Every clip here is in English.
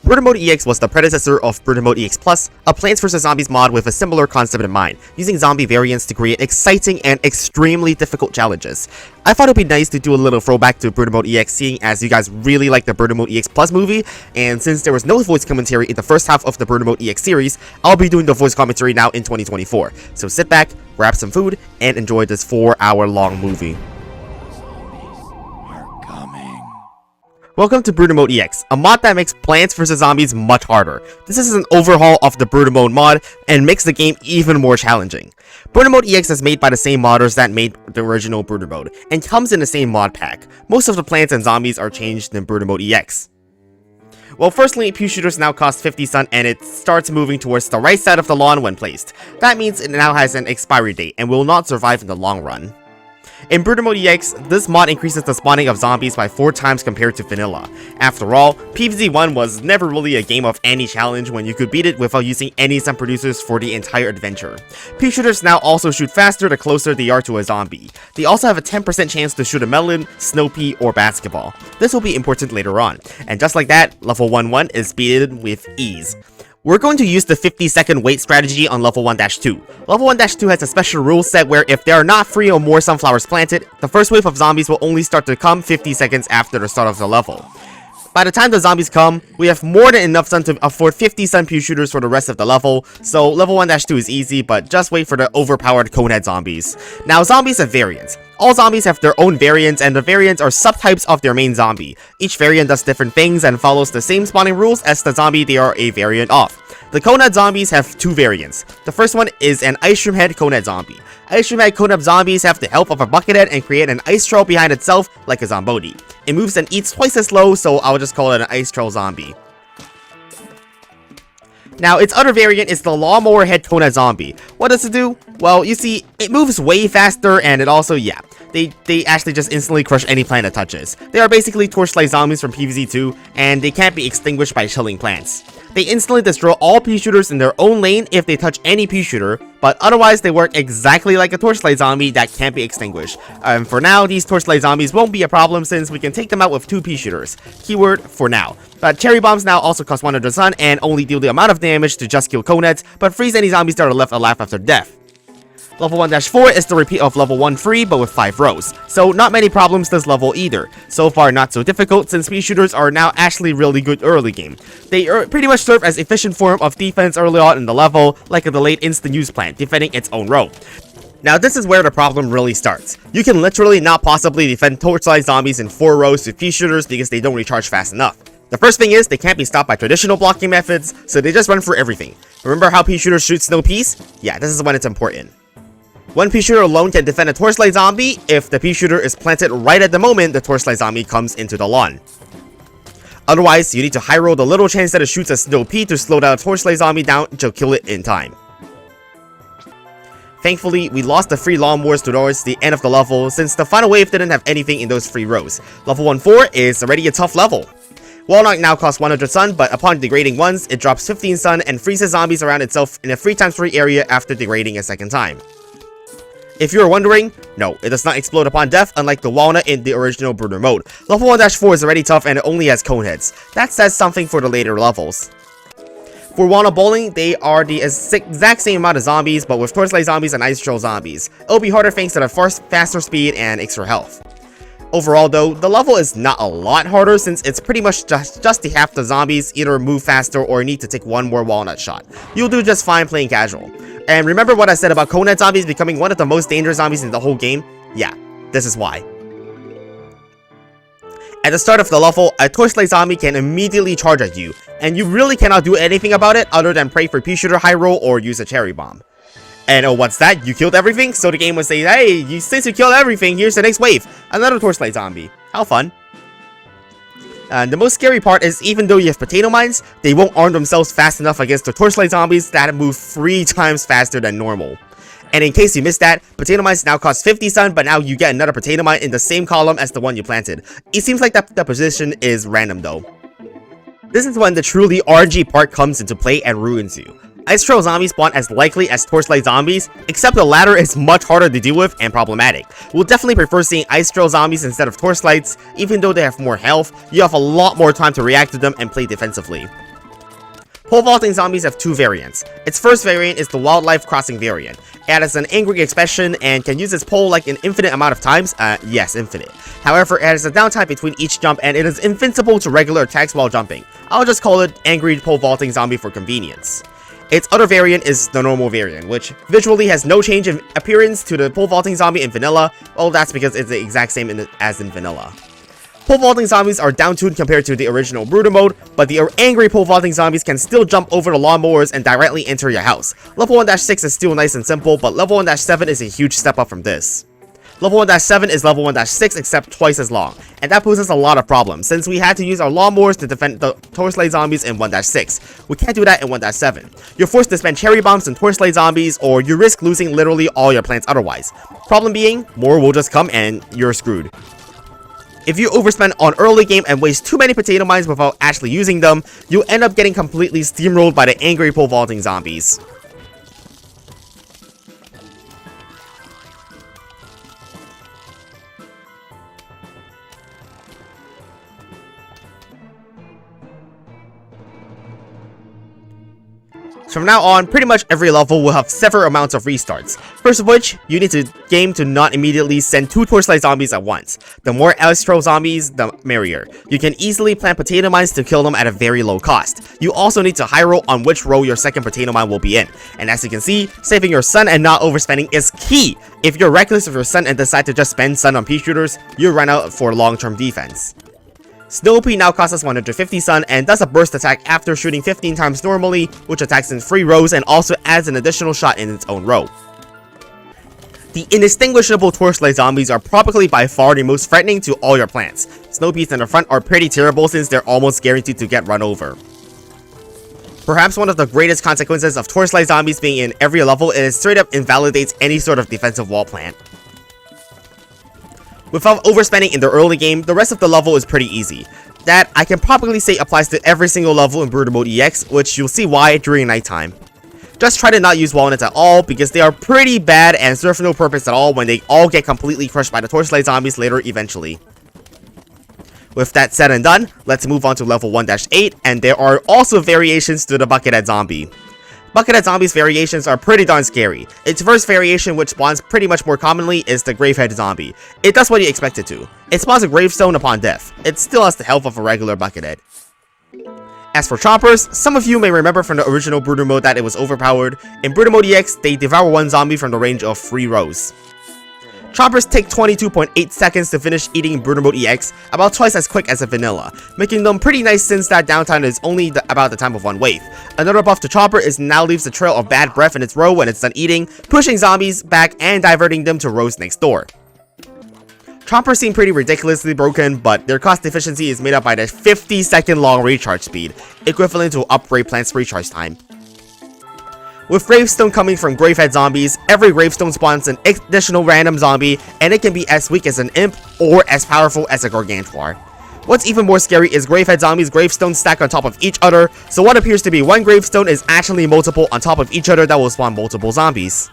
Brutal Mode EX was the predecessor of Brutal Mode EX Plus, a Plants vs Zombies mod with a similar concept in mind, using zombie variants to create exciting and extremely difficult challenges. I thought it would be nice to do a little throwback to Brutal Mode EX, seeing as you guys really like the Brutal Mode EX Plus movie, and since there was no voice commentary in the first half of the Brutal Mode EX series, I'll be doing the voice commentary now in 2024. So sit back, grab some food, and enjoy this 4-hour-long movie. Welcome to Brutal Mode EX, a mod that makes Plants vs Zombies much harder. This is an overhaul of the Brutal Mode mod and makes the game even more challenging. Brutal Mode EX is made by the same modders that made the original Brutal Mode, and comes in the same mod pack. Most of the plants and zombies are changed in Brutal Mode EX. Well, firstly, Pew Shooters now cost 50 sun and it starts moving towards the right side of the lawn when placed. That means it now has an expiry date and will not survive in the long run. In Brutal Mode EX, this mod increases the spawning of zombies by 4 times compared to vanilla. After all, PvZ1 was never really a game of any challenge when you could beat it without using any sun producers for the entire adventure. Pew Shooters now also shoot faster the closer they are to a zombie. They also have a 10% chance to shoot a melon, snow pea, or basketball. This will be important later on, and just like that, level 1-1 is beaten with ease. We're going to use the 50-second wait strategy on level 1-2. Level 1-2 has a special rule set where if there are not 3 or more sunflowers planted, the first wave of zombies will only start to come 50 seconds after the start of the level. By the time the zombies come, we have more than enough sun to afford 50 sun Pew Shooters for the rest of the level, so level 1-2 is easy, but just wait for the overpowered conehead zombies. Now, zombies have variants. All zombies have their own variants, and the variants are subtypes of their main zombie. Each variant does different things and follows the same spawning rules as the zombie they are a variant of. The conehead zombies have 2 variants. The first one is an Ice Cream Head conehead zombie. Ice Cream Head conehead zombies have the help of a Buckethead and create an ice trail behind itself like a Zomboni. It moves and eats twice as slow, so I'll just call it an ice trail zombie. Now, its other variant is the Lawnmower Head conehead zombie. What does it do? Well, you see, it moves way faster, and it also, they actually just instantly crush any plant it touches. They are basically torchlight zombies from PvZ2, and they can't be extinguished by chilling plants. They instantly destroy all Pew Shooters in their own lane if they touch any Pew Shooter, but otherwise they work exactly like a torchlight zombie that can't be extinguished. For now, these torchlight zombies won't be a problem since we can take them out with 2 Pew Shooters. Keyword, for now. But cherry bombs now also cost 100 sun and only deal the amount of damage to just kill coneheads, but freeze any zombies that are left alive after death. Level 1-4 is the repeat of level 1-3 but with 5 rows, so not many problems this level either. So far not so difficult since Pew Shooters are now actually really good early game. They pretty much serve as efficient form of defense early on in the level, like a delayed instant use plant, defending its own row. Now this is where the problem really starts. You can literally not possibly defend torchlight zombies in 4 rows with Pew Shooters because they don't recharge fast enough. The first thing is, they can't be stopped by traditional blocking methods, so they just run for everything. Remember how Pew Shooters shoot snow peas? Yeah, this is when it's important. One Pew Shooter alone can defend a torchlight zombie if the Pew Shooter is planted right at the moment the torchlight zombie comes into the lawn. Otherwise, you need to high roll the little chance that it shoots a snow pea to slow down a torchlight zombie down to kill it in time. Thankfully, we lost the free lawnmowers towards the end of the level since the final wave didn't have anything in those free rows. Level 1-4 is already a tough level. Walnut now costs 100 sun, but upon degrading once, it drops 15 sun and freezes zombies around itself in a 3x3 area after degrading a second time. If you're wondering, no, it does not explode upon death unlike the walnut in the original Brutal Mode. Level 1-4 is already tough and it only has coneheads. That says something for the later levels. For walnut bowling, they are the exact same amount of zombies, but with torchlight zombies and ice trail zombies. It'll be harder thanks to the faster speed and extra health. Overall though, the level is not a lot harder since it's pretty much just the half the zombies either move faster or need to take one more walnut shot. You'll do just fine playing casual. And remember what I said about conehead zombies becoming one of the most dangerous zombies in the whole game? Yeah, this is why. At the start of the level, a torchlight zombie can immediately charge at you, and you really cannot do anything about it other than pray for Pew Shooter high roll or use a cherry bomb. And oh, what's that? You killed everything? So the game would say, hey, since you killed everything, here's the next wave. Another torchlight zombie. How fun. And the most scary part is even though you have potato mines, they won't arm themselves fast enough against the torchlight zombies that move 3 times faster than normal. And in case you missed that, potato mines now cost 50 sun, but now you get another potato mine in the same column as the one you planted. It seems like that position is random though. This is when the truly RNG part comes into play and ruins you. Ice Trail zombies spawn as likely as Torchlight zombies, except the latter is much harder to deal with and problematic. We'll definitely prefer seeing Ice Trail zombies instead of Torchlights. Even though they have more health, you have a lot more time to react to them and play defensively. Pole vaulting zombies have two variants. Its first variant is the wildlife crossing variant. It has an angry expression and can use its pole like an infinite amount of times. Yes, infinite. However, it has a downtime between each jump and it is invincible to regular attacks while jumping. I'll just call it angry pole vaulting zombie for convenience. Its other variant is the normal variant, which visually has no change in appearance to the pole vaulting zombie in vanilla. Well, that's because it's the exact same as in vanilla. Pole vaulting zombies are downtuned compared to the original Brooder mode, but the angry pole vaulting zombies can still jump over the lawnmowers and directly enter your house. Level 1-6 is still nice and simple, but level 1-7 is a huge step up from this. Level 1-7 is level 1-6 except twice as long, and that poses a lot of problems since we had to use our lawnmowers to defend the torchlight zombies in 1-6. We can't do that in 1-7. You're forced to spend cherry bombs and torchlight zombies, or you risk losing literally all your plants otherwise. Problem being, more will just come and you're screwed. If you overspend on early game and waste too many potato mines without actually using them, you'll end up getting completely steamrolled by the angry pole vaulting zombies. From now on, pretty much every level will have several amounts of restarts. First of which, you need to game to not immediately send 2 torchlight zombies at once. The more Astro zombies, the merrier. You can easily plant potato mines to kill them at a very low cost. You also need to high roll on which row your second potato mine will be in. And as you can see, saving your sun and not overspending is key. If you're reckless with your sun and decide to just spend sun on pea shooters, you run out for long-term defense. Snow Pea now costs us 150 sun and does a burst attack after shooting 15 times normally, which attacks in 3 rows and also adds an additional shot in its own row. The indistinguishable torchlight zombies are probably by far the most threatening to all your plants. Snow Peas in the front are pretty terrible since they're almost guaranteed to get run over. Perhaps one of the greatest consequences of torchlight zombies being in every level is it straight up invalidates any sort of defensive wall plant. Without overspending in the early game, the rest of the level is pretty easy. That, I can probably say, applies to every single level in Brooder Mode EX, which you'll see why during nighttime. Just try to not use walnuts at all, because they are pretty bad and serve no purpose at all when they all get completely crushed by the torchlight zombies later eventually. With that said and done, let's move on to level 1-8, and there are also variations to the Buckethead Zombie. Buckethead Zombies variations are pretty darn scary. Its first variation, which spawns pretty much more commonly, is the Gravehead Zombie. It does what you expect it to. It spawns a gravestone upon death. It still has the health of a regular Buckethead. As for Chompers, some of you may remember from the original Brooder mode that it was overpowered. In Brooder Mode EX, they devour one zombie from the range of 3 rows. Chompers take 22.8 seconds to finish eating in Brooder Mode EX, about twice as quick as a vanilla, making them pretty nice since that downtime is only about the time of one wave. Another buff to Chomper is now leaves a trail of bad breath in its row when it's done eating, pushing zombies back and diverting them to rows next door. Chompers seem pretty ridiculously broken, but their cost efficiency is made up by the 50-second long recharge speed, equivalent to upgrade plant's recharge time. With Gravestone coming from Gravehead Zombies, every Gravestone spawns an additional random zombie, and it can be as weak as an imp or as powerful as a Gargantuar. What's even more scary is Gravehead Zombies' gravestones stack on top of each other, so what appears to be one gravestone is actually multiple on top of each other that will spawn multiple zombies.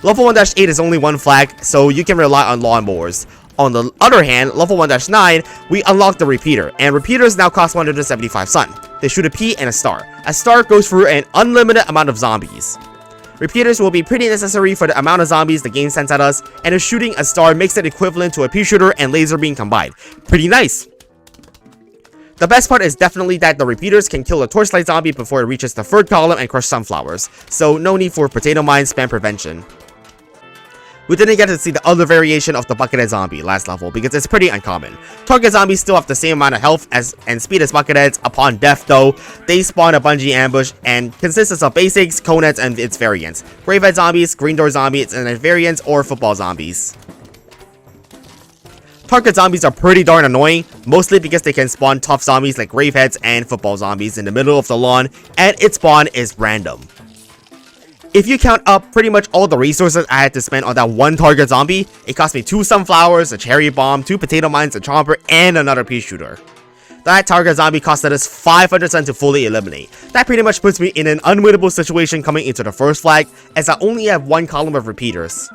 Level 1-8 is only one flag, so you can rely on lawnmowers. On the other hand, level 1-9, we unlock the Repeater, and Repeaters now cost 175 sun. They shoot a pea and a star. A star goes through an unlimited amount of zombies. Repeaters will be pretty necessary for the amount of zombies the game sends at us, and shooting a star makes it equivalent to a pea shooter and laser beam combined. Pretty nice! The best part is definitely that the Repeaters can kill a torchlight zombie before it reaches the third column and crush sunflowers, so no need for potato mine spam prevention. We didn't get to see the other variation of the Buckethead Zombie last level because it's pretty uncommon. Target zombies still have the same amount of health and speed as Bucketheads. Upon death though, they spawn a bungee ambush and consists of basics, coneheads, and its variants. Gravehead Zombies, Green Door Zombies, and their variants, or Football Zombies. Target zombies are pretty darn annoying, mostly because they can spawn tough zombies like Graveheads and Football Zombies in the middle of the lawn, and its spawn is random. If you count up pretty much all the resources I had to spend on that one target zombie, it cost me 2 sunflowers, a cherry bomb, 2 potato mines, a chomper, and another pea shooter. That target zombie costed us 500 sun to fully eliminate. That pretty much puts me in an unwinnable situation coming into the first flag, as I only have one column of repeaters.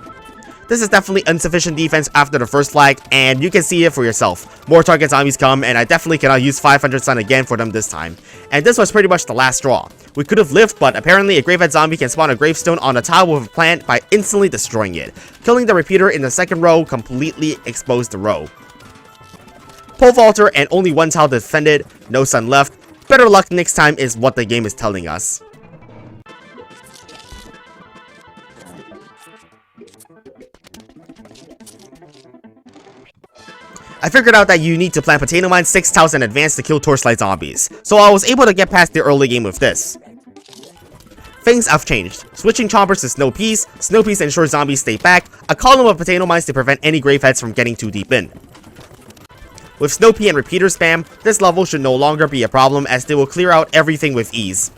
This is definitely insufficient defense after the first flag, and you can see it for yourself. More target zombies come, and I definitely cannot use 500 stun again for them this time. And this was pretty much the last straw. We could have lived, but apparently a Gravehead zombie can spawn a gravestone on a tile with a plant by instantly destroying it. Killing the repeater in the second row completely exposed the row. Pole vaulter and only one tile defended, no stun left. Better luck next time is what the game is telling us. I figured out that you need to plant potato mines 6 tiles in advance to kill torchlight zombies, so I was able to get past the early game with this. Things have changed. Switching chompers to snow peas ensure zombies stay back, a column of potato mines to prevent any graveheads from getting too deep in. With snow pea and repeater spam, this level should no longer be a problem as they will clear out everything with ease.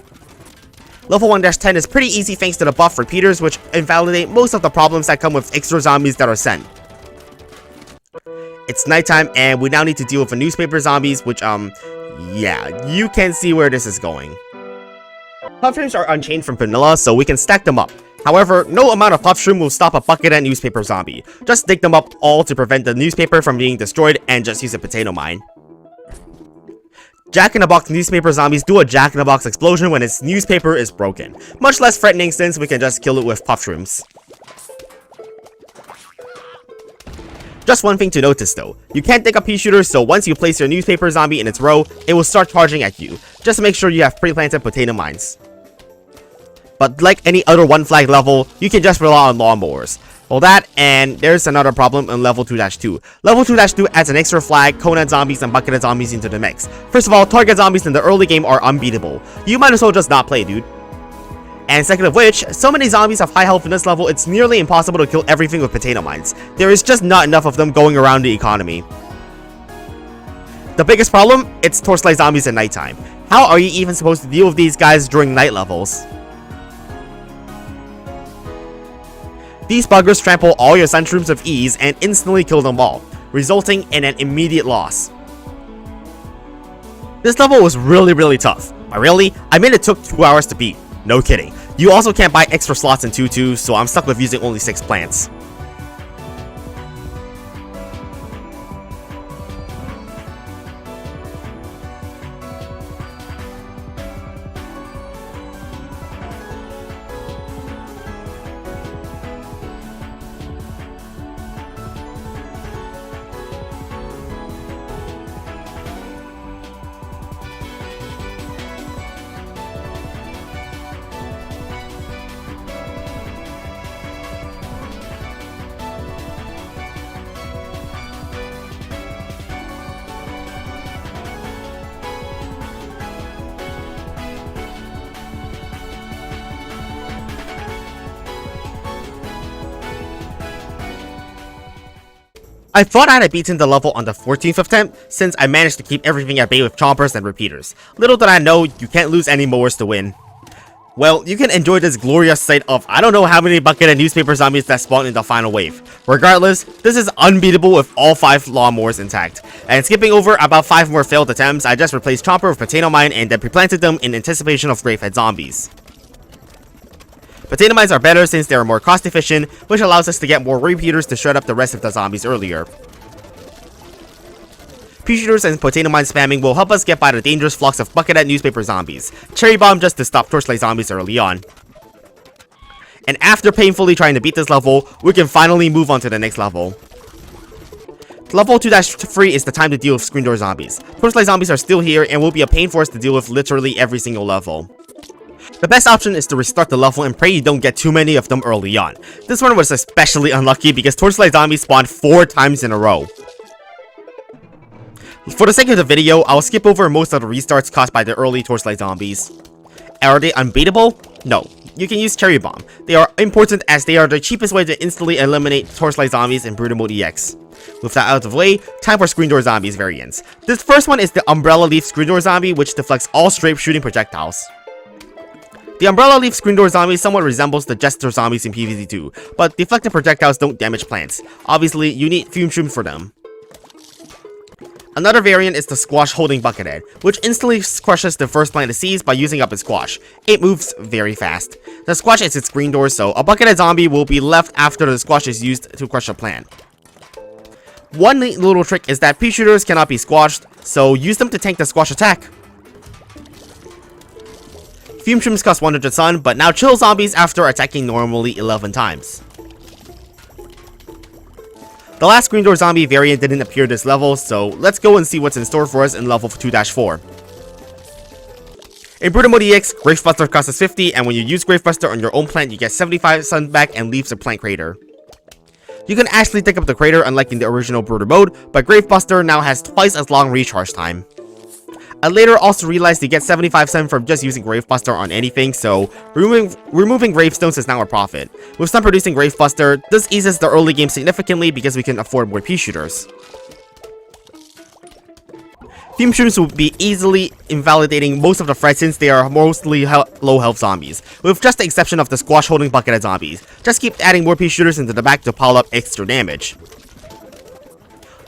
Level 1-10 is pretty easy thanks to the buff repeaters, which invalidate most of the problems that come with extra zombies that are sent. It's nighttime and we now need to deal with the newspaper zombies, which yeah, you can see where this is going. Puff shrooms are unchained from vanilla, so we can stack them up. However, no amount of puff shroom will stop a Buckethead newspaper zombie. Just dig them up all to prevent the newspaper from being destroyed and just use a potato mine. Jack-in-the-box newspaper zombies do a jack-in-the-box explosion when its newspaper is broken. Much less threatening since we can just kill it with puff shrooms. Just one thing to notice though, you can't take a pea shooter, so once you place your newspaper zombie in its row, it will start charging at you. Just make sure you have pre-planted potato mines. But like any other one flag level, you can just rely on lawnmowers. Well that, and there's another problem in level 2-2. Level 2-2 adds an extra flag, Conan zombies and Buckethead zombies into the mix. First of all, target zombies in the early game are unbeatable. You might as well just not play, dude. And second of which, so many zombies have high health in this level, it's nearly impossible to kill everything with potato mines. There is just not enough of them going around the economy. The biggest problem? It's torchlight zombies at nighttime. How are you even supposed to deal with these guys during night levels? These buggers trample all your sunshrooms with ease and instantly kill them all, resulting in an immediate loss. This level was really tough. But really, I mean it took 2 hours to beat. No kidding. You also can't buy extra slots in 2-2, so I'm stuck with using only 6 plants. I thought I had beaten the level on the 14th attempt, since I managed to keep everything at bay with chompers and repeaters. Little did I know, you can't lose any mowers to win. Well, you can enjoy this glorious sight of I don't know how many Buckethead newspaper zombies that spawn in the final wave. Regardless, this is unbeatable with all 5 lawnmowers intact. And skipping over about 5 more failed attempts, I just replaced chomper with potato mine and then pre-planted them in anticipation of Gravehead zombies. Potato mines are better since they are more cost efficient, which allows us to get more repeaters to shut up the rest of the zombies earlier. Pea shooters and potato mine spamming will help us get by the dangerous flocks of Buckethead newspaper zombies. Cherry bomb just to stop torchlight zombies early on. And after painfully trying to beat this level, we can finally move on to the next level. Level 2-3 is the time to deal with screen door zombies. Torchlight zombies are still here and will be a pain for us to deal with literally every single level. The best option is to restart the level and pray you don't get too many of them early on. This one was especially unlucky because torchlight zombies spawned 4 times in a row. For the sake of the video, I'll skip over most of the restarts caused by the early torchlight zombies. Are they unbeatable? No. You can use Cherry Bomb. They are important as they are the cheapest way to instantly eliminate torchlight zombies in Brutal Mode EX. With that out of the way, time for Screen Door Zombies variants. This first one is the Umbrella Leaf Screen Door Zombie, which deflects all strafe shooting projectiles. The Umbrella Leaf Screen Door Zombie somewhat resembles the Jester Zombies in PvZ2, but deflected projectiles don't damage plants. Obviously, you need Fume Shroom for them. Another variant is the Squash holding Buckethead, which instantly crushes the first plant it sees by using up its Squash. It moves very fast. The Squash is its green door, so a Buckethead zombie will be left after the Squash is used to crush a plant. One neat little trick is that pea shooters cannot be squashed, so use them to tank the Squash attack. Fume Shrooms cost 100 sun, but now chill zombies after attacking normally 11 times. The last green door zombie variant didn't appear this level, so let's go and see what's in store for us in level 2-4. In Brutal Mode EX, Gravebuster costs 50, and when you use Gravebuster on your own plant, you get 75 sun back and leaves a plant crater. You can actually take up the crater unlike in the original Brutal Mode, but Gravebuster now has twice as long recharge time. I later also realized you get 75 sun from just using Gravebuster on anything, so removing gravestones is now a profit. With sun producing Gravebuster, this eases the early game significantly because we can afford more pea shooters. Fume Shrooms will be easily invalidating most of the threats since they are mostly low health zombies, with just the exception of the Squash holding Buckethead zombies. Just keep adding more pea shooters into the back to pile up extra damage.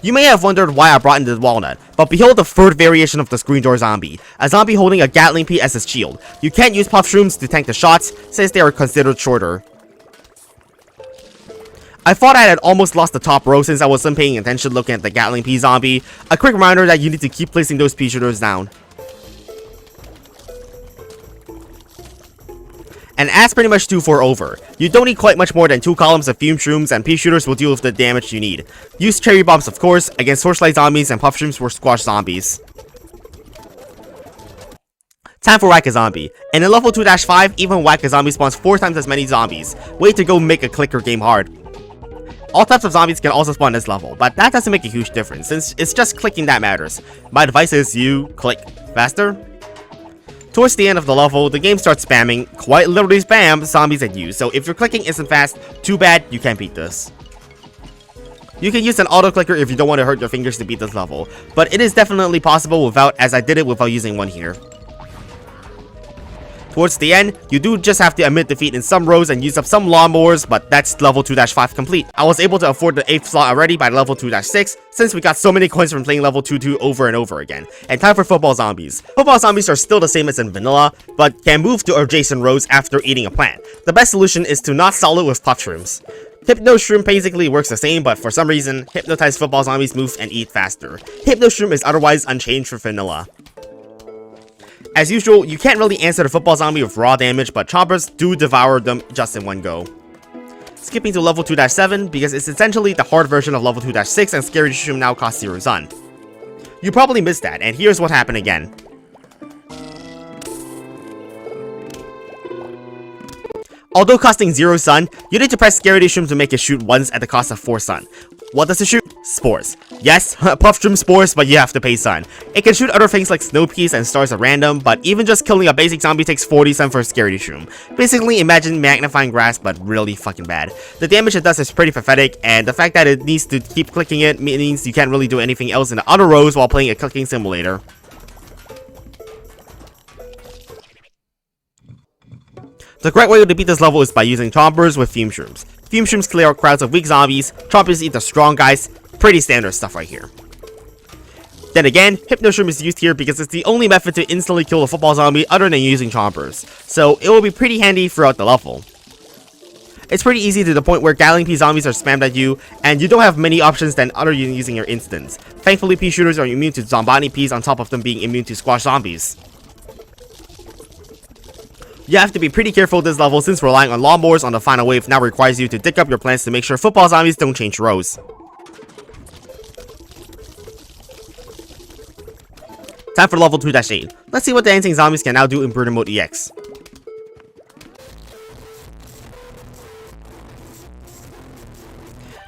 You may have wondered why I brought in the walnut, but behold the third variation of the screen door zombie, a zombie holding a Gatling Pea as his shield. You can't use puff shrooms to tank the shots, since they are considered shorter. I thought I had almost lost the top row since I wasn't paying attention looking at the Gatling Pea zombie. A quick reminder that you need to keep placing those pea shooters down. And that's pretty much 2-4 over. You don't need quite much more than 2 columns of fume shrooms, and pea shooters will deal with the damage you need. Use cherry bombs of course, against torchlight zombies and puff shrooms for squash zombies. Time for Whack a Zombie. And in level 2-5, even Whack a Zombie spawns 4 times as many zombies. Way to go make a clicker game hard. All types of zombies can also spawn this level, but that doesn't make a huge difference since it's just clicking that matters. My advice is you click faster. Towards the end of the level, the game starts spamming, quite literally spam, zombies at you, so if your clicking isn't fast, too bad, you can't beat this. You can use an auto clicker if you don't want to hurt your fingers to beat this level, but it is definitely possible without, as I did it without using one here. Towards the end, you do just have to admit defeat in some rows and use up some lawnmowers, but that's level 2-5 complete. I was able to afford the 8th slot already by level 2-6, since we got so many coins from playing level 2-2 over and over again. And time for Football Zombies. Football Zombies are still the same as in vanilla, but can move to adjacent rows after eating a plant. The best solution is to not solve it with puff shrooms. Hypno Shroom basically works the same, but for some reason, hypnotized football zombies move and eat faster. Hypno Shroom is otherwise unchanged for vanilla. As usual, you can't really answer the football zombie with raw damage, but chompers do devour them just in one go. Skipping to level 2-7, because it's essentially the hard version of level 2-6 and Scary Shroom now costs 0 sun. You probably missed that, and here's what happened again. Although costing 0 sun, you need to press Scary Shroom to make it shoot once at the cost of 4 sun. What does it shoot? Spores. Yes, puff shroom spores, but you have to pay sun. It can shoot other things like snow peas and stars at random, but even just killing a basic zombie takes 40 sun for a Scary Shroom. Basically, imagine magnifying grass, but really fucking bad. The damage it does is pretty pathetic, and the fact that it needs to keep clicking it means you can't really do anything else in the other rows while playing a clicking simulator. The correct way to beat this level is by using chompers with fume shrooms. Fume shrooms clear out crowds of weak zombies, chompers eat the strong guys, pretty standard stuff right here. Then again, Hypno Shroom is used here because it's the only method to instantly kill a football zombie other than using chompers, so it will be pretty handy throughout the level. It's pretty easy to the point where Gatling Pea zombies are spammed at you, and you don't have many options than other than using your instants. Thankfully, pea shooters are immune to Zombani peas on top of them being immune to squash zombies. You have to be pretty careful this level since relying on lawnmowers on the final wave now requires you to dig up your plants to make sure football zombies don't change rows. Time for level 2-8. Let's see what the dancing zombies can now do in Brutal Mode EX.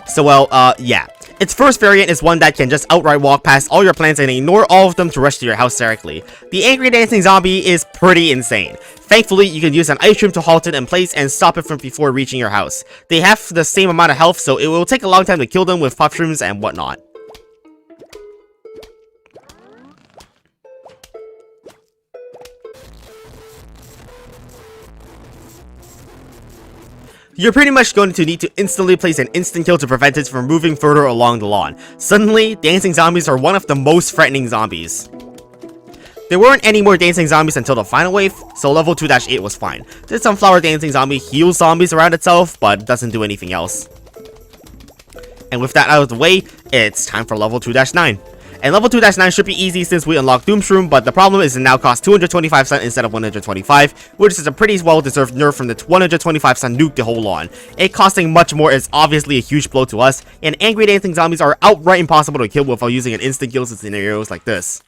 So yeah. Its first variant is one that can just outright walk past all your plants and ignore all of them to rush to your house directly. The angry dancing zombie is pretty insane. Thankfully, you can use an ice shroom to halt it in place and stop it from before reaching your house. They have the same amount of health, so it will take a long time to kill them with puff shrooms and whatnot. you're pretty much going to need to instantly place an instant kill to prevent it from moving further along the lawn. Suddenly, dancing zombies are one of the most threatening zombies. There weren't any more dancing zombies until the final wave, so level 2-8 was fine. This sunflower dancing zombie heals zombies around itself, but doesn't do anything else. And with that out of the way, it's time for level 2-9. And level 2-9 should be easy since we unlocked Doomshroom, but the problem is it now costs 225 cents instead of 125, which is a pretty well-deserved nerf from the 125 cent nuke the whole lawn. It costing much more is obviously a huge blow to us, and angry dancing zombies are outright impossible to kill without using an instant kills in scenarios like this.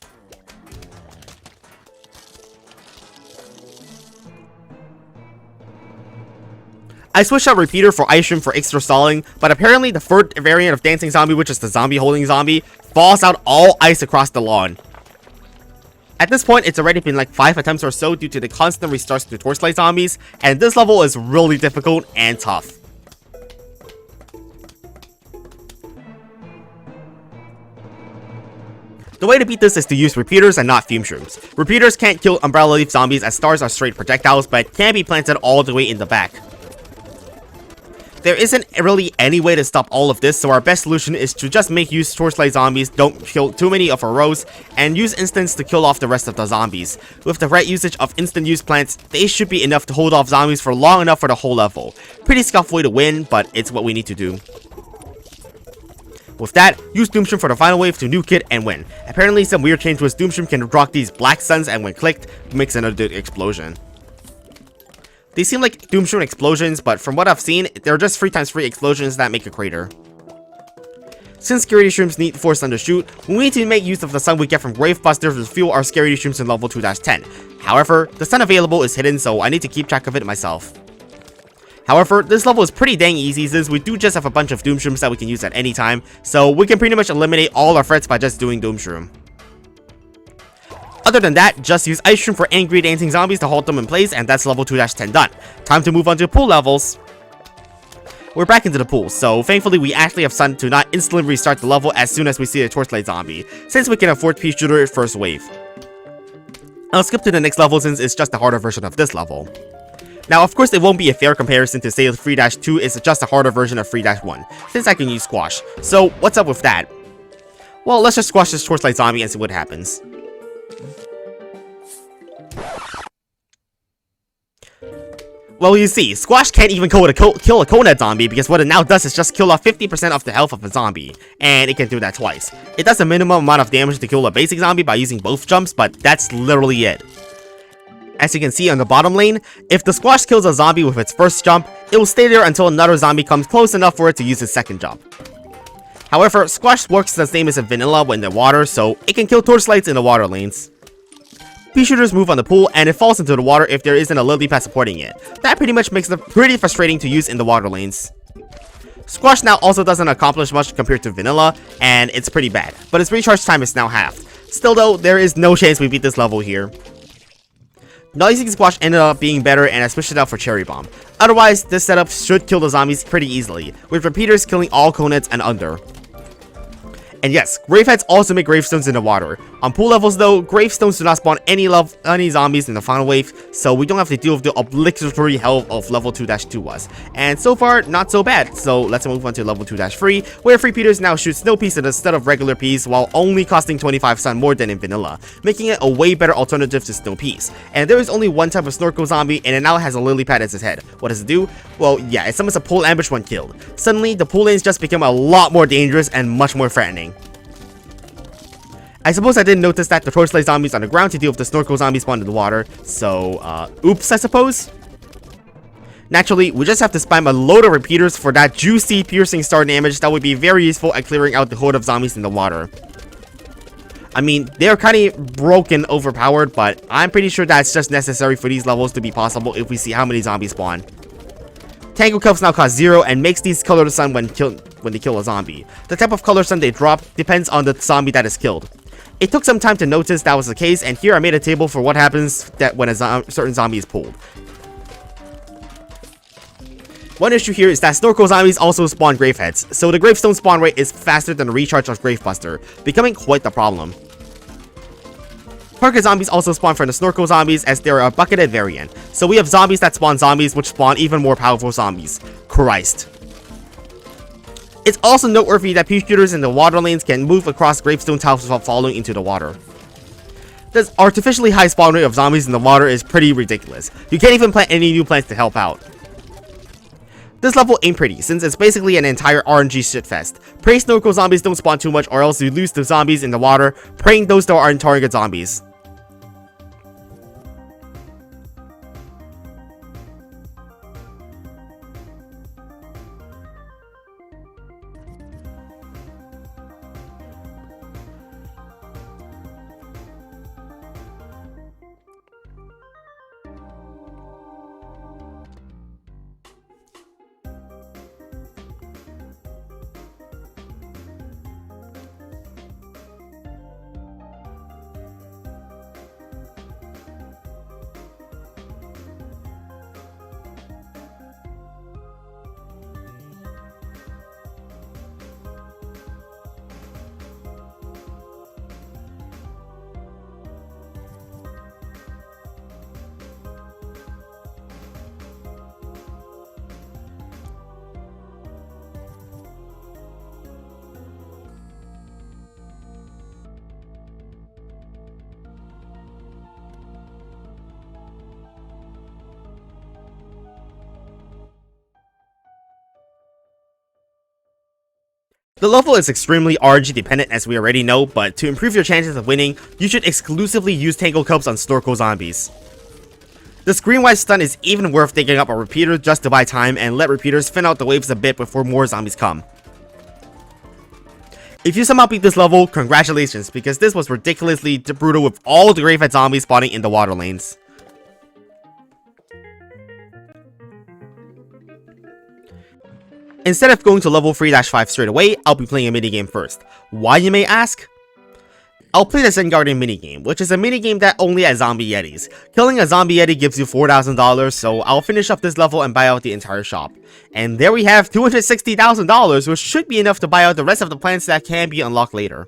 I switched out Repeater for Ice Shroom for extra stalling, but apparently the third variant of Dancing Zombie, which is the zombie holding zombie, falls out all ice across the lawn. At this point, it's already been like 5 attempts or so due to the constant restarts to Torchlight Zombies, and this level is really difficult and tough. The way to beat this is to use Repeaters and not Fume Shrooms. Repeaters can't kill Umbrella Leaf Zombies as stars are straight projectiles, but can be planted all the way in the back. There isn't really any way to stop all of this, so our best solution is to just make use Torchlight Zombies, don't kill too many of our rows, and use instants to kill off the rest of the zombies. With the right usage of instant use plants, they should be enough to hold off zombies for long enough for the whole level. Pretty scuffed way to win, but it's what we need to do. With that, use Doomshroom for the final wave to nuke it and win. Apparently some weird change was Doomshroom can rock these black suns, and when clicked, makes another explosion. They seem like Doomshroom explosions, but from what I've seen, they're just 3x free explosions that make a crater. Since Scaredy Shrooms need Force Sun to shoot, we need to make use of the sun we get from Gravebuster to fuel our Scaredy Shrooms in level 2-10. However, the sun available is hidden, so I need to keep track of it myself. However, this level is pretty dang easy since we do just have a bunch of Doomshrooms that we can use at any time, so we can pretty much eliminate all our threats by just doing Doomshroom. Other than that, just use Ice Shroom for angry dancing zombies to hold them in place, and that's level 2-10 done. Time to move on to pool levels. We're back into the pool, so thankfully we actually have sun to not instantly restart the level as soon as we see a Torchlight Zombie, since we can afford Pea Shooter first wave. I'll skip to the next level since it's just a harder version of this level. Now, of course, it won't be a fair comparison to say 3-2 is just a harder version of 3-1, since I can use Squash. So, what's up with that? Well, let's just squash this Torchlight Zombie and see what happens. Well, you see, Squash can't even kill a Conehead zombie because what it now does is just kill off 50% of the health of a zombie, and it can do that twice. It does a minimum amount of damage to kill a basic zombie by using both jumps, but that's literally it. As you can see on the bottom lane, if the Squash kills a zombie with its first jump, it will stay there until another zombie comes close enough for it to use its second jump. However, Squash works the same as in vanilla when in the water, so it can kill Torchlights in the water lanes. Pea Shooters move on the pool, and it falls into the water if there isn't a lily pad supporting it. That pretty much makes it pretty frustrating to use in the water lanes. Squash now also doesn't accomplish much compared to vanilla, and it's pretty bad, but its recharge time is now halved. Still though, there is no chance we beat this level here. Noisy Squash ended up being better, and I switched it out for Cherry Bomb. Otherwise, this setup should kill the zombies pretty easily, with Repeaters killing all Coneheads and under. And yes, Graveheads also make gravestones in the water. On pool levels though, gravestones do not spawn any zombies in the final wave, so we don't have to deal with the obligatory hell of level 2-2 was. And so far, not so bad, so let's move on to level 2-3, where Free Peters now shoot snow peas instead of regular peas while only costing 25 sun more than in vanilla, making it a way better alternative to snow peas. And there is only one type of snorkel zombie, and it now has a lily pad as its head. What does it do? Well, yeah, it summons a pool ambush when killed. Suddenly, the pool lanes just become a lot more dangerous and much more threatening. I suppose I didn't notice that the Torchlight Zombies on the ground to deal with the Snorkel Zombie spawned in the water, so, oops, I suppose? Naturally, we just have to spam a load of Repeaters for that juicy piercing star damage that would be very useful at clearing out the horde of zombies in the water. I mean, they're kinda broken, overpowered, but I'm pretty sure that's just necessary for these levels to be possible if we see how many zombies spawn. Tango Kelps now cost 0 and makes these color the sun when they kill a zombie. The type of color sun they drop depends on the zombie that is killed. It took some time to notice that was the case, and here I made a table for what happens when a certain zombie is pulled. One issue here is that Snorkel Zombies also spawn Graveheads, so the Gravestone spawn rate is faster than the recharge of Gravebuster, becoming quite the problem. Target zombies also spawn from the snorkel zombies as they're a buckethead variant. So we have zombies that spawn zombies which spawn even more powerful zombies. Christ. It's also noteworthy that pea shooters in the water lanes can move across gravestone tiles without falling into the water. This artificially high spawn rate of zombies in the water is pretty ridiculous. You can't even plant any new plants to help out. This level ain't pretty, since it's basically an entire RNG shitfest. Pray snorkel zombies don't spawn too much or else you lose the zombies in the water, praying those that aren't target zombies. The level is extremely RNG dependent as we already know, but to improve your chances of winning, you should exclusively use Tangle Cups on snorkel zombies. The screen-wide stun is even worth digging up a repeater just to buy time and let repeaters thin out the waves a bit before more zombies come. If you somehow beat this level, congratulations, because this was ridiculously brutal with all the Gravehead zombies spawning in the water lanes. Instead of going to level 3-5 straight away, I'll be playing a minigame first. Why, you may ask? I'll play the Zen Guardian minigame, which is a minigame that only has zombie yetis. Killing a zombie yeti gives you $4,000, so I'll finish up this level and buy out the entire shop. And there we have $260,000, which should be enough to buy out the rest of the plants that can be unlocked later.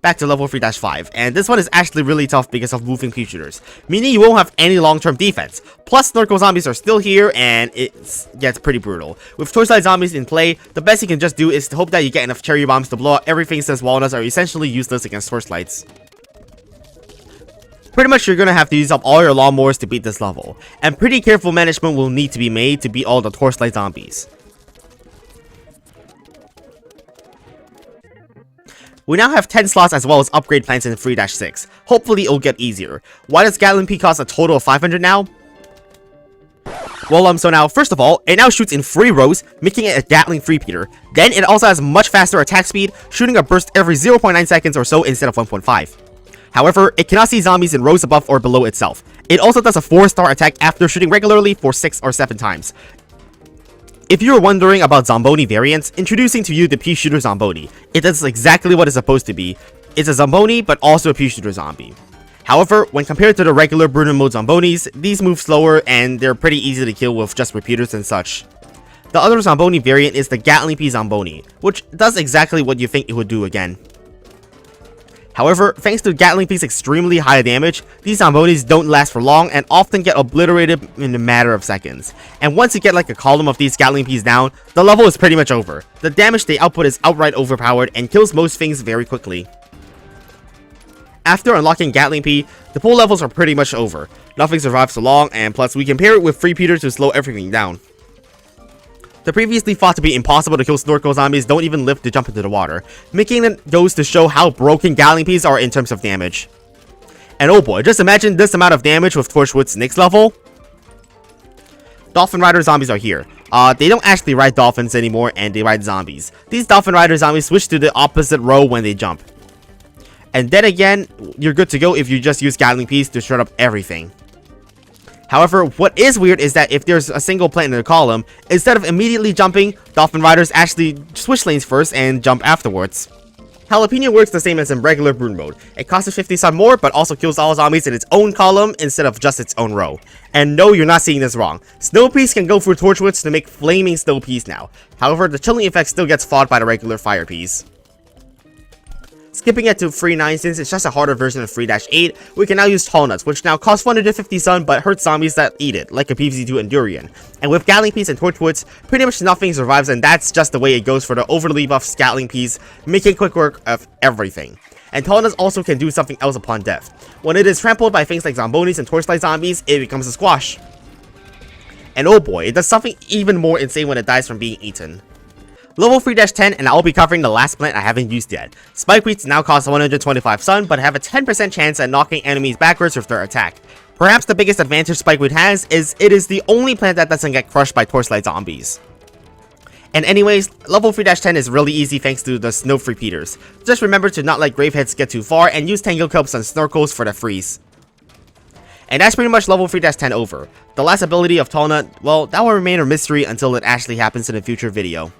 Back to level 3-5, and this one is actually really tough because of moving pea shooters, meaning you won't have any long-term defense. Plus, snorkel zombies are still here, and it gets pretty brutal. With torchlight zombies in play, the best you can just do is to hope that you get enough cherry bombs to blow out everything since walnuts are essentially useless against torchlights. Pretty much you're gonna have to use up all your lawnmowers to beat this level, and pretty careful management will need to be made to beat all the torchlight zombies. We now have 10 slots as well as upgrade plans in 3-6. Hopefully it'll get easier. Why does Gatling Pea cost a total of 500 now? Well, so now, first of all, it now shoots in 3 rows, making it a Gatling repeater. Then it also has much faster attack speed, shooting a burst every 0.9 seconds or so instead of 1.5. However, it cannot see zombies in rows above or below itself. It also does a 4-star attack after shooting regularly for 6 or 7 times. If you're wondering about Zomboni variants, introducing to you the Pea Shooter Zomboni. It does exactly what it's supposed to be. It's a Zomboni, but also a Pea Shooter zombie. However, when compared to the regular Bruno mode Zombonis, these move slower and they're pretty easy to kill with just repeaters and such. The other Zomboni variant is the Gatling Pea Zomboni, which does exactly what you think it would do again. However, thanks to Gatling Pea's extremely high damage, these Zombonis don't last for long and often get obliterated in a matter of seconds. And once you get like a column of these Gatling Peas down, the level is pretty much over. The damage they output is outright overpowered and kills most things very quickly. After unlocking Gatling Pea, the pull levels are pretty much over. Nothing survives so long, and plus we can pair it with Free Peter to slow everything down. The previously thought to be impossible to kill snorkel zombies don't even live to jump into the water, making it goes to show how broken Gatling Peas are in terms of damage. And oh boy, just imagine this amount of damage with Torchwood's next level. Dolphin Rider zombies are here. They don't actually ride dolphins anymore and they ride zombies. These Dolphin Rider zombies switch to the opposite row when they jump. And then again, you're good to go if you just use Gatling Peas to shred up everything. However, what is weird is that if there's a single plant in the column, instead of immediately jumping, Dolphin Riders actually switch lanes first and jump afterwards. Jalapeno works the same as in regular Brood mode. It costs 50 sun more, but also kills all zombies in its own column instead of just its own row. And no, you're not seeing this wrong. Snow Peas can go through Torchwoods to make flaming Snow Peas now. However, the chilling effect still gets fought by the regular Fire Peas. Skipping it to 3-9 since it's just a harder version of 3-8, we can now use Tall Nuts, which now costs 150 sun but hurts zombies that eat it, like a PvZ2 Endurian. And with Gatling Peas and Torchwoods, pretty much nothing survives, and that's just the way it goes for the overly buffed Gatling Peas, making quick work of everything. And Tall Nuts also can do something else upon death. When it is trampled by things like Zombonis and Torchlight Zombies, it becomes a squash. And oh boy, it does something even more insane when it dies from being eaten. Level 3-10, and I'll be covering the last plant I haven't used yet. Spike Wheats now cost 125 sun, but have a 10% chance at knocking enemies backwards with their attack. Perhaps the biggest advantage Spike Wheat has is it is the only plant that doesn't get crushed by Torchlight Zombies. And anyways, level 3-10 is really easy thanks to the Snow Repeaters. Just remember to not let Graveheads get too far and use Tangle Kelps and Snorkels for the freeze. And that's pretty much level 3-10 over. The last ability of Tall Nut, well, that will remain a mystery until it actually happens in a future video.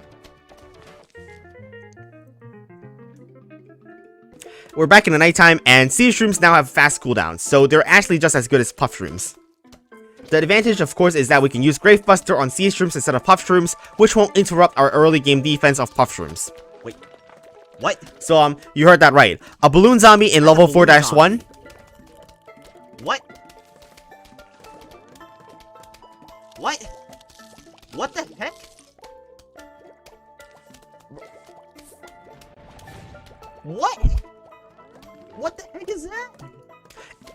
We're back in the nighttime, and Siege Shrooms now have fast cooldowns, so they're actually just as good as Puff Shrooms. The advantage, of course, is that we can use Gravebuster on Siege Shrooms instead of Puff Shrooms, which won't interrupt our early game defense of Puff Shrooms. Wait, what? So, you heard that right. A Balloon Zombie in level 4-1. What? What? What the heck? What? What the heck is that?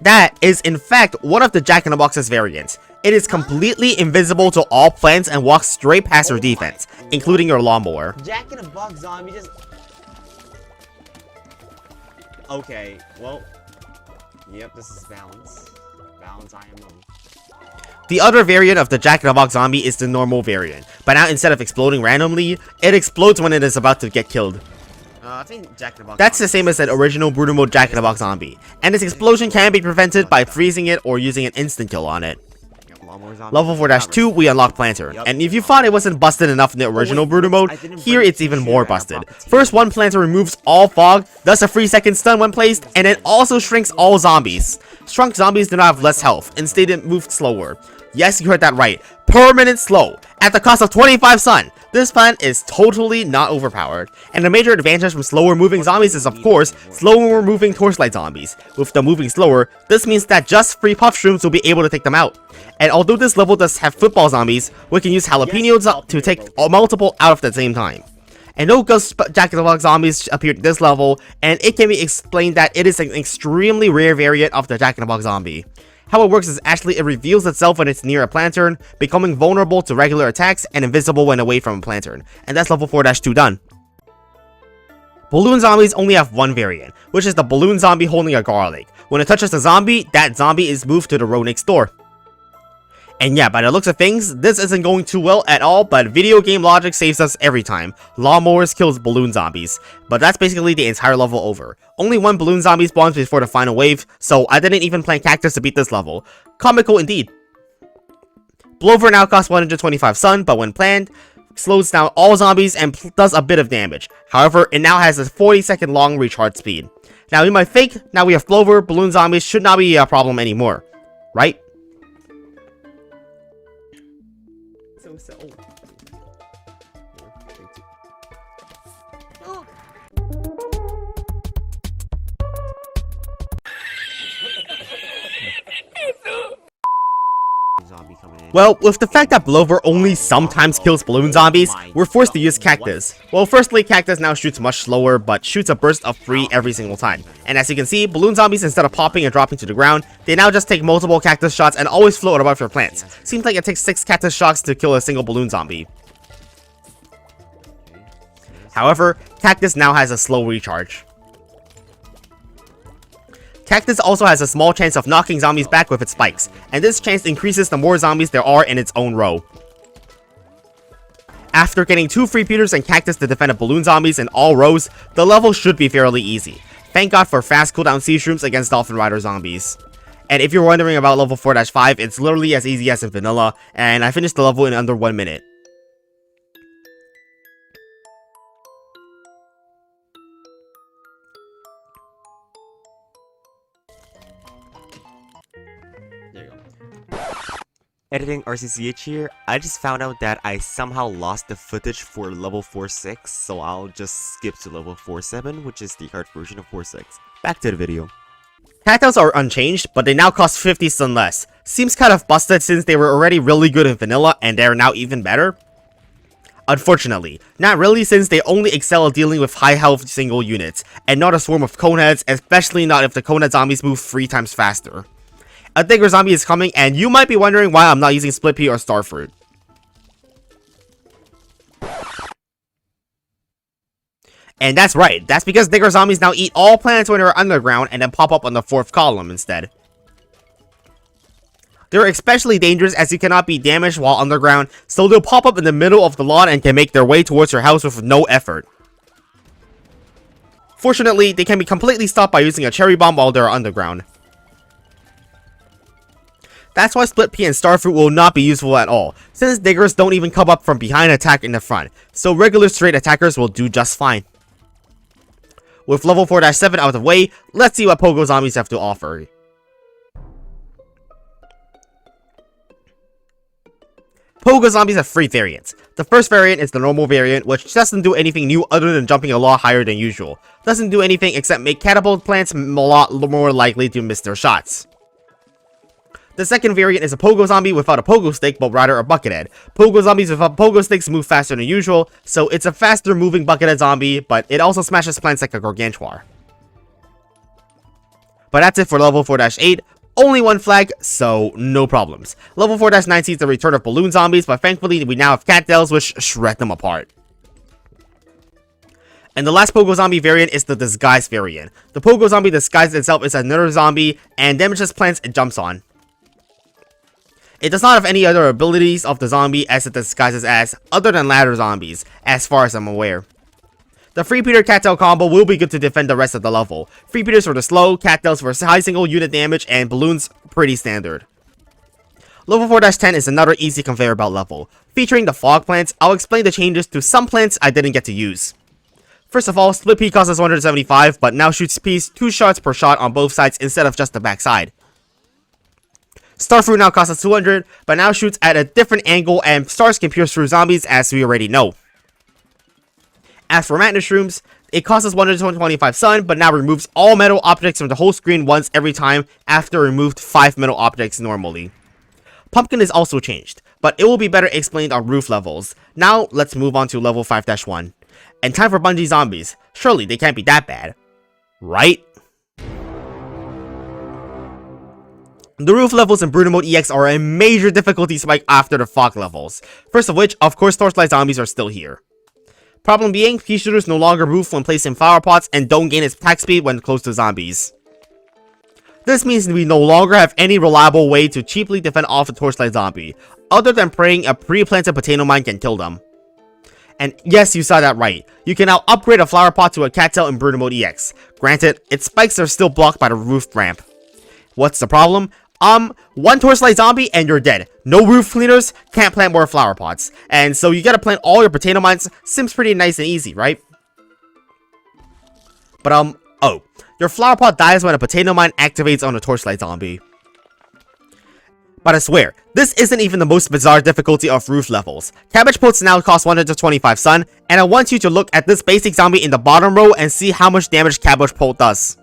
That is, in fact, one of the Jack-in-the-Box's variants. It is completely invisible to all plants and walks straight past your defense, including your lawnmower. Jack-in-the-Box zombie just... Okay, well... Yep, this is balance. Balance IMO. The other variant of the Jack-in-the-Box zombie is the normal variant, but now instead of exploding randomly, it explodes when it is about to get killed. I think Jack-in-the-Box That's the same as that original Brutal Mode Jack-in-the-Box zombie, and its explosion can be prevented by freezing it or using an instant kill on it. Level 4-2, we unlock Planter, and if you thought it wasn't busted enough in the original Brutal Mode, here it's even more busted. First, one Planter removes all fog, thus a 3-second stun when placed, and it also shrinks all zombies. Shrunk zombies do not have less health, instead it moves slower. Yes, you heard that right. Permanent slow, at the cost of 25 sun. This plant is totally not overpowered, and the major advantage from slower moving zombies is of course, slower moving Torchlight Zombies. With them moving slower, this means that just 3 Puff Shrooms will be able to take them out. And although this level does have football zombies, we can use jalapenos to take multiple out at the same time. And no Ghost Jack-in-the-Box zombies appeared at this level, and it can be explained that it is an extremely rare variant of the Jack-in-the-Box zombie. How it works is actually it reveals itself when it's near a Plantern, becoming vulnerable to regular attacks and invisible when away from a Plantern. And that's level 4-2 done. Balloon zombies only have one variant, which is the balloon zombie holding a garlic. When it touches a zombie, that zombie is moved to the row next door. And yeah, by the looks of things, this isn't going too well at all, but video game logic saves us every time. Lawnmowers kills balloon zombies, but that's basically the entire level over. Only one balloon zombie spawns before the final wave, so I didn't even plant Cactus to beat this level. Comical indeed. Blover now costs 125 sun, but when planned, slows down all zombies and does a bit of damage. However, it now has a 40-second long recharge speed. Now you might think, now we have Blover, balloon zombies should not be a problem anymore, right? Well, with the fact that Blover only sometimes kills balloon zombies, we're forced to use Cactus. Well, firstly, Cactus now shoots much slower, but shoots a burst of 3 every single time. And as you can see, balloon zombies, instead of popping and dropping to the ground, they now just take multiple Cactus shots and always float above your plants. Seems like it takes 6 Cactus shots to kill a single balloon zombie. However, Cactus now has a slow recharge. Cactus also has a small chance of knocking zombies back with its spikes, and this chance increases the more zombies there are in its own row. After getting 2 free Peters and Cactus to defend balloon zombies in all rows, the level should be fairly easy. Thank God for fast cooldown Siege Shrooms against Dolphin Rider zombies. And if you're wondering about level 4-5, it's literally as easy as in vanilla, and I finished the level in under 1 minute. Editing RCCH here. I just found out that I somehow lost the footage for level 4-6, so I'll just skip to level 4-7, which is the hard version of 4-6. Back to the video. Cattails are unchanged, but they now cost 50 stun less. Seems kind of busted since they were already really good in vanilla and they're now even better. Unfortunately, not really since they only excel at dealing with high health single units, and not a swarm of coneheads, especially not if the conehead zombies move 3 times faster. A Digger zombie is coming, and you might be wondering why I'm not using Split Pea or Starfruit. And that's right, that's because Digger zombies now eat all plants when they're underground and then pop up on the 4th column instead. They're especially dangerous as you cannot be damaged while underground, so they'll pop up in the middle of the lawn and can make their way towards your house with no effort. Fortunately, they can be completely stopped by using a cherry bomb while they're underground. That's why Split Pea and Starfruit will not be useful at all, since Diggers don't even come up from behind and attack in the front, so regular straight attackers will do just fine. With level 4-7 out of the way, let's see what Pogo Zombies have to offer. Pogo Zombies have 3 variants. The first variant is the normal variant, which doesn't do anything new other than jumping a lot higher than usual. Doesn't do anything except make catapult plants a lot more likely to miss their shots. The second variant is a Pogo Zombie without a Pogo Stick, but rather a Buckethead. Pogo Zombies without Pogo Sticks move faster than usual, so it's a faster moving Buckethead Zombie, but it also smashes plants like a Gargantuar. But that's it for level 4-8. Only 1 flag, so no problems. Level 4-9 sees the return of Balloon Zombies, but thankfully we now have Cattails, which shred them apart. And the last Pogo Zombie variant is the Disguise variant. The Pogo Zombie disguises itself as another zombie, and damages plants it jumps on. It does not have any other abilities of the zombie as it disguises as, other than ladder zombies, as far as I'm aware. The Free Peter Cattail combo will be good to defend the rest of the level. Free Peters for the slow, Cattails for high single unit damage, and Balloons pretty standard. Level 4-10 is another easy conveyor belt level. Featuring the fog plants, I'll explain the changes to some plants I didn't get to use. First of all, Split Pea costs 175, but now shoots peas 2 shots per shot on both sides instead of just the back side. Starfruit now costs us 200, but now shoots at a different angle and stars can pierce through zombies as we already know. As for Magnet Shrooms, it costs us 125 sun, but now removes all metal objects from the whole screen once every time after removed 5 metal objects normally. Pumpkin is also changed, but it will be better explained on roof levels. Now let's move on to level 5-1. And time for Bungee Zombies. Surely they can't be that bad, right? The roof levels in Brutal Mode EX are a major difficulty spike after the fog levels. First of which, of course, Torchlight Zombies are still here. Problem being, pea shooters no longer move when placed in flower pots and don't gain its attack speed when close to zombies. This means we no longer have any reliable way to cheaply defend off a Torchlight Zombie, other than praying a pre-planted potato mine can kill them. And yes, you saw that right. You can now upgrade a flower pot to a cattail in Brutal Mode EX. Granted, its spikes are still blocked by the roof ramp. What's the problem? 1 Torchlight Zombie and you're dead. No roof cleaners, can't plant more flower pots. And so you gotta plant all your potato mines. Seems pretty nice and easy, right? But oh, your flower pot dies when a potato mine activates on a Torchlight Zombie. But I swear, this isn't even the most bizarre difficulty of roof levels. Cabbage pots now cost 125 sun, and I want you to look at this basic zombie in the bottom row and see how much damage Cabbage pot does.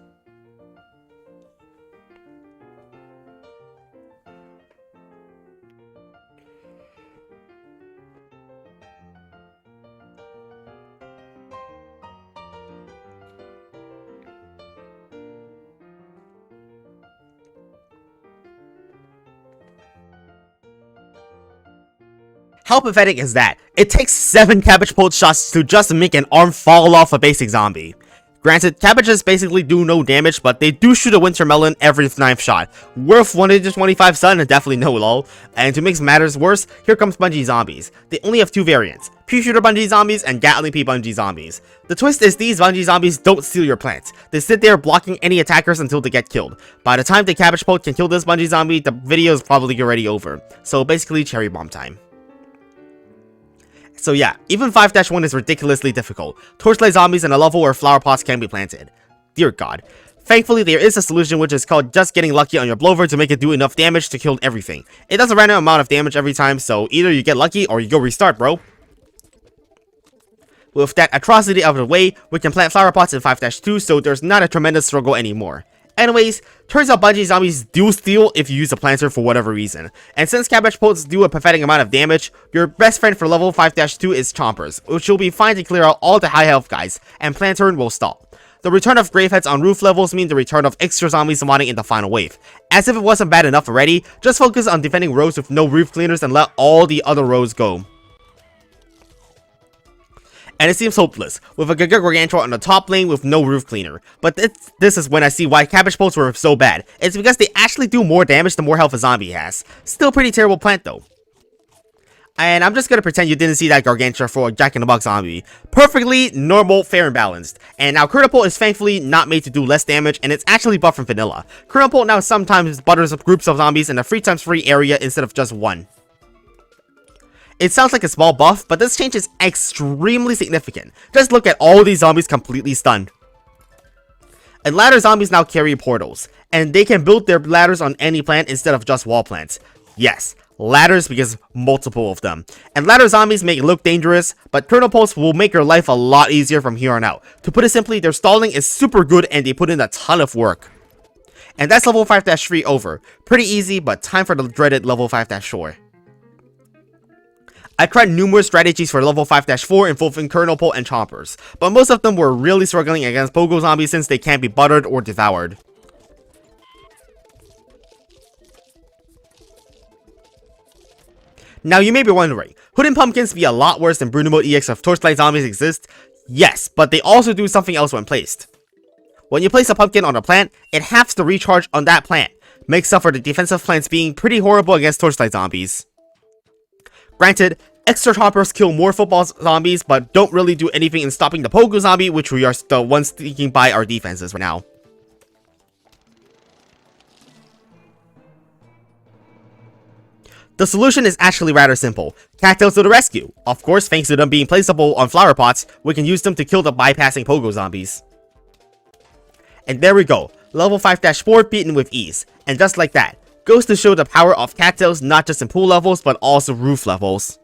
How pathetic is that? It takes 7 cabbage pole shots to just make an arm fall off a basic zombie. Granted, cabbages basically do no damage, but they do shoot a winter melon every 9th shot. Worth 125 sun and definitely no lol. And to make matters worse, here comes Bungee Zombies. They only have 2 variants, Pea Shooter Bungee Zombies and Gatling Pea Bungee Zombies. The twist is these Bungee Zombies don't steal your plants. They sit there blocking any attackers until they get killed. By the time the cabbage pole can kill this Bungee Zombie, the video is probably already over. So basically cherry bomb time. So yeah, even 5-1 is ridiculously difficult. Torchlight Zombies in a level where flower pots can be planted. Dear God. Thankfully, there is a solution which is called just getting lucky on your blower to make it do enough damage to kill everything. It does a random amount of damage every time, so either you get lucky or you go restart, bro. With that atrocity out of the way, we can plant flower pots in 5-2, so there's not a tremendous struggle anymore. Anyways, turns out Bungie zombies do steal if you use a planter for whatever reason. And since cabbage poles do a pathetic amount of damage, your best friend for level 5-2 is chompers, which will be fine to clear out all the high health guys, and planter will stall. The return of graveheads on roof levels mean the return of extra zombies spawning in the final wave. As if it wasn't bad enough already, just focus on defending rows with no roof cleaners and let all the other rows go. And it seems hopeless, with a Giga Gargantua on the top lane with no roof cleaner. But this is when I see why cabbage poles were so bad. It's because they actually do more damage the more health a zombie has. Still pretty terrible plant though. And I'm just gonna pretend you didn't see that Gargantua for a Jack-in-the-Box zombie. Perfectly normal, fair and balanced. And now Kernel is thankfully not made to do less damage, and it's actually buffed from vanilla. Kernel now sometimes butters up groups of zombies in a 3x3 area instead of just one. It sounds like a small buff, but this change is extremely significant. Just look at all these zombies completely stunned. And ladder zombies now carry portals, and they can build their ladders on any plant instead of just wall plants. Yes, ladders because multiple of them. And ladder zombies make it look dangerous, but Kernel Pulse will make your life a lot easier from here on out. To put it simply, their stalling is super good and they put in a ton of work. And that's level 5-3 over. Pretty easy, but time for the dreaded level 5-4. I tried numerous strategies for level 5-4 involving Kernel Pole and Chompers, but most of them were really struggling against Pogo Zombies since they can't be buttered or devoured. Now you may be wondering, wouldn't pumpkins be a lot worse than Bruno Mode EX if Torchlight Zombies exist? Yes, but they also do something else when placed. When you place a pumpkin on a plant, it halves the recharge on that plant, makes up for the defensive plants being pretty horrible against Torchlight Zombies. Granted, extra choppers kill more football zombies, but don't really do anything in stopping the Pogo Zombie, which we are the ones sneaking by our defenses right now. The solution is actually rather simple. Cattails to the rescue. Of course, thanks to them being placeable on flower pots, we can use them to kill the bypassing Pogo Zombies. And there we go, level 5-4 beaten with ease, and just like that. Goes to show the power of cattails not just in pool levels, but also roof levels.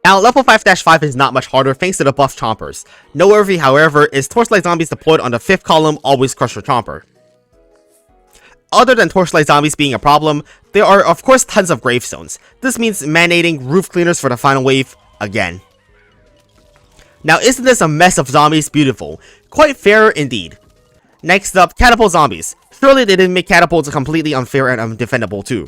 Now, level 5-5 is not much harder thanks to the buff Chompers. Noteworthy, however, is Torchlight Zombies deployed on the 5th column always crush your Chomper. Other than Torchlight Zombies being a problem, there are of course tons of gravestones. This means mandating roof cleaners for the final wave again. Now, isn't this a mess of zombies beautiful? Quite fair indeed. Next up, Catapult Zombies. Surely they didn't make catapults completely unfair and undefendable too.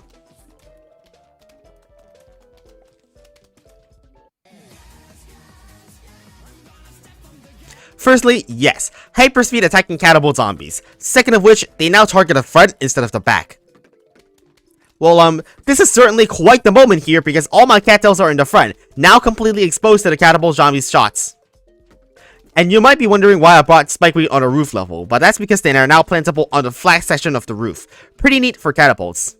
Firstly, yes, hyperspeed attacking catapult zombies. Second of which, they now target the front instead of the back. Well, this is certainly quite the moment here because all my cattails are in the front, now completely exposed to the catapult zombies' shots. And you might be wondering why I brought Spikeweed on a roof level, but that's because they are now plantable on the flat section of the roof. Pretty neat for catapults.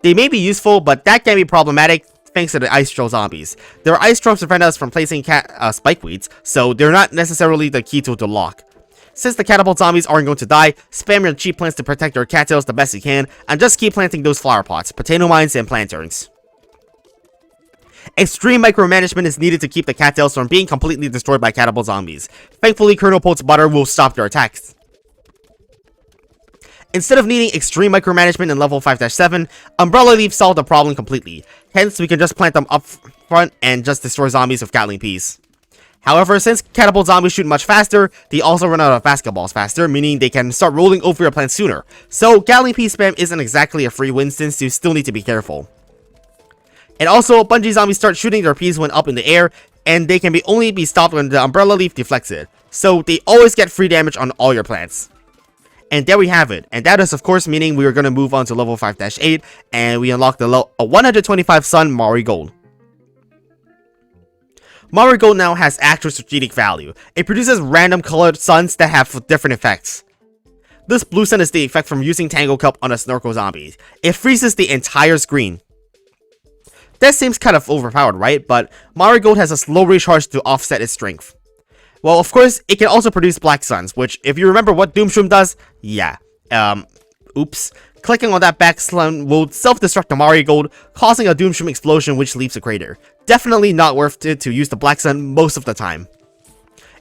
They may be useful, but that can be problematic thanks to the ice troll zombies. Their ice trolls prevent us from placing Spikeweeds, so they're not necessarily the key to the lock. Since the catapult zombies aren't going to die, spam your cheap plants to protect your cattails the best you can, and just keep planting those flower pots, potato mines, and planterns. Extreme micromanagement is needed to keep the cattails from being completely destroyed by catapult zombies. Thankfully, Kernel Pole's butter will stop their attacks. Instead of needing extreme micromanagement in level 5-7, Umbrella Leaf solved the problem completely. Hence, we can just plant them up front and just destroy zombies with Gatling Peas. However, since catapult zombies shoot much faster, they also run out of basketballs faster, meaning they can start rolling over your plant sooner. So, Gatling Pea spam isn't exactly a free win since you still need to be careful. And also, Bungie zombies start shooting their peas when up in the air, and they can only be stopped when the Umbrella Leaf deflects it. So they always get free damage on all your plants. And there we have it. And that is of course meaning we are going to move on to level 5-8, and we unlock the 125 Sun Marigold. Marigold now has actual strategic value. It produces random colored suns that have different effects. This blue sun is the effect from using Tango Cup on a Snorkel zombie. It freezes the entire screen. That seems kind of overpowered, right? But Marigold has a slow recharge to offset its strength. Well, of course, it can also produce black suns, which, if you remember what Doomshroom does, yeah, oops. Clicking on that black sun will self-destruct the Marigold, causing a Doomshroom explosion which leaves a crater. Definitely not worth it to use the black sun most of the time.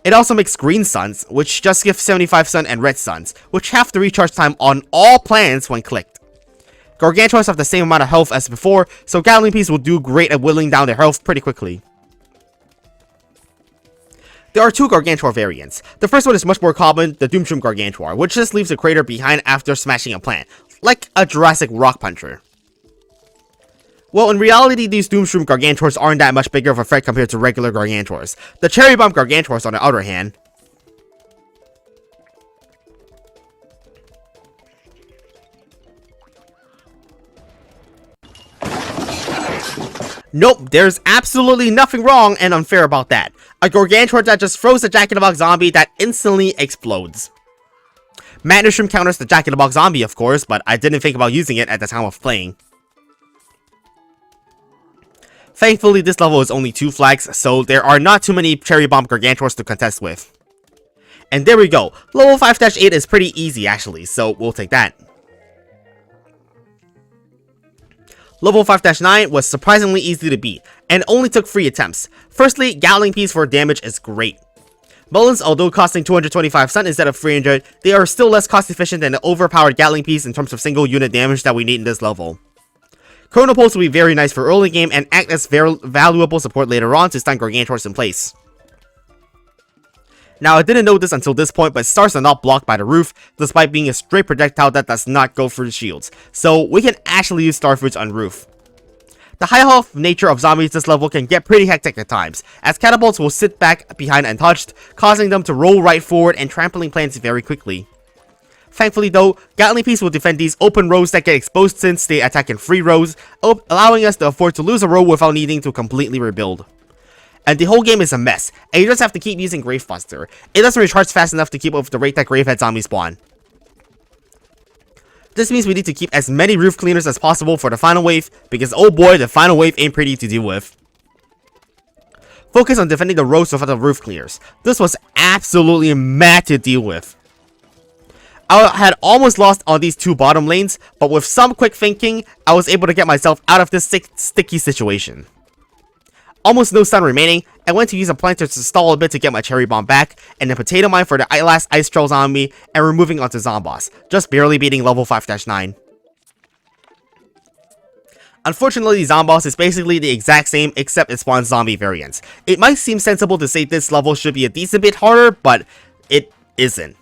It also makes green suns, which just give 75 sun, and red suns, which have the recharge time on all plants when clicked. Gargantuars have the same amount of health as before, so Gatling Peas will do great at whittling down their health pretty quickly. There are two Gargantuar variants. The first one is much more common, the Doomshroom Gargantuar, which just leaves a crater behind after smashing a plant, like a Jurassic Rock Puncher. Well, in reality, these Doomshroom Gargantuars aren't that much bigger of a threat compared to regular Gargantuars. The Cherry Bomb Gargantuars, on the other hand, nope, there's absolutely nothing wrong and unfair about that. A Gargantuar that just throws a Jack-in-the-Box zombie that instantly explodes. Madness Shroom counters the Jack-in-the-Box zombie, of course, but I didn't think about using it at the time of playing. Thankfully, this level is only 2 flags, so there are not too many Cherry Bomb Gargantuars to contest with. And there we go. Level 5-8 is pretty easy, actually, so we'll take that. Level 5-9 was surprisingly easy to beat, and only took 3 attempts. Firstly, Gatling Peas for damage is great. Mullins, although costing 225 sun instead of 300, they are still less cost efficient than the overpowered Gatling Peas in terms of single unit damage that we need in this level. Chronopulse will be very nice for early game and act as very valuable support later on to stun Gargantuars in place. Now, I didn't know this until this point, but stars are not blocked by the roof, despite being a straight projectile that does not go through the shields, so we can actually use star fruits on roof. The high health nature of zombies this level can get pretty hectic at times, as catapults will sit back behind untouched, causing them to roll right forward and trampling plants very quickly. Thankfully though, Gatling Peas will defend these open rows that get exposed since they attack in 3 rows, allowing us to afford to lose a row without needing to completely rebuild. And the whole game is a mess, and you just have to keep using Gravebuster. It doesn't recharge fast enough to keep up with the rate that Gravehead zombies spawn. This means we need to keep as many roof cleaners as possible for the final wave, because oh boy, the final wave ain't pretty to deal with. Focus on defending the rows without the roof cleaners. This was absolutely mad to deal with. I had almost lost on these 2 bottom lanes, but with some quick thinking, I was able to get myself out of this sticky situation. Almost no stun remaining, I went to use a planter to stall a bit to get my Cherry Bomb back, and a Potato Mine for the last Ice Troll zombie, and we're moving on to Zomboss, just barely beating level 5-9. Unfortunately, Zomboss is basically the exact same except it spawns zombie variants. It might seem sensible to say this level should be a decent bit harder, but it isn't.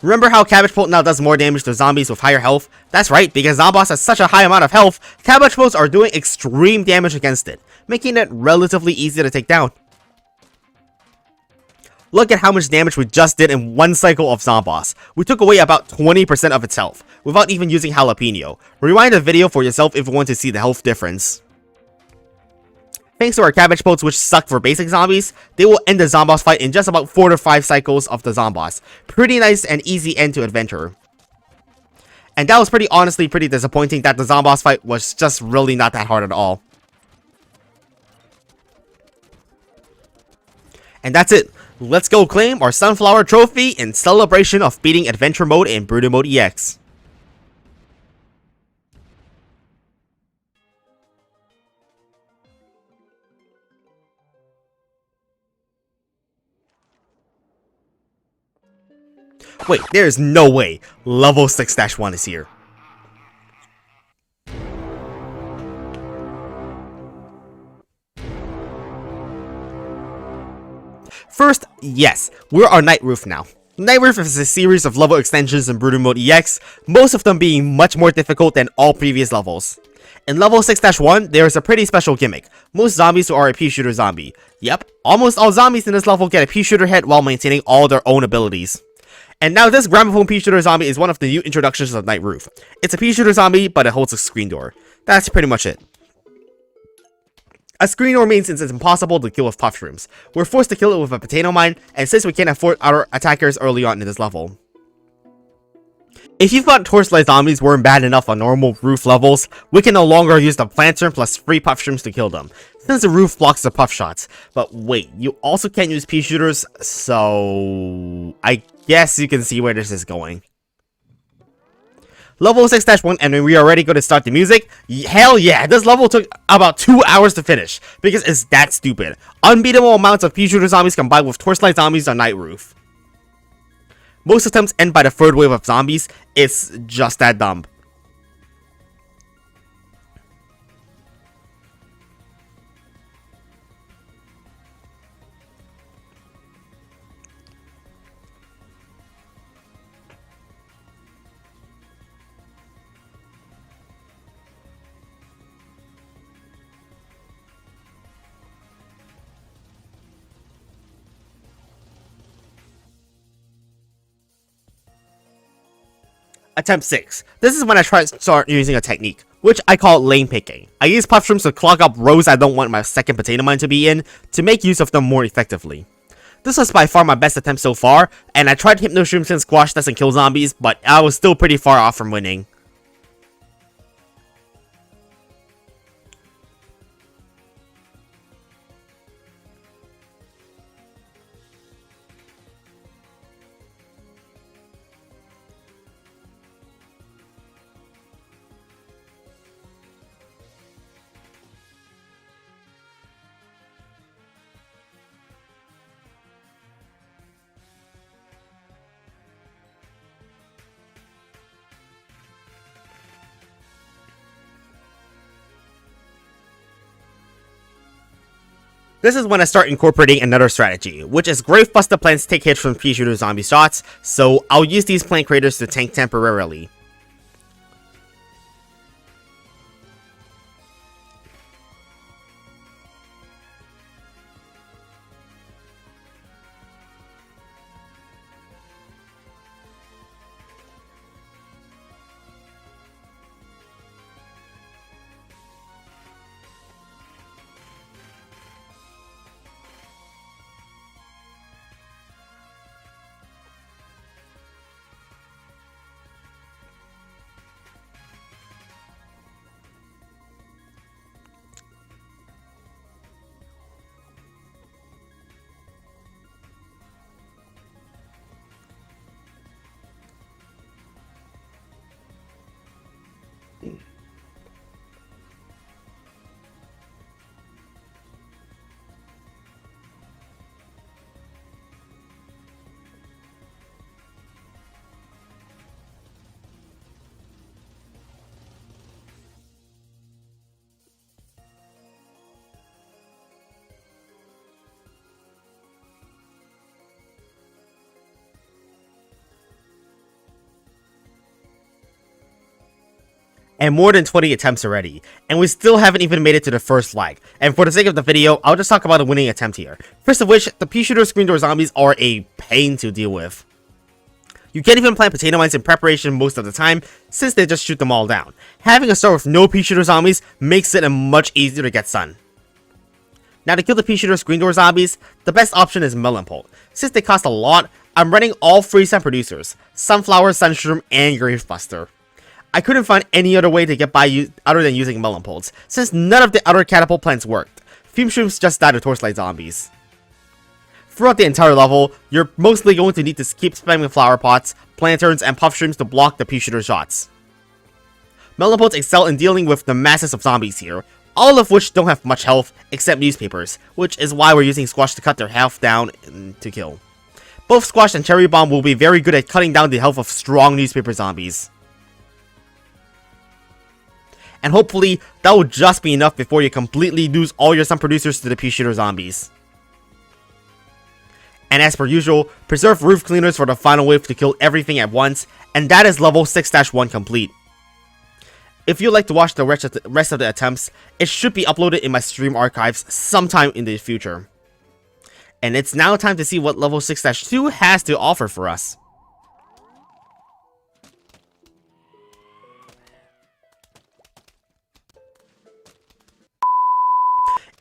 Remember how Cabbage Pult now does more damage to zombies with higher health? That's right, because Zomboss has such a high amount of health, Cabbage Pults are doing extreme damage against it, making it relatively easy to take down. Look at how much damage we just did in 1 cycle of Zomboss. We took away about 20% of its health, without even using Jalapeno. Rewind the video for yourself if you want to see the health difference. Thanks to our Cabbage Pults, which suck for basic zombies, they will end the Zomboss fight in just about 4 to 5 cycles of the Zomboss. Pretty nice and easy end to adventure. And that was honestly pretty disappointing that the Zomboss fight was just really not that hard at all. And that's it. Let's go claim our Sunflower Trophy in celebration of beating Adventure Mode in Brutal Mode EX. Wait, there's no way level 6-1 is here. First, yes, we're on Night Roof now. Night Roof is a series of level extensions in Brutal Mode EX, most of them being much more difficult than all previous levels. In level 6-1, there is a pretty special gimmick. Most zombies are a pea shooter zombie. Yep, almost all zombies in this level get a pea shooter head while maintaining all their own abilities. And now this Gramophone Pea Shooter Zombie is one of the new introductions of Night Roof. It's a Pea Shooter Zombie, but it holds a screen door. That's pretty much it. A screen door means it's impossible to kill with puff shrooms. We're forced to kill it with a Potato Mine, and since we can't afford our attackers early on in this level. If you thought torchlight zombies weren't bad enough on normal roof levels, we can no longer use the lantern plus free puff shrooms to kill them, since the roof blocks the puff shots. But wait, you also can't use pea shooters, so I guess you can see where this is going. Level 6-1, and we are ready to start the music. Hell yeah, this level took about 2 hours to finish, because it's that stupid. Unbeatable amounts of pea shooter zombies combined with torchlight zombies on night roof. Most attempts end by the third wave of zombies. It's just that dumb. Attempt 6. This is when I start using a technique, which I call lane picking. I use puff shrooms to clog up rows I don't want my second potato mine to be in, to make use of them more effectively. This was by far my best attempt so far, and I tried hypno shrooms and squash doesn't kill zombies, but I was still pretty far off from winning. This is when I start incorporating another strategy, which is Grave Buster plants take hits from pea shooter zombie shots, so I'll use these plant craters to tank temporarily. And more than 20 attempts already, and we still haven't even made it to the first flag. And for the sake of the video, I'll just talk about a winning attempt here. First of which, the pea shooter screen door zombies are a pain to deal with. You can't even plant potato mines in preparation most of the time, since they just shoot them all down. Having a start with no pea shooter zombies makes it much easier to get stun. Now to kill the pea shooter screen door zombies, the best option is Melon Pult. Since they cost a lot, I'm running all 3 sun producers, Sunflower, Sunshroom, and Grave Buster. I couldn't find any other way to get by other than using Melon Pults, since none of the other catapult plants worked. Fume Shrooms just died to torchlight zombies. Throughout the entire level, you're mostly going to need to keep spamming flower pots, lanterns, and puff shrooms to block the pea shooter shots. Melon Pults excel in dealing with the masses of zombies here, all of which don't have much health except newspapers, which is why we're using Squash to cut their health down to kill. Both Squash and Cherry Bomb will be very good at cutting down the health of strong newspaper zombies. And hopefully, that will just be enough before you completely lose all your sun producers to the pea shooter zombies. And as per usual, preserve roof cleaners for the final wave to kill everything at once, and that is level 6-1 complete. If you'd like to watch the rest of the attempts, it should be uploaded in my stream archives sometime in the future. And it's now time to see what level 6-2 has to offer for us.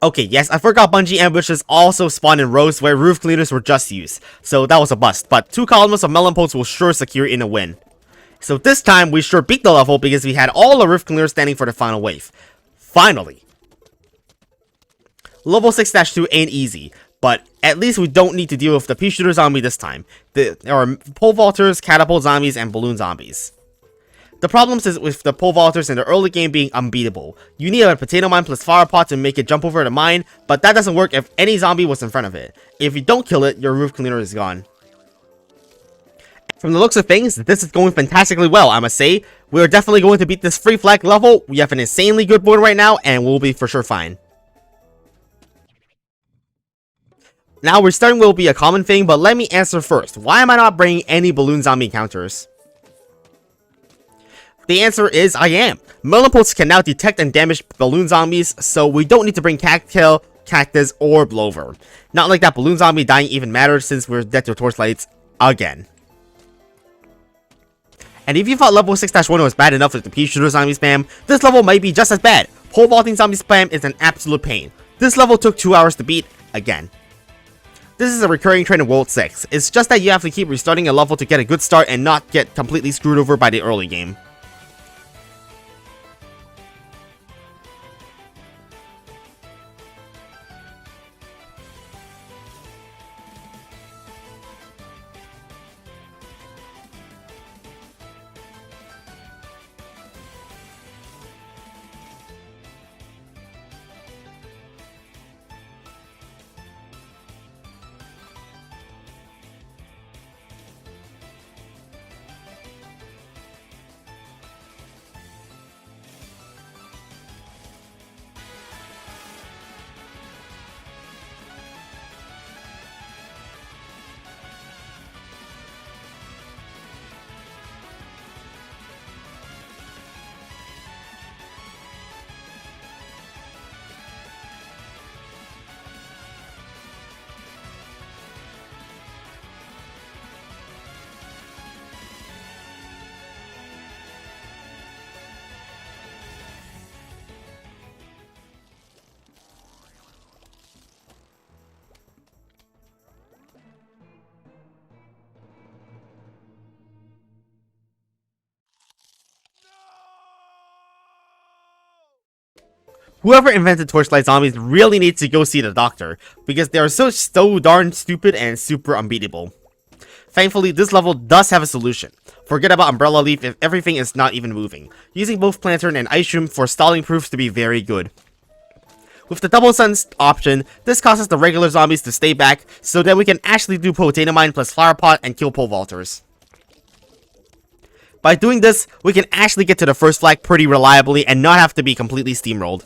Okay, yes, I forgot bungee ambushes also spawn in rows where roof cleaners were just used, so that was a bust, but 2 columns of melon posts will sure secure in a win. So this time, we sure beat the level because we had all the roof cleaners standing for the final wave. Finally! Level 6-2 ain't easy, but at least we don't need to deal with the pea shooter zombie this time. There are pole vaulters, catapult zombies, and balloon zombies. The problems is with the pole vaulters in the early game being unbeatable. You need a potato mine plus fire pot to make it jump over the mine, but that doesn't work if any zombie was in front of it. If you don't kill it, your roof cleaner is gone. From the looks of things, this is going fantastically well, I must say. We're definitely going to beat this free flag level. We have an insanely good board right now, and we'll be for sure fine. Now, restarting will be a common thing, but let me answer first. Why am I not bringing any balloon zombie encounters? The answer is I am. Millipulse can now detect and damage balloon zombies, so we don't need to bring Cactail, Cactus, or Blover. Not like that balloon zombie dying even matters since we're dead to torchlights again. And if you thought level 6-1 was bad enough with the pea shooter zombie spam, this level might be just as bad. Pole vaulting zombie spam is an absolute pain. This level took 2 hours to beat again. This is a recurring trend in World 6. It's just that you have to keep restarting a level to get a good start and not get completely screwed over by the early game. Whoever invented torchlight zombies really needs to go see the doctor, because they are so darn stupid and super unbeatable. Thankfully, this level does have a solution. Forget about Umbrella Leaf if everything is not even moving. Using both Lantern and Ice Shroom for stalling proves to be very good. With the Double Sun option, this causes the regular zombies to stay back, so that we can actually do Potato Mine plus Flower Pot and kill Pole Vaulters. By doing this, we can actually get to the first flag pretty reliably and not have to be completely steamrolled.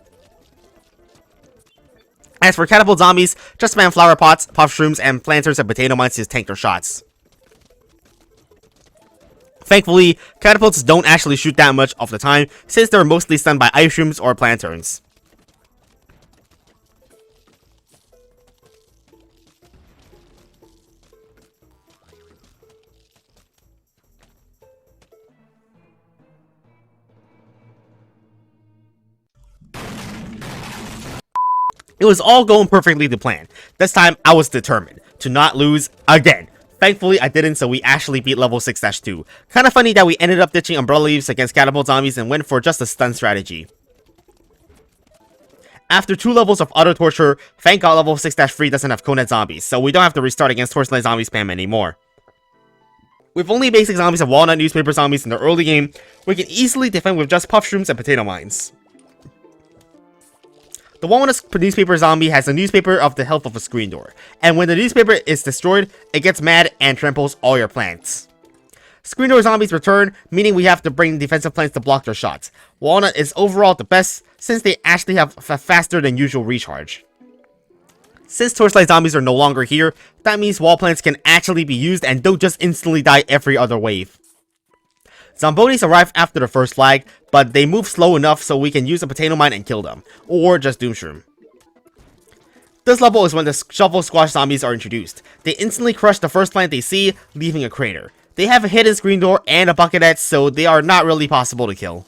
As for Catapult Zombies, just spam Flower Pots, Puff Shrooms, and Planters and Potato Mines to tank their shots. Thankfully, Catapults don't actually shoot that much of the time, since they're mostly stunned by Ice Shrooms or Planterns. It was all going perfectly to plan. This time, I was determined to not lose again. Thankfully, I didn't, so we actually beat level 6-2. Kinda funny that we ended up ditching Umbrella Leaves against Catapult Zombies and went for just a stun strategy. After 2 levels of auto torture, thank god level 6-3 doesn't have Conehead Zombies, so we don't have to restart against Torchlight Zombie spam anymore. With only basic zombies and Walnut Newspaper Zombies in the early game, we can easily defend with just Puff Shrooms and Potato Mines. The Walnut Newspaper Zombie has a newspaper of the health of a screen door, and when the newspaper is destroyed, it gets mad and tramples all your plants. Screen door zombies return, meaning we have to bring defensive plants to block their shots. Walnut is overall the best, since they actually have a faster than usual recharge. Since Torchlight Zombies are no longer here, that means wall plants can actually be used and don't just instantly die every other wave. Zombonis arrive after the first flag, but they move slow enough so we can use a Potato Mine and kill them, or just Doomshroom. This level is when the Shovel Squash Zombies are introduced. They instantly crush the first plant they see, leaving a crater. They have a hidden screen door and a Buckethead, so they are not really possible to kill.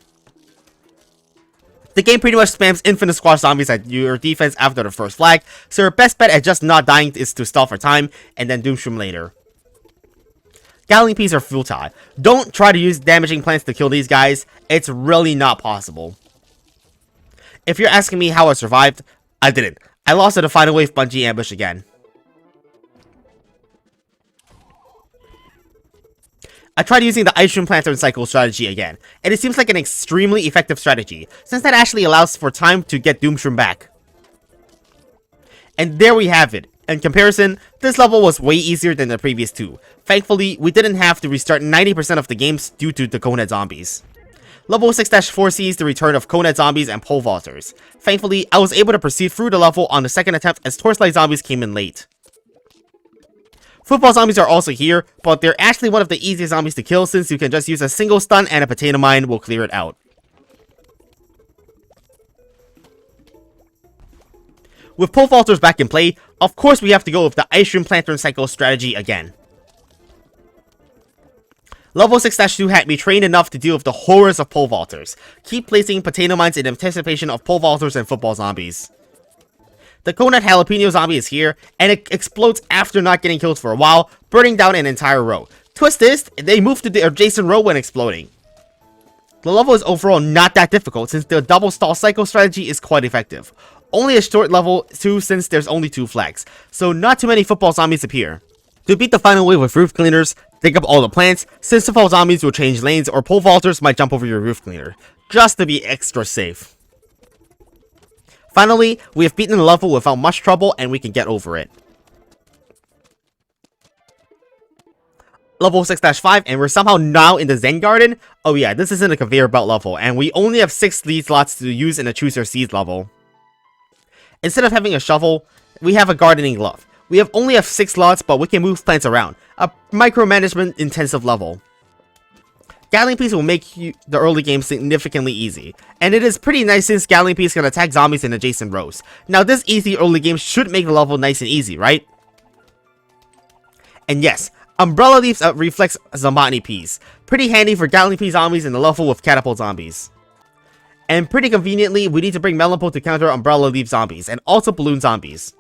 The game pretty much spams infinite Squash Zombies at your defense after the first flag, so your best bet at just not dying is to stall for time, and then Doomshroom later. Gatling Peas are futile. Don't try to use damaging plants to kill these guys. It's really not possible. If you're asking me how I survived, I didn't. I lost to the final wave bungee ambush again. I tried using the Ice Shroom Planter and Cycle strategy again, and it seems like an extremely effective strategy, since that actually allows for time to get Doomshroom back. And there we have it. In comparison, this level was way easier than the previous two. Thankfully, we didn't have to restart 90% of the games due to the Conehead Zombies. Level 6-4 sees the return of Conehead Zombies and Pole Vaulters. Thankfully, I was able to proceed through the level on the second attempt as Torchlight Zombies came in late. Football Zombies are also here, but they're actually one of the easiest zombies to kill since you can just use a single stun and a potato mine will clear it out. With Pole Vaulters back in play, of course we have to go with the Ice Shroom Planter and Cycle strategy again. Level 6-2 had me trained enough to deal with the horrors of Pole Vaulters. Keep placing potato mines in anticipation of Pole Vaulters and Football Zombies. The Conehead Jalapeno Zombie is here, and it explodes after not getting killed for a while, burning down an entire row. Twist is, they move to the adjacent row when exploding. The level is overall not that difficult since the double stall cycle strategy is quite effective. Only a short level too since there's only 2 flags, so not too many football zombies appear. To beat the final wave with roof cleaners, dig up all the plants, since football zombies will change lanes or pole vaulters might jump over your roof cleaner, just to be extra safe. Finally, we have beaten the level without much trouble and we can get over it. Level 6-5 and we're somehow now in the Zen Garden. Oh yeah, this isn't a conveyor belt level and we only have 6 seed slots to use in a choose your seeds level. Instead of having a shovel, we have a gardening glove. We only have 6 slots but we can move plants around. A micromanagement intensive level. Gatling Peas will make the early game significantly easy, and it is pretty nice since Gatling Peas can attack zombies in adjacent rows. Now this easy early game should make the level nice and easy, right? And yes, Umbrella Leaves reflex Zomboni Peas. Pretty handy for Gatling Pea Zombies in the level with Catapult Zombies. And pretty conveniently, we need to bring Melon Pole to counter Umbrella Leaf Zombies, and also Balloon Zombies.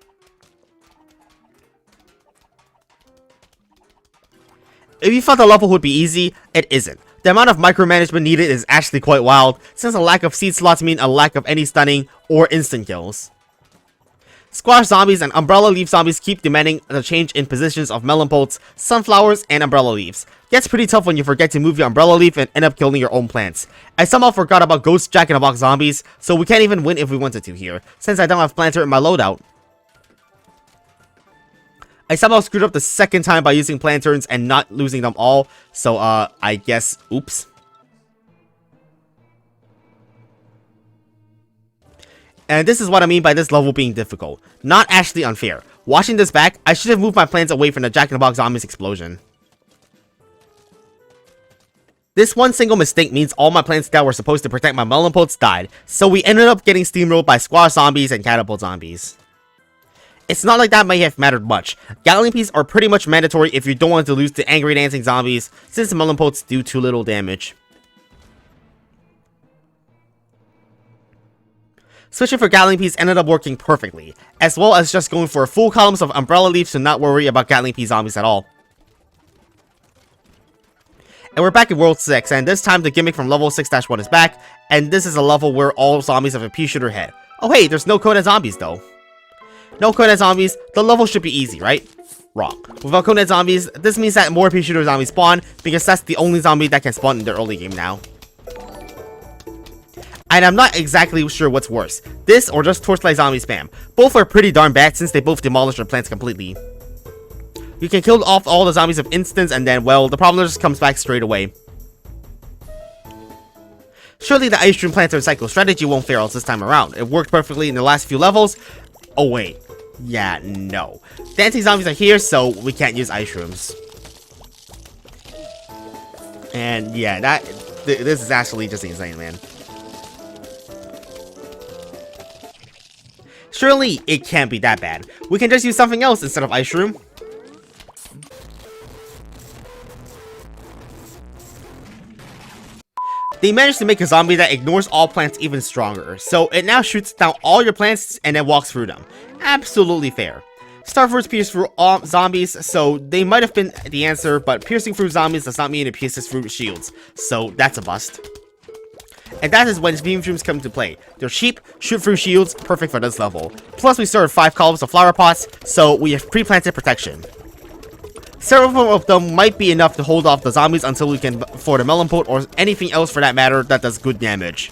If you thought the level would be easy, it isn't. The amount of micromanagement needed is actually quite wild, since a lack of seed slots mean a lack of any stunning or instant kills. Squash Zombies and Umbrella Leaf Zombies keep demanding a change in positions of Melon Poles, Sunflowers, and Umbrella Leaves. Gets pretty tough when you forget to move your Umbrella Leaf and end up killing your own plants. I somehow forgot about Ghost Jack-in-the-Box Zombies, so we can't even win if we wanted to here, since I don't have Planter in my loadout. I somehow screwed up the second time by using Planterns and not losing them all, so I guess, oops. And this is what I mean by this level being difficult. Not actually unfair. Watching this back, I should have moved my plants away from the Jack-in-the-Box Zombies explosion. This one single mistake means all my plants that were supposed to protect my Melon Poles died, so we ended up getting steamrolled by Squash Zombies and Catapult Zombies. It's not like that may have mattered much. Gatling Peas are pretty much mandatory if you don't want to lose to Angry Dancing Zombies, since the Melon Poles do too little damage. Switching for Gatling Peas ended up working perfectly, as well as just going for full columns of Umbrella Leaves to not worry about Gatling Pea Zombies at all. And we're back in World 6, and this time the gimmick from level 6-1 is back, and this is a level where all zombies have a pea shooter head. Oh hey, there's no Conehead Zombies though. No Conehead Zombies, the level should be easy, right? Wrong. Without Conehead Zombies, this means that more pea shooter zombies spawn, because that's the only zombie that can spawn in the early game now. And I'm not exactly sure what's worse, this or just Torchlight Zombie spam. Both are pretty darn bad since they both demolish your plants completely. You can kill off all the zombies of instance and then, well, the problem just comes back straight away. Surely the Ice Shroom Planter Cycle strategy won't fail us this time around. It worked perfectly in the last few levels. Oh wait, yeah, no. Dancing Zombies are here, so we can't use Ice Shrooms. And yeah, this is actually just insane, man. Surely it can't be that bad. We can just use something else instead of Ice Shroom. They managed to make a zombie that ignores all plants even stronger, so it now shoots down all your plants and then walks through them. Absolutely fair. Star fruits pierce through all zombies, so they might have been the answer, but piercing through zombies does not mean it pierces through shields, so that's a bust. And that is when beam shrooms come into play. They're cheap, shoot through shields, perfect for this level. Plus we started 5 columns of flower pots, so we have pre-planted protection. Several of them might be enough to hold off the zombies until we can afford a melon pot or anything else for that matter that does good damage.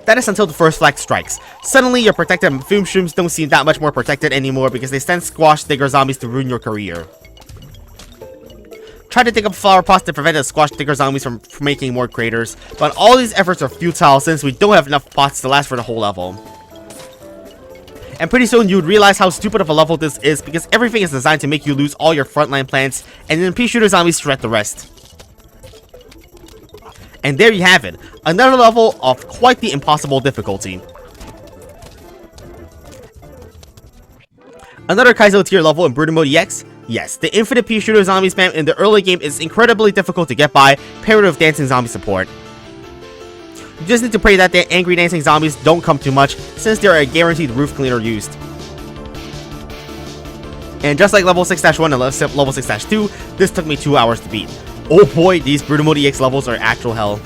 That is until the first flag strikes. Suddenly, your protected fume shrooms don't seem that much more protected anymore because they send squash digger zombies to ruin your career. Try to dig up flower pots to prevent the squash digger zombies from making more craters, but all these efforts are futile since we don't have enough pots to last for the whole level. And pretty soon you'd realize how stupid of a level this is because everything is designed to make you lose all your frontline plants, and then pea shooter zombies shred the rest. And there you have it, another level of quite the impossible difficulty. Another Kaizo tier level in Brutal Mode EX? Yes, the infinite pea shooter zombie spam in the early game is incredibly difficult to get by, paired with dancing zombie support. You just need to pray that the angry dancing zombies don't come too much, since they are a guaranteed roof cleaner used. And just like level 6-1 and level 6-2, this took me 2 hours to beat. Oh boy, these Brutal Mode EX levels are actual hell.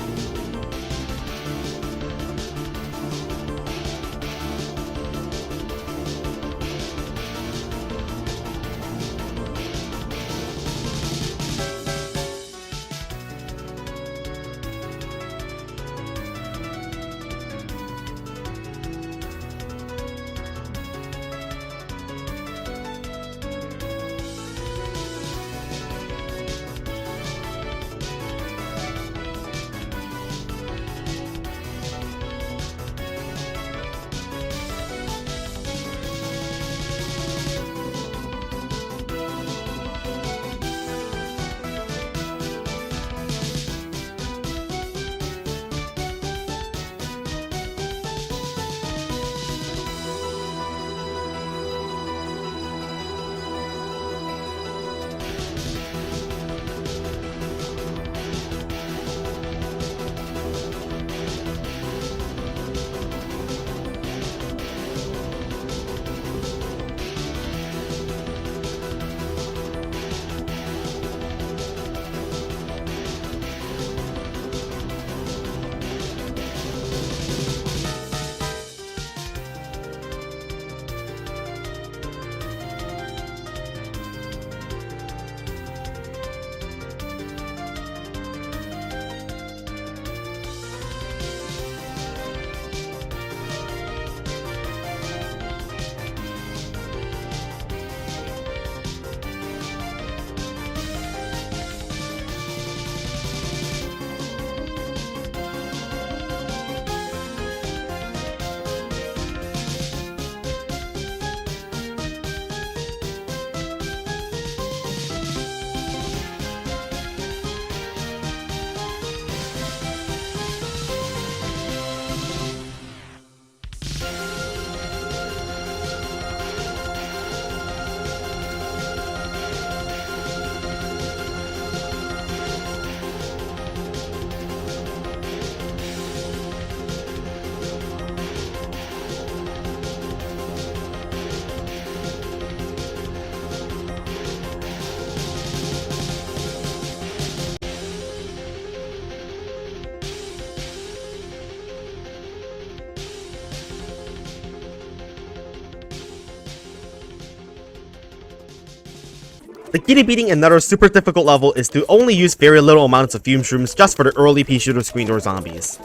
The key to beating another super difficult level is to only use very little amounts of fume shrooms just for the early pea shooter screen door zombies.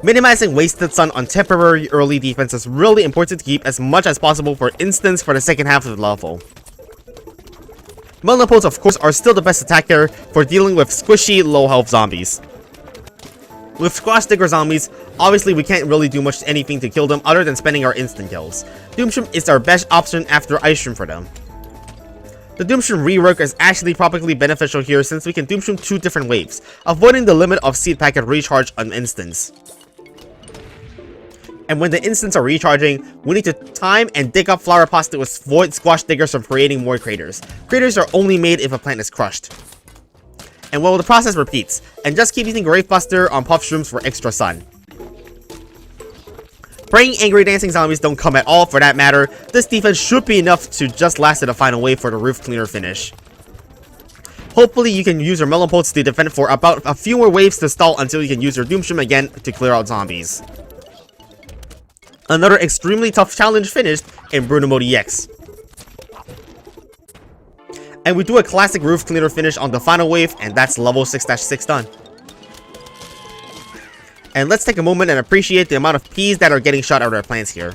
Minimizing wasted sun on temporary early defense is really important to keep as much as possible, for instance for the second half of the level. Melon pots of course are still the best attack here for dealing with squishy low health zombies. With squash digger zombies, obviously we can't really do much anything to kill them other than spending our instant kills. Doomshroom is our best option after Ice Shroom for them. The Doomshroom rework is actually probably beneficial here since we can Doomshroom 2 different waves, avoiding the limit of seed packet recharge on instants. And when the instants are recharging, we need to time and dig up flower pots to avoid squash diggers from creating more craters. Craters are only made if a plant is crushed. And well, the process repeats, and just keep using Gravebuster on puff shrooms for extra sun. Spraying angry dancing zombies don't come at all for that matter. This defense should be enough to just last to the final wave for the roof cleaner finish. Hopefully you can use your melon pulse to defend for about a few more waves to stall until you can use your Doomstream again to clear out zombies. Another extremely tough challenge finished in Bruno Mode EX. And we do a classic roof cleaner finish on the final wave, and that's level 6-6 done. And let's take a moment and appreciate the amount of peas that are getting shot out of our plants here.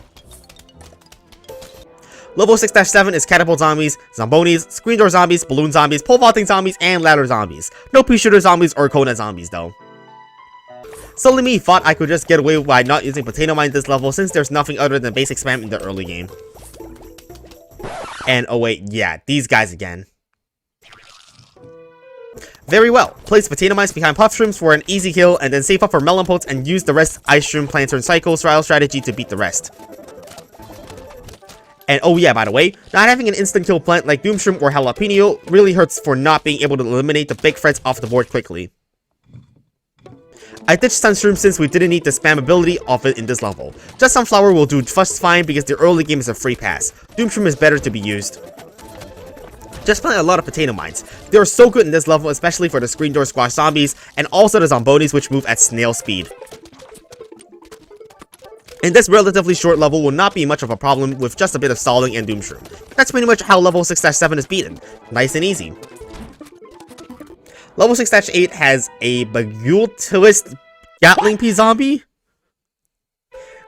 Level 6-7 is catapult zombies, zombonis, screen door zombies, balloon zombies, pole vaulting zombies, and ladder zombies. No pea shooter zombies or coconut zombies though. Silly me thought I could just get away by not using potato mine this level since there's nothing other than basic spam in the early game. And oh wait, yeah, these guys again. Very well, place potato mines behind puff shrooms for an easy kill and then save up for melon potes and use the rest ice shroom planter cycle style strategy to beat the rest. And oh yeah, by the way, not having an instant kill plant like Doomshroom or Jalapeno really hurts for not being able to eliminate the big threats off the board quickly. I ditched Sunshroom since we didn't need the spam ability of it in this level. Just Sunflower will do just fine because the early game is a free pass. Doomshroom is better to be used. Just playing a lot of potato mines. They are so good in this level, especially for the screen door squash zombies and also the zombonis which move at snail speed. And this relatively short level will not be much of a problem with just a bit of stalling and Doomshroom. That's pretty much how level 6-7 is beaten. Nice and easy. Level 6-8 has a Buckethead Gatling Pea Zombie.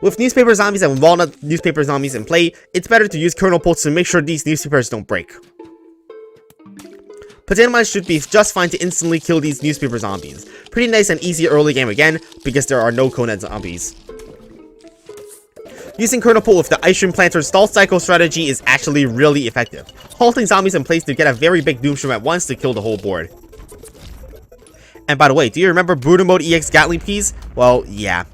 With newspaper zombies and walnut newspaper zombies in play, it's better to use kernel pulse to make sure these newspapers don't break. Potato mines should be just fine to instantly kill these newspaper zombies. Pretty nice and easy early game again, because there are no coconut zombies. Using kernel pull with the ice shroom planter stall cycle strategy is actually really effective, halting zombies in place to get a very big Doomshroom at once to kill the whole board. And by the way, do you remember Bruno Mode EX Gatling Peas? Well, yeah.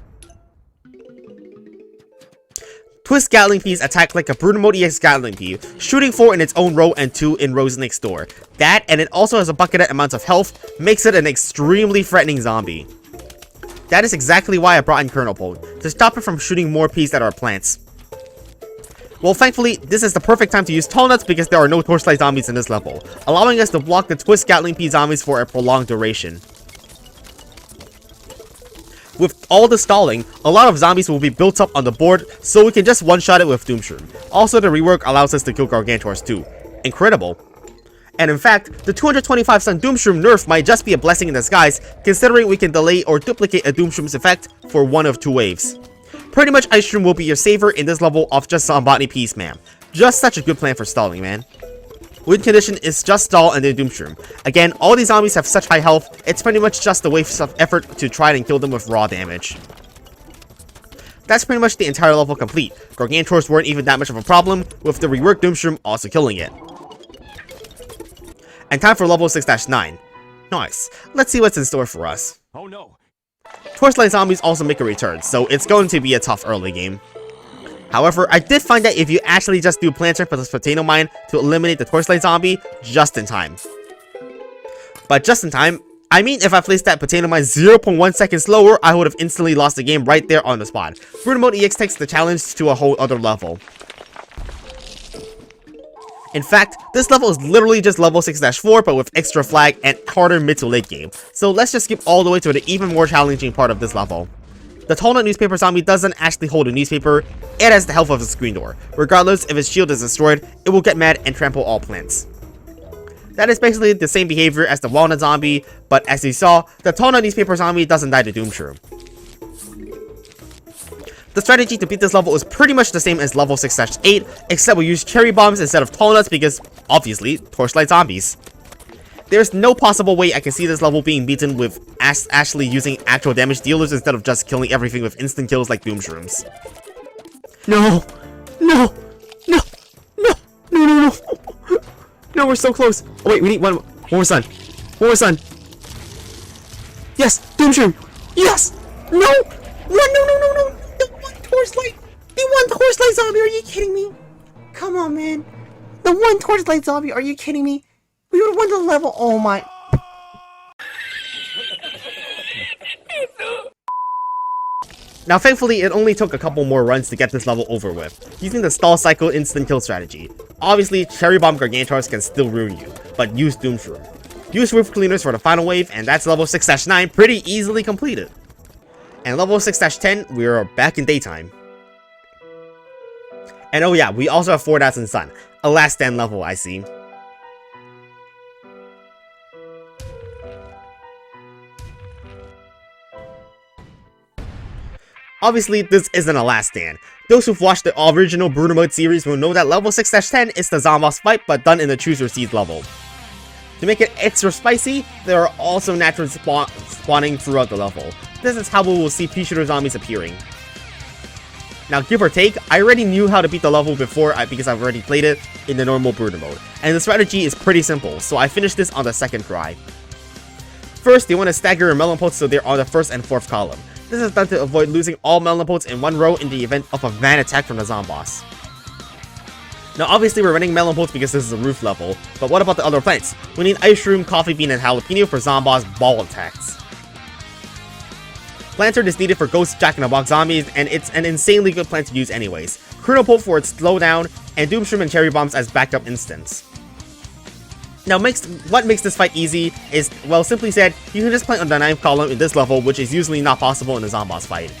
Twist Gatling Peas attack like a Bruno Mode EX Gatling Pea, shooting 4 in its own row and 2 in rows next door. That, and it also has a buckethead amount of health, makes it an extremely threatening zombie. That is exactly why I brought in Kernel Pole, to stop it from shooting more peas that are plants. Well, thankfully, this is the perfect time to use Tall Nuts because there are no Torchlight zombies in this level, allowing us to block the Twist Gatling Pea zombies for a prolonged duration. With all the stalling, a lot of zombies will be built up on the board, so we can just one-shot it with Doomshroom. Also, the rework allows us to kill Gargantors too. Incredible. And in fact, the 225 Sun Doomshroom nerf might just be a blessing in disguise, considering we can delay or duplicate a Doomshroom's effect for one of 2 waves. Pretty much Ice Shroom will be your saver in this level of just Zombotany Peace, man. Just such a good plan for stalling, man. Win condition is just stall and then Doomshroom. Again, all these zombies have such high health, it's pretty much just a waste of effort to try and kill them with raw damage. That's pretty much the entire level complete. Gargantors weren't even that much of a problem, with the reworked Doomshroom also killing it. And time for level 6-9. Nice. Let's see what's in store for us. Oh no. Torchlight zombies also make a return, so it's going to be a tough early game. However, I did find that if you actually just do Planter plus Potato Mine to eliminate the Torchlight zombie, just in time. But just in time, I mean if I placed that Potato Mine 0.1 seconds slower, I would have instantly lost the game right there on the spot. Bruno Mode EX takes the challenge to a whole other level. In fact, this level is literally just level 6-4 but with extra flag and harder mid to late game. So let's just skip all the way to the even more challenging part of this level. The Tall Nut Newspaper Zombie doesn't actually hold a newspaper, it has the health of a screen door. Regardless if its shield is destroyed, it will get mad and trample all plants. That is basically the same behavior as the Walnut Zombie, but as you saw, the Tall Nut Newspaper Zombie doesn't die to Doomshroom. The strategy to beat this level is pretty much the same as level 6-8, except we use cherry bombs instead of tall nuts because, obviously, Torchlight zombies. There's no possible way I can see this level being beaten with actually using actual damage dealers instead of just killing everything with instant kills like Doomshrooms. No! No! No! No! No, no, no! No, we're so close! Oh wait, we need one more sun. One more sun. Yes! Doomshroom! Yes! No! No, no, no, no, no! The one Torchlight! The one Torchlight zombie, are you kidding me? Come on, man. The one Torchlight zombie, are you kidding me? We would have won the level, oh my... Now thankfully, it only took a couple more runs to get this level over with, using the stall cycle instant kill strategy. Obviously, Cherry Bomb Gargantars can still ruin you, but use Doomshroom. Use Roof Cleaners for the final wave, and that's level 6-9 pretty easily completed. And level 6-10, we are back in daytime. And oh yeah, we also have 4000 Sun, a last stand level I see. Obviously, this isn't a last stand. Those who've watched the original Bruno Mode series will know that level 6-10 is the Zomboss fight, but done in the Choose Your Seed level. To make it extra spicy, there are also natural spawning throughout the level. This is how we will see pea shooter zombies appearing. Now, give or take, I already knew how to beat the level before because I've already played it in the normal Bruno Mode, and the strategy is pretty simple, so I finished this on the second try. First, you want to stagger your melon potes so they're on the first and fourth column. This is done to avoid losing all melon potes in one row in the event of a van attack from the Zomboss. Now obviously we're running melon potes because this is a roof level, but what about the other plants? We need Ice Shroom, Coffee Bean, and Jalapeno for Zomboss ball attacks. Lantern is needed for Ghost Jack-in-the-Box zombies, and it's an insanely good plant to use anyways. Chrono Pulp for its slowdown, and Doomshroom and Cherry Bombs as backup instants. Now, what makes this fight easy is, well, simply said, you can just plant on the 9th column in this level, which is usually not possible in the Zomboss fight.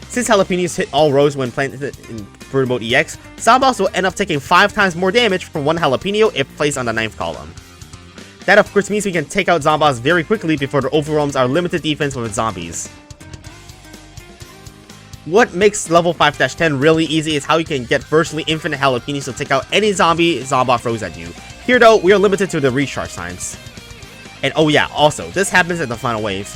Since Jalapenos hit all rows when planted in Bruno Mode EX, Zomboss will end up taking 5 times more damage from one Jalapeno if placed on the 9th column. That of course means we can take out Zomboss very quickly before it overwhelms our limited defense with its zombies. What makes level 5-10 really easy is how you can get virtually infinite Jalapenos to take out any zombie Zomboss throws at you. Here though, we are limited to the recharge times. And oh yeah, also, this happens in the final wave.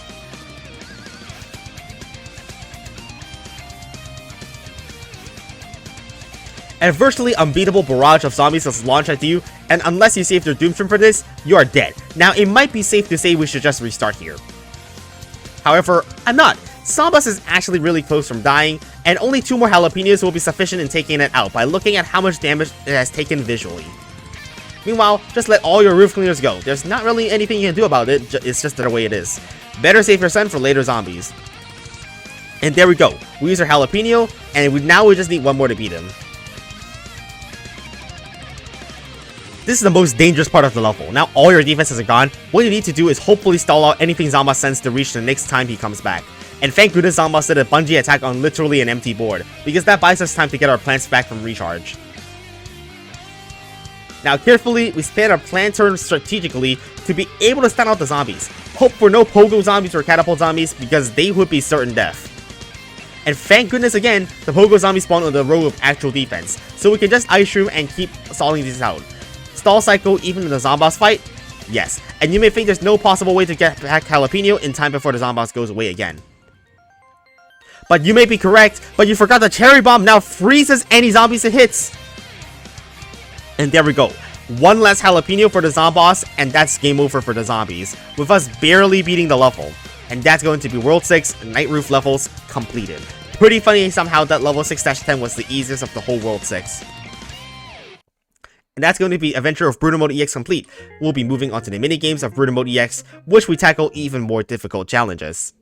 A virtually unbeatable barrage of zombies is launched at you, and unless you save your Doomshroom for this, you are dead. Now, it might be safe to say we should just restart here. However, I'm not. Zomboss is actually really close from dying, and only 2 more Jalapenos will be sufficient in taking it out by looking at how much damage it has taken visually. Meanwhile, just let all your roof cleaners go. There's not really anything you can do about it, it's just the way it is. Better save your sun for later zombies. And there we go. We use our Jalapeno, and now we just need one more to beat him. This is the most dangerous part of the level. Now all your defenses are gone. What you need to do is hopefully stall out anything Zomboss sends to reach the next time he comes back. And thank goodness Zomboss did a bungee attack on literally an empty board, because that buys us time to get our plants back from recharge. Now carefully, we spam our plant turn strategically to be able to stun out the zombies. Hope for no pogo zombies or catapult zombies, because they would be certain death. And thank goodness again, the pogo zombies spawn on the row of actual defense, so we can just Ice Shroom and keep stalling these out. Stall cycle even in the Zomboss fight? Yes, and you may think there's no possible way to get back Jalapeno in time before the Zomboss goes away again. But you may be correct, but you forgot the Cherry Bomb now freezes any zombies it hits! And there we go. One less Jalapeno for the Zomboss, and that's game over for the zombies, with us barely beating the level. And that's going to be World 6 Night Roof levels completed. Pretty funny somehow that level 6-10 was the easiest of the whole World 6. And that's going to be Adventure of Bruno Mode EX complete. We'll be moving on to the minigames of Bruno Mode EX, which we tackle even more difficult challenges.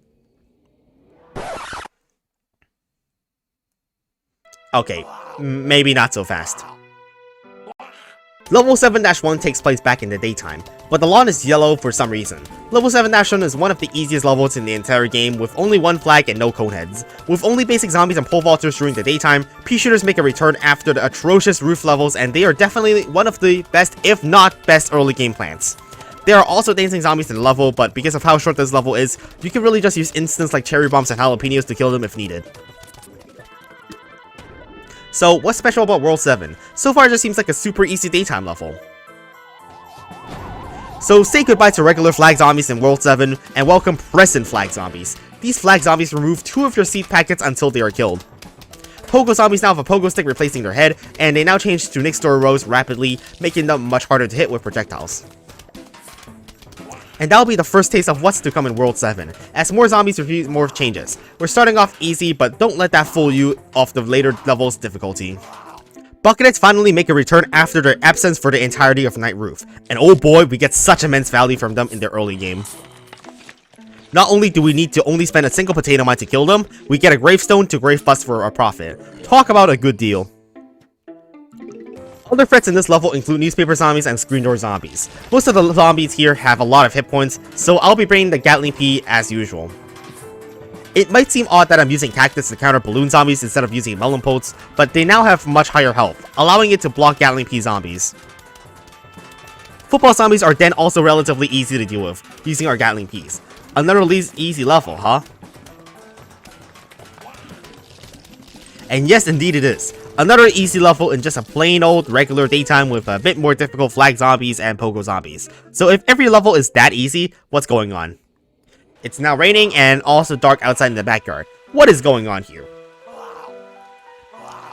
Okay, maybe not so fast. Level 7-1 takes place back in the daytime, but the lawn is yellow for some reason. Level 7-1 is one of the easiest levels in the entire game, with only one flag and no coneheads. With only basic zombies and pole vaulters during the daytime, pea shooters make a return after the atrocious roof levels, and they are definitely one of the best, if not best, early game plants. There are also dancing zombies in the level, but because of how short this level is, you can really just use instants like Cherry Bombs and Jalapenos to kill them if needed. So, what's special about World 7? So far it just seems like a super easy daytime level. So say goodbye to regular flag zombies in World 7, and welcome present flag zombies. These flag zombies remove 2 of your seed packets until they are killed. Pogo zombies now have a pogo stick replacing their head, and they now change to next door rows rapidly, making them much harder to hit with projectiles. And that'll be the first taste of what's to come in World 7, as more zombies receive more changes. We're starting off easy, but don't let that fool you off the later levels' difficulty. Bucketheads finally make a return after their absence for the entirety of Night Roof, and oh boy, we get such immense value from them in their early game. Not only do we need to only spend a single potato mine to kill them, we get a gravestone to grave bust for a profit. Talk about a good deal. Other threats in this level include newspaper zombies and screen door zombies. Most of the zombies here have a lot of hit points, so I'll be bringing the Gatling Pea as usual. It might seem odd that I'm using cactus to counter balloon zombies instead of using melon potes, but they now have much higher health, allowing it to block Gatling Pea zombies. Football zombies are then also relatively easy to deal with, using our Gatling Peas. Another easy level, huh? And yes, indeed it is. Another easy level in just a plain old regular daytime with a bit more difficult flag zombies and pogo zombies. So if every level is that easy, what's going on? It's now raining and also dark outside in the backyard. What is going on here?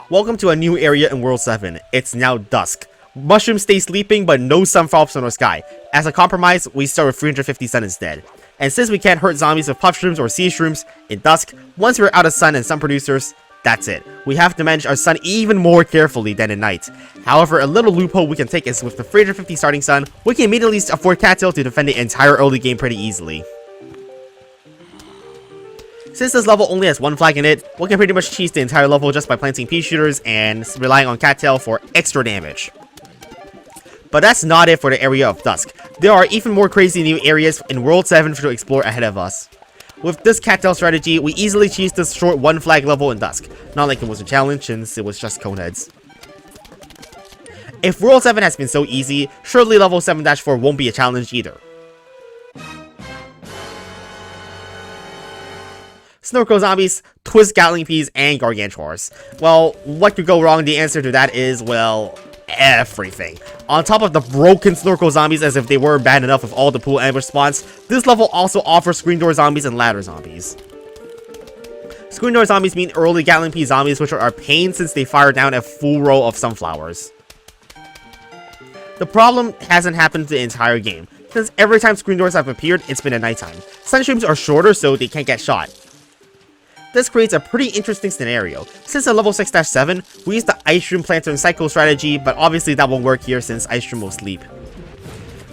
Welcome to a new area in World 7. It's now dusk. Mushrooms stay sleeping but no sun falls from the sky. As a compromise, we start with 350 sun instead. And since we can't hurt zombies with puff shrooms or sea shrooms in dusk, once we're out of sun and sun producers, that's it. We have to manage our sun even more carefully than at night. However, a little loophole we can take is with the 350 starting sun, we can immediately afford Cattail to defend the entire early game pretty easily. Since this level only has one flag in it, we can pretty much cheese the entire level just by planting pea shooters and relying on Cattail for extra damage. But that's not it for the area of Dusk. There are even more crazy new areas in World 7 to explore ahead of us. With this Cattail strategy, we easily cheese this short one flag level in Dusk. Not like it was a challenge since it was just coneheads. If World 7 has been so easy, surely level 7-4 won't be a challenge either. Snorkel zombies, twist Gatling Peas, and Gargantuars. Well, what could go wrong? The answer to that is, well, everything. On top of the broken Snorkel zombies as if they were bad enough with all the pool ambush spawns, this level also offers screen door zombies and ladder zombies. Screen door zombies mean early Gatling Pea zombies, which are a pain since they fire down a full row of sunflowers. The problem hasn't happened the entire game, since every time screen doors have appeared, it's been at nighttime. Sunstreams are shorter so they can't get shot. This creates a pretty interesting scenario. Since at level 6-7, we use the Ice Shroom Planter and Cycle strategy, but obviously that won't work here since Ice Shroom will sleep.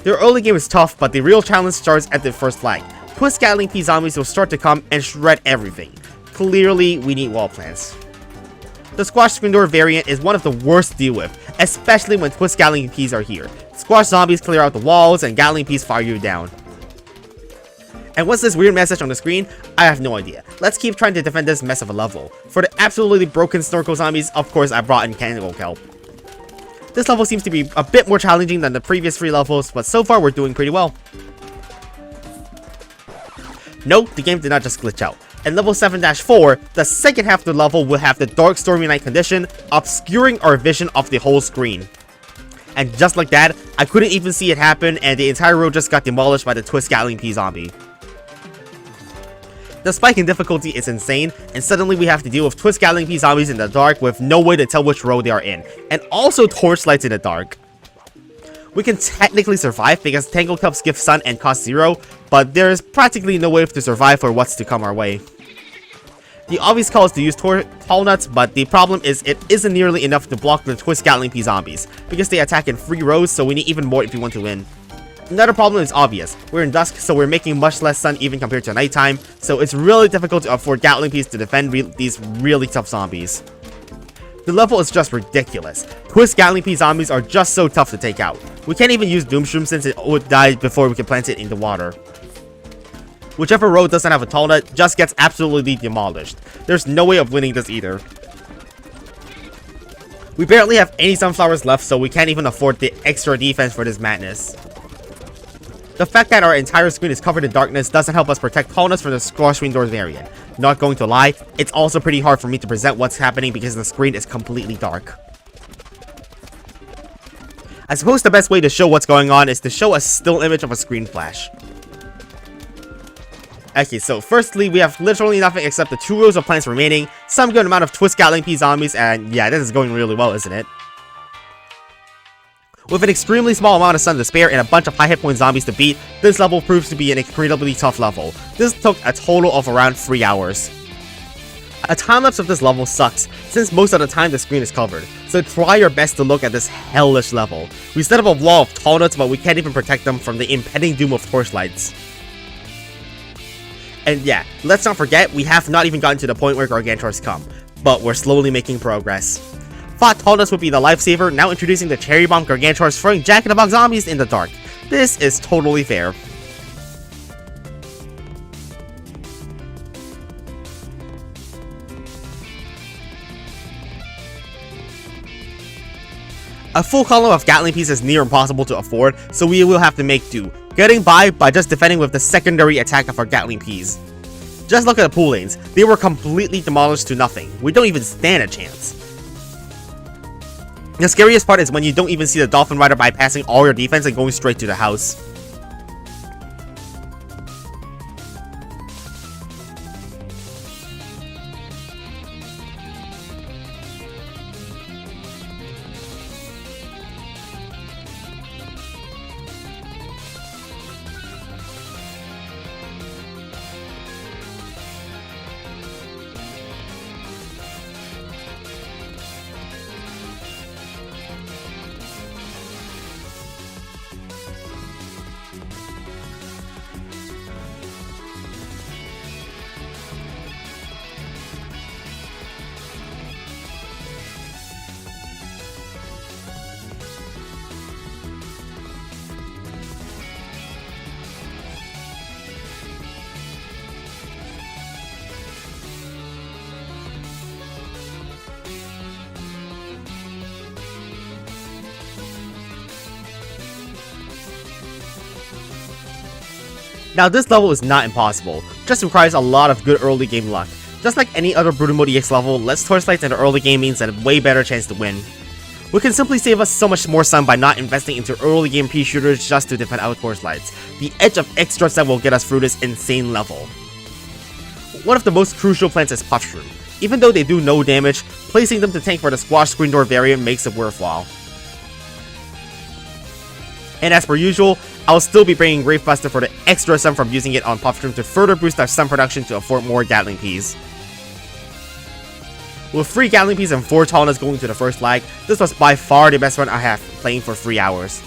Their early game is tough, but the real challenge starts at the first flag. Twist Gatling Pea zombies will start to come and shred everything. Clearly, we need wall plants. The Squash Screen Door variant is one of the worst to deal with, especially when Twist Gatling Peas are here. Squash zombies clear out the walls and Gatling Peas fire you down. And what's this weird message on the screen? I have no idea. Let's keep trying to defend this mess of a level. For the absolutely broken Snorkel zombies, of course I brought in Cannibal Kelp. This level seems to be a bit more challenging than the previous 3 levels, but so far we're doing pretty well. Nope, the game did not just glitch out. In level 7-4, the second half of the level will have the Dark Stormy Night condition, obscuring our vision of the whole screen. And just like that, I couldn't even see it happen and the entire road just got demolished by the Twist Gatling Pea zombie. The spike in difficulty is insane, and suddenly we have to deal with Twist Gatling Pea zombies in the dark with no way to tell which row they are in, and also torchlights in the dark. We can technically survive because Tangle Cups give sun and cost 0, but there is practically no way to survive for what's to come our way. The obvious call is to use Tall Nuts, but the problem is it isn't nearly enough to block the Twist Gatling Pea zombies, because they attack in 3 rows, so we need even more if we want to win. Another problem is obvious. We're in dusk, so we're making much less sun even compared to nighttime, so it's really difficult to afford Gatling Peas to defend these really tough zombies. The level is just ridiculous. Twist Gatling Pea zombies are just so tough to take out. We can't even use Doomshroom since it would die before we can plant it in the water. Whichever row doesn't have a Tall Nut just gets absolutely demolished. There's no way of winning this either. We barely have any sunflowers left, so we can't even afford the extra defense for this madness. The fact that our entire screen is covered in darkness doesn't help us protect Tall Nuts from the Squash Screen Doors variant. Not going to lie, it's also pretty hard for me to present what's happening because the screen is completely dark. I suppose the best way to show what's going on is to show a still image of a screen flash. Okay, so firstly, we have literally nothing except the 2 rows of plants remaining, some good amount of Twist Gatling Pea zombies, and yeah, this is going really well, isn't it? With an extremely small amount of sun to spare and a bunch of high hit point zombies to beat, this level proves to be an incredibly tough level. This took a total of around 3 hours. A time-lapse of this level sucks, since most of the time the screen is covered, so try your best to look at this hellish level. We set up a wall of Tall Nuts, but we can't even protect them from the impending doom of torchlights. And yeah, let's not forget, we have not even gotten to the point where Gargantuars come, but we're slowly making progress. Thought Tallness would be the lifesaver, now introducing the Cherry Bomb Gargantuars throwing Jack-in-the-Box zombies in the dark. This is totally fair. A full column of Gatling Peas is near impossible to afford, so we will have to make do, getting by just defending with the secondary attack of our Gatling Peas. Just look at the pool lanes, they were completely demolished to nothing. We don't even stand a chance. The scariest part is when you don't even see the Dolphin Rider bypassing all your defense and going straight to the house. Now this level is not impossible, just requires a lot of good early game luck. Just like any other Brutal Mode EX level, less torchlights in the early game means a way better chance to win. We can simply save us so much more sun by not investing into early game pea shooters just to defend our torchlights. The edge of extra sun will get us through this insane level. One of the most crucial plants is Puffshroom. Even though they do no damage, placing them to tank for the Squash Screen Door variant makes it worthwhile. And as per usual, I'll still be bringing Gravebuster for the extra sun from using it on Puffshroom to further boost our sun production to afford more Gatling Peas. With 3 Gatling Peas and 4 Tallness going to the first lag, this was by far the best run I have playing for 3 hours.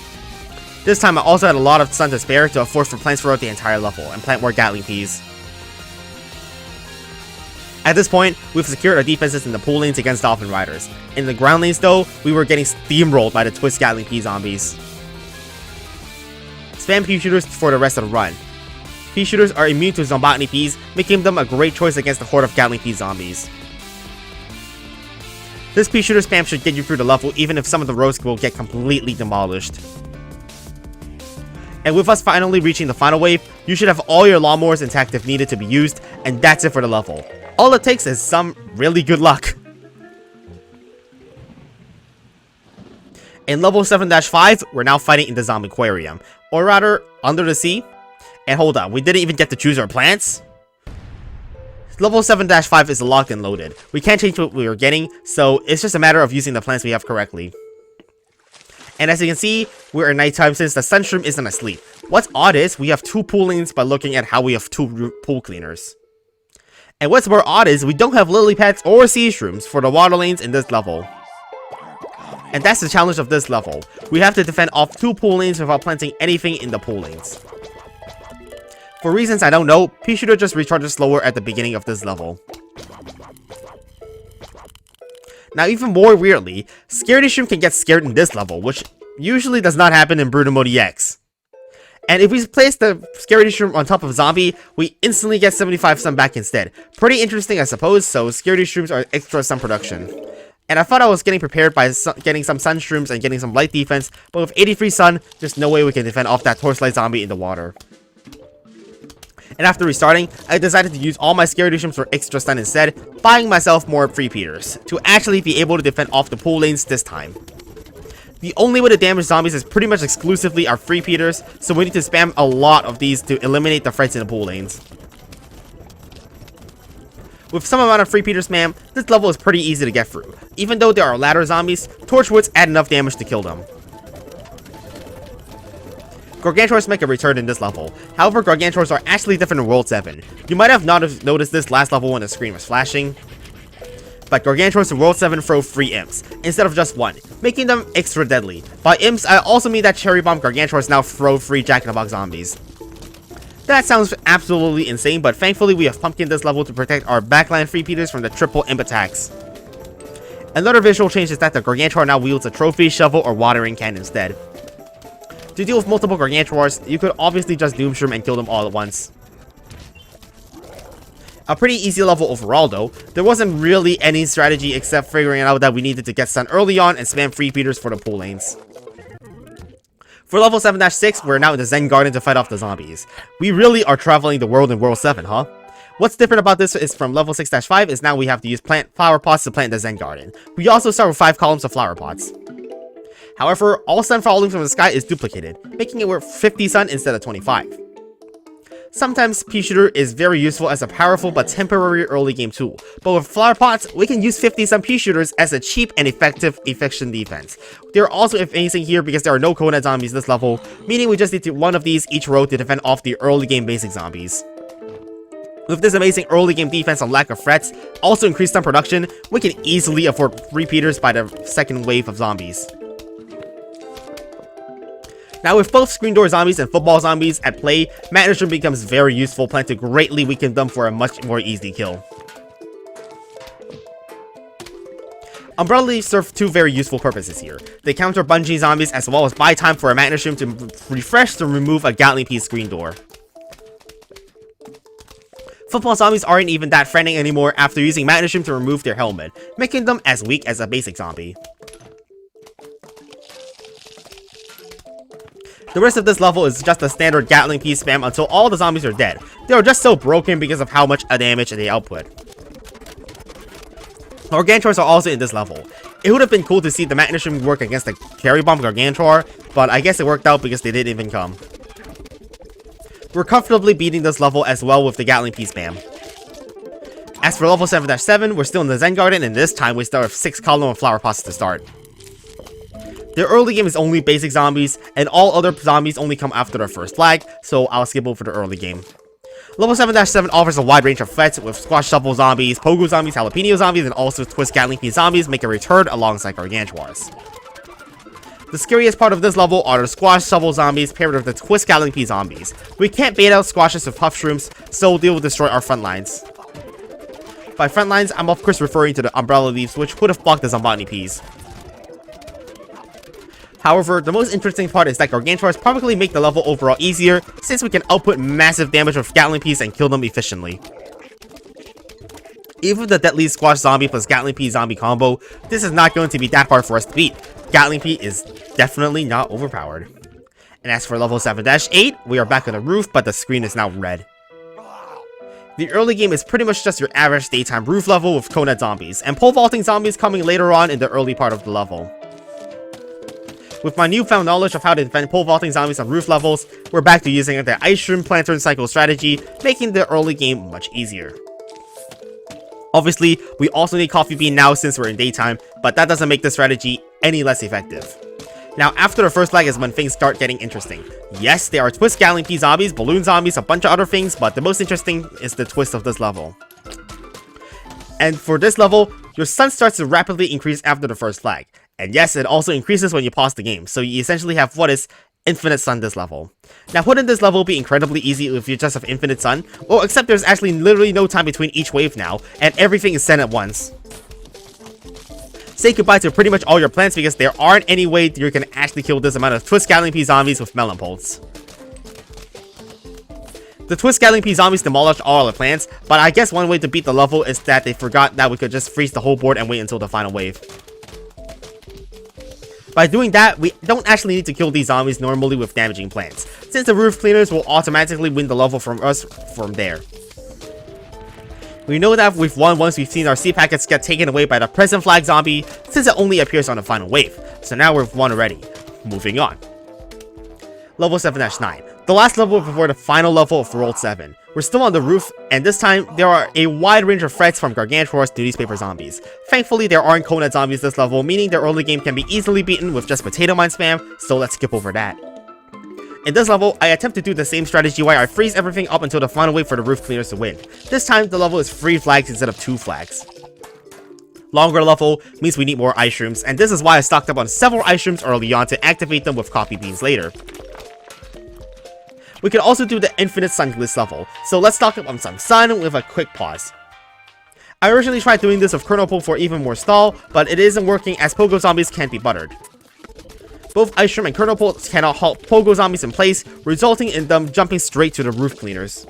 This time I also had a lot of sun to spare to afford for plants throughout the entire level and plant more Gatling Peas. At this point, we've secured our defenses in the pool lanes against Dolphin Riders. In the ground lanes though, we were getting steamrolled by the Twist Gatling Pea Zombies. Spam pea shooters for the rest of the run. Pea shooters are immune to Zombotany peas, making them a great choice against the horde of Gatling Pea Zombies. This pea shooter spam should get you through the level even if some of the rows will get completely demolished. And with us finally reaching the final wave, you should have all your lawnmowers intact if needed to be used, and that's it for the level. All it takes is some really good luck. In level 7-5, we're now fighting in the Zombie Aquarium, or rather, under the sea. And hold on, we didn't even get to choose our plants? Level 7-5 is locked and loaded. We can't change what we are getting, so it's just a matter of using the plants we have correctly. And as you can see, we're at nighttime since the Sunstream isn't asleep. What's odd is, we have 2 pool lanes by looking at how we have 2 pool cleaners. And what's more odd is, we don't have lily pads or sea shrooms for the water lanes in this level. And that's the challenge of this level. We have to defend off 2 pool lanes without planting anything in the pool lanes. For reasons I don't know, Pea Shooter just recharges slower at the beginning of this level. Now even more weirdly, Scaredy Shroom can get scared in this level, which usually does not happen in Brutal Mode EX. And if we place the Scaredy Shroom on top of Zombie, we instantly get 75 sun back instead. Pretty interesting I suppose, so Scaredy Shrooms are extra sun production. And I thought I was getting prepared by getting some sun shrooms and getting some light defense, but with 83 sun, there's no way we can defend off that Torchlight Zombie in the water. And after restarting, I decided to use all my Scaredy Shrooms for extra stun instead, buying myself more Free Peters, to actually be able to defend off the pool lanes this time. The only way to damage zombies is pretty much exclusively our Free Peters, so we need to spam a lot of these to eliminate the threats in the pool lanes. With some amount of Free Peter spam, this level is pretty easy to get through. Even though there are ladder zombies, Torchwoods add enough damage to kill them. Gargantuars make a return in this level. However, Gargantuars are actually different in World 7. You might have not noticed this last level when the screen was flashing, but Gargantuars in World 7 throw 3 imps, instead of just 1, making them extra deadly. By imps, I also mean that Cherry Bomb Gargantuars now throw 3 Jack-in-the-Box zombies. That sounds absolutely insane, but thankfully we have pumpkined this level to protect our backline repeaters from the triple imp attacks. Another visual change is that the Gargantuar now wields a trophy, shovel, or watering can instead. To deal with multiple Gargantuars, you could obviously just Doomshroom and kill them all at once. A pretty easy level overall though. There wasn't really any strategy except figuring out that we needed to get stun early on and spam free beaters for the pool lanes. For level 7-6, we're now in the Zen Garden to fight off the zombies. We really are traveling the world in World 7, huh? What's different about this is from level 6-5 is now we have to use flower pots to plant the Zen Garden. We also start with 5 columns of flower pots. However, all sun falling from the sky is duplicated, making it worth 50 sun instead of 25. Sometimes Pea Shooter is very useful as a powerful but temporary early game tool, but with flower pots, we can use 50 sun Pea Shooters as a cheap and effective eviction defense. They're also amazing here because there are no coconut zombies this level, meaning we just need one of these each row to defend off the early game basic zombies. With this amazing early game defense and lack of threats, also increased stun production, we can easily afford repeaters by the second wave of zombies. Now with both screen door zombies and football zombies at play, Management becomes very useful, plan to greatly weaken them for a much more easy kill. Umbrella Leaves serve two very useful purposes here. They counter bungee zombies as well as buy time for a Management to refresh to remove a Gatling Pea screen door. Football zombies aren't even that threatening anymore after using Management to remove their helmet, making them as weak as a basic zombie. The rest of this level is just a standard Gatling Pea spam until all the zombies are dead. They are just so broken because of how much damage they output. Gargantuars are also in this level. It would have been cool to see the Magnesium work against the Cherry Bomb Gargantuar, but I guess it worked out because they didn't even come. We're comfortably beating this level as well with the Gatling Pea spam. As for level 7-7, we're still in the Zen Garden, and this time we start with 6 column of flower pots to start. The early game is only basic zombies, and all other zombies only come after their first flag, so I'll skip over the early game. Level 7-7 offers a wide range of threats, with Squash Shuffle zombies, Pogo zombies, Jalapeno zombies, and also Twist Gatling Pea zombies make a return alongside Gargantuars. The scariest part of this level are the Squash Shovel zombies paired with the Twist Gatling Pea zombies. We can't bait out squashes with Puff Shrooms, so they will destroy our front lines. By front lines, I'm of course referring to the Umbrella Leaves, which would have blocked the Zombotany Peas. However, the most interesting part is that Gargantuars probably make the level overall easier, since we can output massive damage with Gatling Peas and kill them efficiently. Even with the Deadly Squash Zombie plus Gatling Pea Zombie combo, this is not going to be that hard for us to beat. Gatling Pea is definitely not overpowered. And as for level 7-8, we are back on the roof, but the screen is now red. The early game is pretty much just your average daytime roof level with Conet zombies, and pole vaulting zombies coming later on in the early part of the level. With my newfound knowledge of how to defend pole vaulting zombies on roof levels, we're back to using the Ice Shroom Planter Cycle strategy, making the early game much easier. Obviously, we also need Coffee Bean now since we're in daytime, but that doesn't make the strategy any less effective. Now, after the first flag is when things start getting interesting. Yes, there are Twist Gatling Pea zombies, Balloon zombies, a bunch of other things, but the most interesting is the twist of this level. And for this level, your stun starts to rapidly increase after the first flag. And yes, it also increases when you pause the game, so you essentially have what is infinite stun this level. Now, wouldn't this level be incredibly easy if you just have infinite stun? Well, except there's actually literally no time between each wave now, and everything is sent at once. Say goodbye to pretty much all your plants because there aren't any way you can actually kill this amount of Twist Gatling Pea zombies with Melon Pulse. The Twist Gatling Pea zombies demolished all our plants, but I guess one way to beat the level is that they forgot that we could just freeze the whole board and wait until the final wave. By doing that, we don't actually need to kill these zombies normally with damaging plants, since the roof cleaners will automatically win the level from us from there. We know that we've won once we've seen our sea packets get taken away by the present flag zombie, since it only appears on the final wave, so now we've won already. Moving on. Level 7-9, the last level before the final level of World 7. We're still on the roof, and this time, there are a wide range of threats from Gargantuars to Newspaper Zombies. Thankfully, there aren't Conet zombies this level, meaning the early game can be easily beaten with just Potato Mine spam, so let's skip over that. In this level, I attempt to do the same strategy where I freeze everything up until the final wave for the roof cleaners to win. This time, the level is 3 flags instead of 2 flags. Longer level means we need more Ice Shrooms, and this is why I stocked up on several Ice Shrooms early on to activate them with Coffee Beans later. We can also do the infinite sun glitch level, so let's talk about some sun with a quick pause. I originally tried doing this with Kernel Pool for even more stall, but it isn't working as Pogo Zombies can't be buttered. Both Ice Shroom and Kernel Pool cannot halt Pogo Zombies in place, resulting in them jumping straight to the roof cleaners.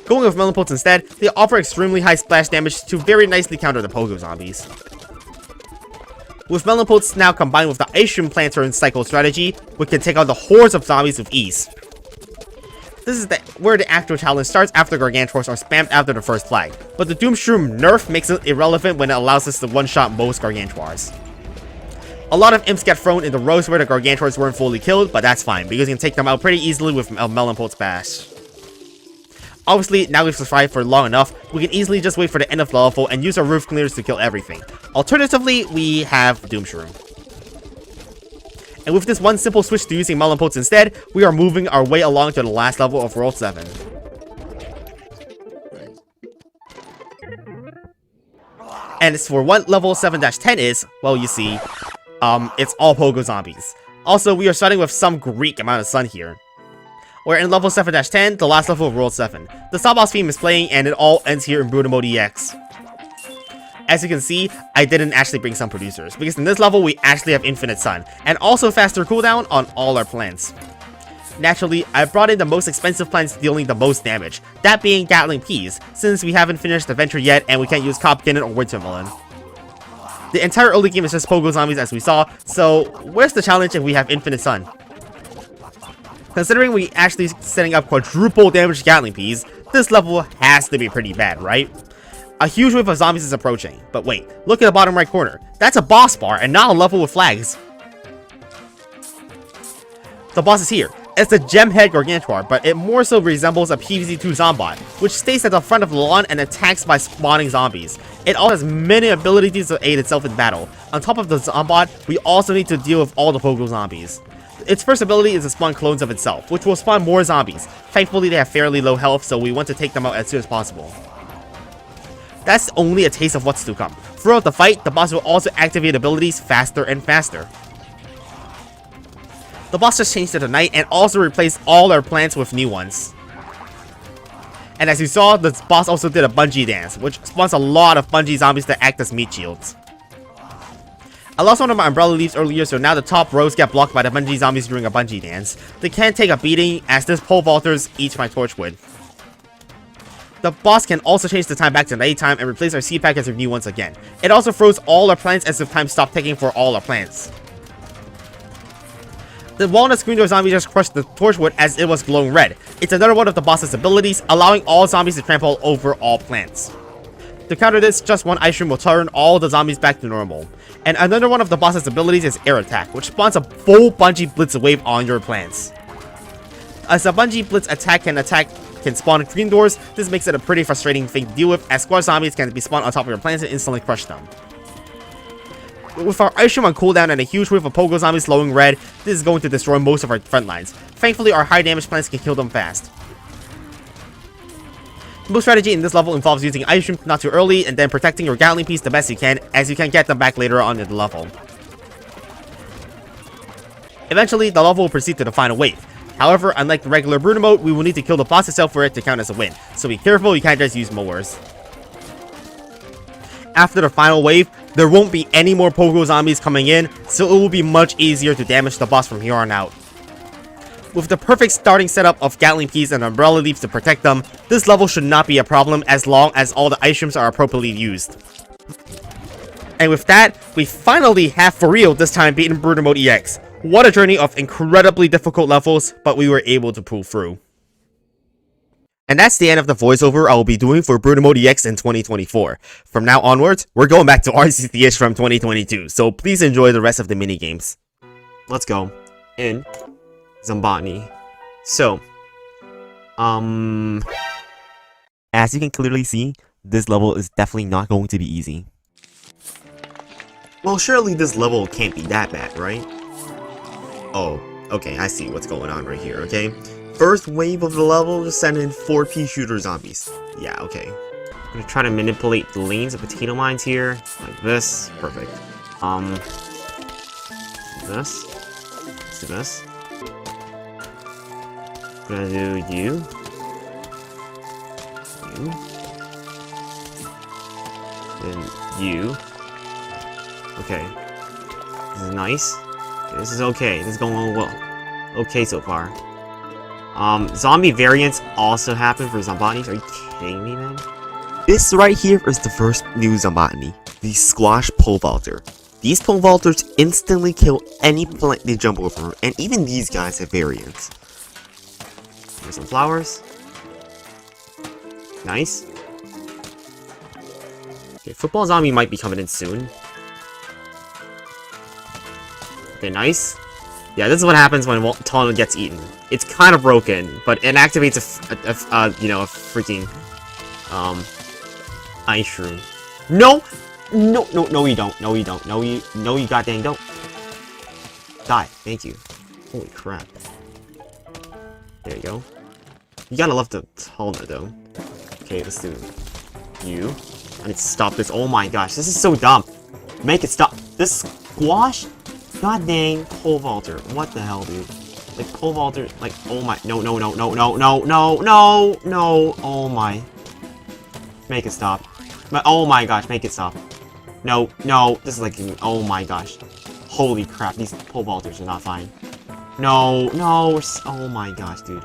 Going with Melon Pulse instead, they offer extremely high splash damage to very nicely counter the Pogo Zombies. With Melon Pulse now combined with the Ice Shroom Planter and Cycle strategy, we can take out the hordes of zombies with ease. This is where the actual challenge starts after Gargantuars are spammed after the first flag, but the Doom Shroom nerf makes it irrelevant when it allows us to one-shot most Gargantuars. A lot of imps get thrown in the rows where the Gargantuars weren't fully killed, but that's fine, because you can take them out pretty easily with a Melon Pulse Bash. Obviously, now we've survived for long enough, we can easily just wait for the end of the level and use our roof cleaners to kill everything. Alternatively, we have Doom Shroom. And with this one simple switch to using Melon Pulse instead, we are moving our way along to the last level of World 7. And as for what level 7-10 is, well, you see, it's all Pogo Zombies. Also, we are starting with some Greek amount of sun here. We're in level 7-10, the last level of World 7. The sub boss theme is playing, and it all ends here in Brutal Mode EX. As you can see, I didn't actually bring some producers, because in this level we actually have infinite sun, and also faster cooldown on all our plants. Naturally, I brought in the most expensive plants dealing the most damage, that being Gatling Peas, since we haven't finished the venture yet and we can't use Copkinnon or Wintermelon. The entire early game is just Pogo Zombies as we saw, so where's the challenge if we have infinite sun? Considering we actually setting up quadruple damage Gatling Peas, this level has to be pretty bad, right? A huge wave of zombies is approaching, but wait, look at the bottom right corner. That's a boss bar and not a level with flags. The boss is here. It's the Gemhead Gargantuar, but it more so resembles a PvZ2 Zombot, which stays at the front of the lawn and attacks by spawning zombies. It also has many abilities to aid itself in battle. On top of the Zombot, we also need to deal with all the Pogo Zombies. Its first ability is to spawn clones of itself, which will spawn more zombies. Thankfully, they have fairly low health, so we want to take them out as soon as possible. That's only a taste of what's to come. Throughout the fight, the boss will also activate abilities faster and faster. The boss just changed to the night and also replaced all our plants with new ones. And as you saw, the boss also did a bungee dance, which spawns a lot of bungee zombies that act as meat shields. I lost one of my umbrella leaves earlier, so now the top rows get blocked by the bungee zombies during a bungee dance. They can't take a beating as this pole vaulters eats my torchwood. The boss can also change the time back to nighttime and replace our seed packets with new ones again. It also froze all our plants as if time stopped ticking for all our plants. The walnut screen door zombie just crushed the torchwood as it was glowing red. It's another one of the boss's abilities, allowing all zombies to trample over all plants. To counter this, just one ice stream will turn all the zombies back to normal. And another one of the boss's abilities is air attack, which spawns a full bungee blitz wave on your plants. As a bungee blitz can spawn green doors, this makes it a pretty frustrating thing to deal with, as squad zombies can be spawned on top of your plants and instantly crush them. With our ice stream on cooldown and a huge wave of Pogo Zombies glowing red, this is going to destroy most of our front lines. Thankfully, our high damage plants can kill them fast. Move strategy in this level involves using ice stream not too early and then protecting your Gatling Peas the best you can, as you can get them back later on in the level. Eventually, the level will proceed to the final wave. However, unlike the regular Brutal Mode, we will need to kill the boss itself for it to count as a win, so be careful, you can't just use mowers. After the final wave, there won't be any more Pogo Zombies coming in, so it will be much easier to damage the boss from here on out. With the perfect starting setup of Gatling Peas and Umbrella Leaves to protect them, this level should not be a problem as long as all the ice streams are appropriately used. And with that, we finally have for real this time beaten Brutal Mode EX. What a journey of incredibly difficult levels, but we were able to pull through. And that's the end of the voiceover I will be doing for Brutal Mode EX in 2024. From now onwards, we're going back to RCCH from 2022, so please enjoy the rest of the minigames. Let's go. In Zomboni. So, as you can clearly see, this level is definitely not going to be easy. Well, surely this level can't be that bad, right? Oh, okay, I see what's going on right here, okay? First wave of the level, just send in 4 pea shooter zombies. Yeah, okay. I'm gonna try to manipulate the lanes of potato mines here, like this. Perfect. This. Let's do this. Gonna do you. You. And you. Okay. This is nice. This is okay. This is going well. Okay so far. Zombie variants also happen for Zombonis. Are you kidding me, man? This right here is the first new Zomboni, the Squash Pole Vaulter. These pole vaulters instantly kill any plant they jump over, and even these guys have variants. Here's some flowers. Nice. Okay, Football Zombie might be coming in soon. Okay, nice. Yeah, this is what happens when Tona gets eaten. It's kind of broken, but it activates a freaking ice shroom. No, no, you don't. No, you don't. No, you goddamn don't. Die. Thank you. Holy crap. There you go. You gotta love the Tona though. Okay, let's do you. I need to stop this. Oh my gosh, this is so dumb. Make it stop. This squash. God dang, pole vaulter. What the hell, dude? Like, pole vaulter, like, oh my, no, oh my. Make it stop. Oh my gosh, make it stop. No, this is like, oh my gosh. Holy crap, these pole vaulters are not fine. No, oh my gosh, dude.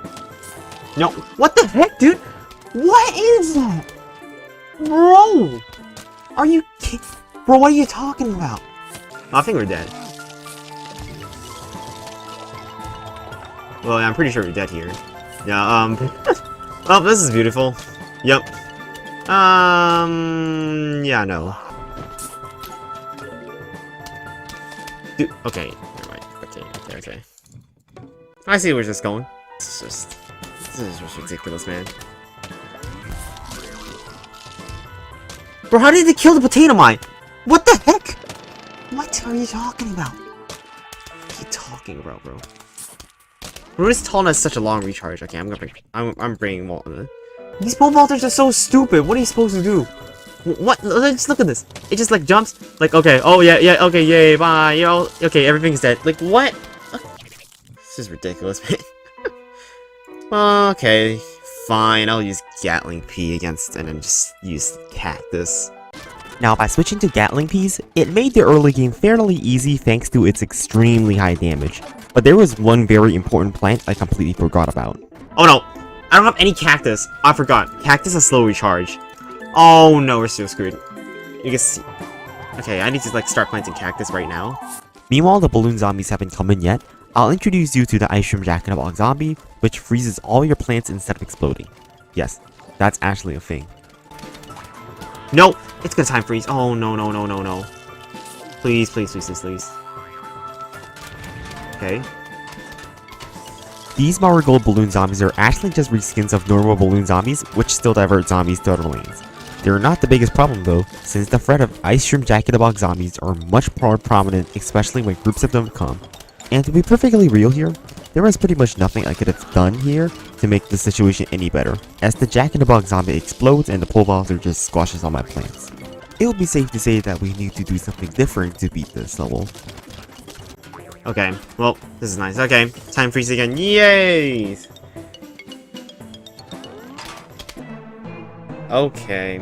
No, what the heck, dude? What is that? Bro! Are you kidding? Bro, what are you talking about? I think we're dead. Well, I'm pretty sure we're dead here. Yeah, well, this is beautiful. Yep. Yeah, no. Dude, okay. Never mind. Okay. I see where this is going. This is just ridiculous, man. Bro, how did they kill the potato mine? What the heck? What are you talking about? What are you talking about, bro? This Tona has such a long recharge. Okay, I'm bringing Walton. These pole vaulters are so stupid. What are you supposed to do? What? Just look at this. It just like jumps. Like, okay, oh yeah, okay, yay, bye, yo, okay, everything's dead. Like, what? This is ridiculous, man. Okay, fine. I'll use Gatling Pea against, and then just use Cactus. Now, by switching to Gatling Peas, it made the early game fairly easy thanks to its extremely high damage. But there was one very important plant I completely forgot about. Oh no! I don't have any Cactus! I forgot. Cactus has slow recharge. Oh no, we're still screwed. You can see. Okay, I need to like start planting Cactus right now. Meanwhile, the balloon zombies haven't come in yet. I'll introduce you to the Ice Shroom Jack-in-a-Box zombie, which freezes all your plants instead of exploding. Yes, that's actually a thing. No! It's gonna time freeze. Oh no. Please. Okay. These Marigold balloon zombies are actually just reskins of normal balloon zombies, which still divert zombies to other lanes. They're not the biggest problem though, since the threat of Ice Shroom Jack-in-a-Box zombies are much more prominent, especially when groups of them come. And to be perfectly real here, there was pretty much nothing I could have done here to make the situation any better, as the Jack-in-a-Box zombie explodes and the pole vaulter just squashes all my plants. It would be safe to say that we need to do something different to beat this level. Okay, well, this is nice. Okay, time freeze again. Yay! Okay.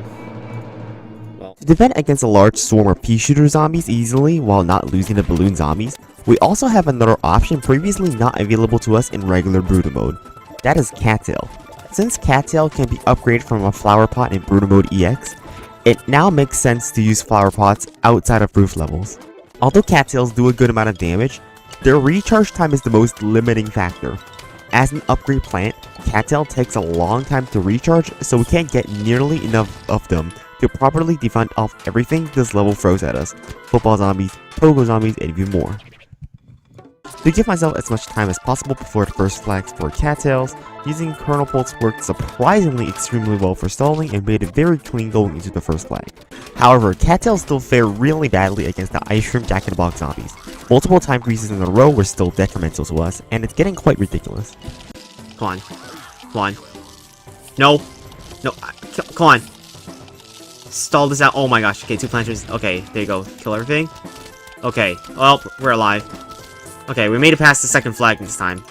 Well. To defend against a large swarm of pea shooter zombies easily while not losing the balloon zombies, we also have another option previously not available to us in regular Brooder mode. That is Cattail. Since Cattail can be upgraded from a flower pot in Brooder mode EX, it now makes sense to use flower pots outside of roof levels. Although Cattails do a good amount of damage, their recharge time is the most limiting factor. As an upgrade plant, Cattail takes a long time to recharge, so we can't get nearly enough of them to properly defend off everything this level throws at us: football zombies, pogo zombies, and even more. To give myself as much time as possible before the first flags for Cattails, using Kernel Pulse worked surprisingly extremely well for stalling and made it very clean going into the first flag. However, Cattails still fare really badly against the Ice Shroom Jack-in-a-Box zombies. Multiple time freezes in a row were still detrimental to us, and it's getting quite ridiculous. Come on. No, come on. Stall this out. Oh my gosh. Okay, 2 planters. Okay, there you go. Kill everything. Okay, well, we're alive. Okay, we made it past the second flag this time.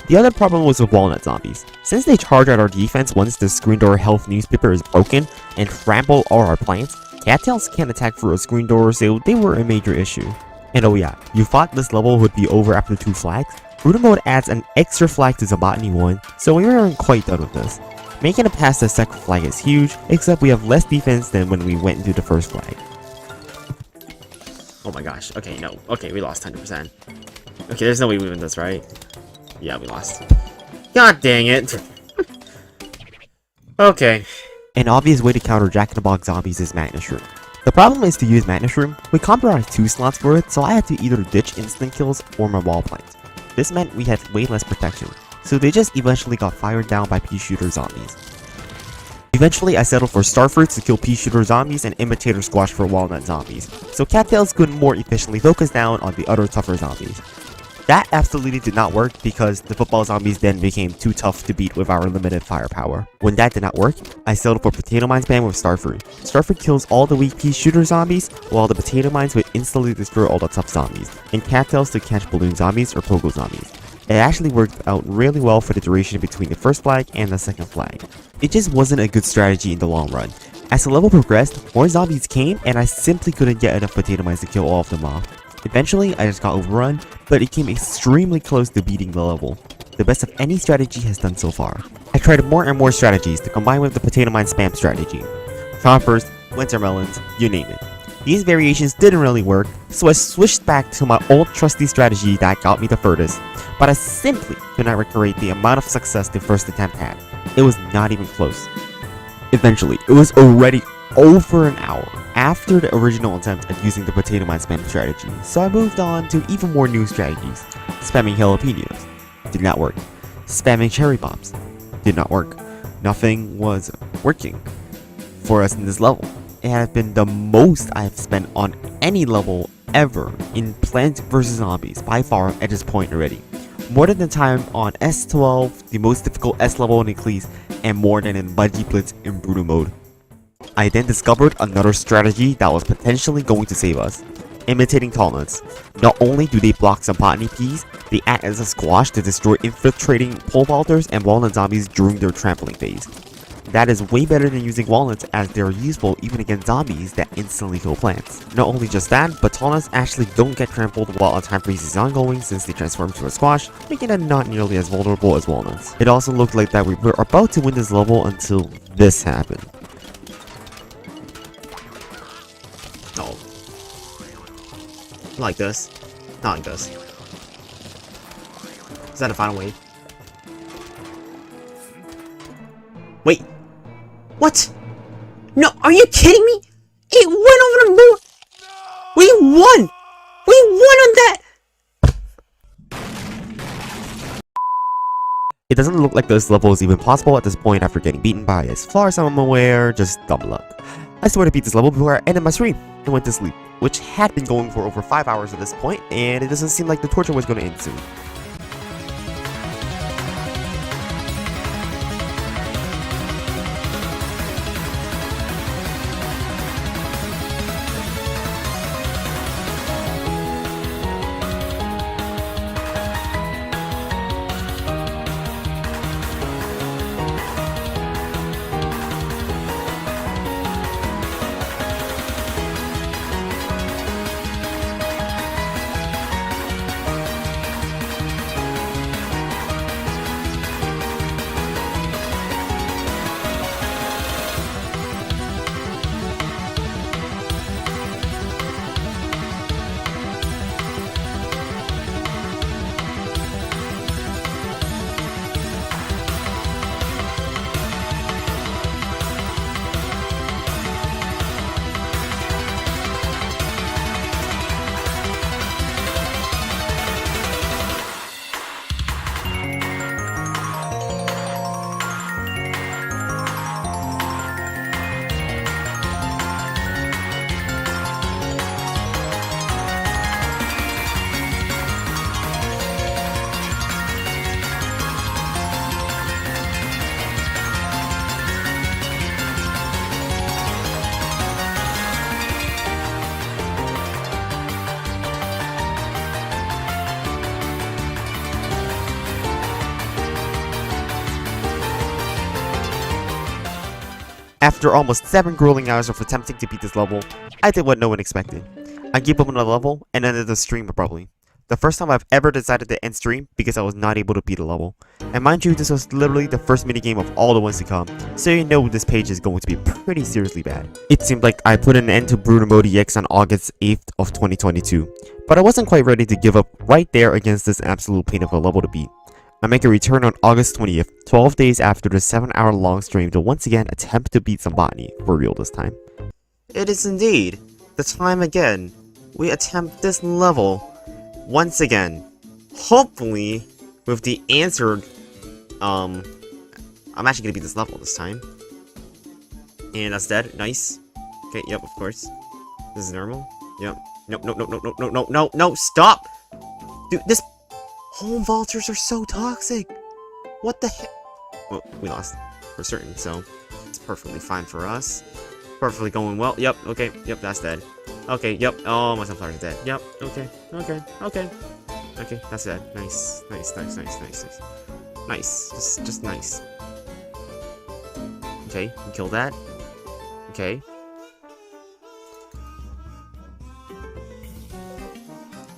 The other problem was with walnut zombies. Since they charge at our defense once the screen door health newspaper is broken and trample all our plants, cattails can't attack through a screen door, so they were a major issue. And oh yeah, you thought this level would be over after 2 flags? Brutal Mode adds an extra flag to Zombonis 1, so we weren't quite done with this. Making it past the second flag is huge, except we have less defense than when we went into the first flag. Oh my gosh. Okay, no. Okay, we lost 100%. Okay, there's no way we win this, right? Yeah, we lost. God dang it. Okay. An obvious way to counter Jack-in-the-Box zombies is Magnet Shroom. The problem is to use Magnet Shroom, we compromised 2 slots for it, so I had to either ditch instant kills or my wall plants. This meant we had way less protection, so they just eventually got fired down by pea shooter zombies. Eventually, I settled for Starfruits to kill pea shooter zombies and Imitator Squash for walnut zombies, so cattails could more efficiently focus down on the other tougher zombies. That absolutely did not work because the football zombies then became too tough to beat with our limited firepower. When that did not work, I settled for Potato Mine spam with Starfruit. Starfruit kills all the weak pea shooter zombies, while the Potato Mines would instantly destroy all the tough zombies, and cattails to catch balloon zombies or pogo zombies. It actually worked out really well for the duration between the first flag and the second flag. It just wasn't a good strategy in the long run. As the level progressed, more zombies came and I simply couldn't get enough Potato Mines to kill all of them off. Eventually, I just got overrun, but it came extremely close to beating the level. The best of any strategy has done so far. I tried more and more strategies to combine with the Potato Mine spam strategy. Choppers, winter melons, you name it. These variations didn't really work, so I switched back to my old trusty strategy that got me the furthest, but I simply could not recreate the amount of success the first attempt had. It was not even close. Eventually, it was already over an hour after the original attempt at using the Potato Mine spam strategy, so I moved on to even more new strategies. Spamming jalapenos did not work. Spamming cherry bombs did not work. Nothing was working for us in this level. It had been the most I have spent on any level ever in Plants vs Zombies by far at this point already. More than the time on S12, the most difficult S level in Eccles, and more than in Bungee Blitz in Brutal Mode. I then discovered another strategy that was potentially going to save us. Imitating tallnuts. Not only do they block some botany peas, they act as a squash to destroy infiltrating pole vaulters and walnut zombies during their trampling phase. That is way better than using walnuts as they are useful even against zombies that instantly kill plants. Not only just that, but tallnuts actually don't get trampled while a time freeze is ongoing since they transform to a squash, making them not nearly as vulnerable as walnuts. It also looked like that we were about to win this level until this happened. Oh. Like this. Not like this. Is that a final wave? Wait. What? No, are you kidding me? It went over the moon! We won! We won on that! It doesn't look like this level is even possible at this point after getting beaten by, as far as I'm aware, just dumb luck. I swear to beat this level before I ended my stream and went to sleep, which had been going for over 5 hours at this point, and it doesn't seem like the torture was going to end soon. After almost 7 grueling hours of attempting to beat this level, I did what no one expected. I gave up on the level and ended the stream abruptly. The first time I've ever decided to end stream because I was not able to beat a level. And mind you, this was literally the first minigame of all the ones to come, so you know this page is going to be pretty seriously bad. It seemed like I put an end to Brutal Mode EX on August 8th of 2022, but I wasn't quite ready to give up right there against this absolute pain of a level to beat. I make a return on August 20th, 12 days after the 7-hour long stream to once again attempt to beat some botany, for real this time. It is indeed the time again. We attempt this level once again. Hopefully, with the answered, I'm actually gonna beat this level this time. And that's dead. Nice. Okay, yep, of course. This is normal. Yep. No, stop! Dude, this home vaulters are so toxic! What the heck? Well, we lost for certain, so it's perfectly fine for us. Perfectly going well. Yep, okay, yep, that's dead. Okay, yep, oh, my sunflower's dead. Yep, okay, that's dead. Nice. Nice, just nice. Okay, we kill that. Okay.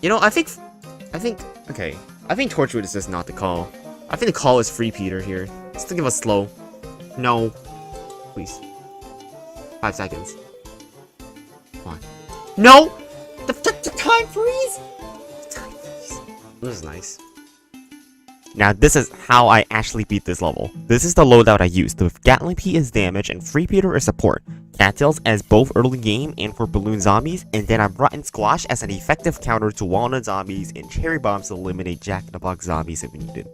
You know, I think, okay. I think Torchwood is just not the call. I think the call is Free Peter here. Just think of us slow. No. Please. 5 seconds. Come on. No! The time freeze! The time freeze. This is nice. Now this is how I actually beat this level. This is the loadout I used, with Gatling Pea as damage and Free Peter as support, Cattails as both early game and for balloon zombies, and then I brought in Squash as an effective counter to walnut zombies and cherry bombs to eliminate Jack-in-the-Box zombies if we needed.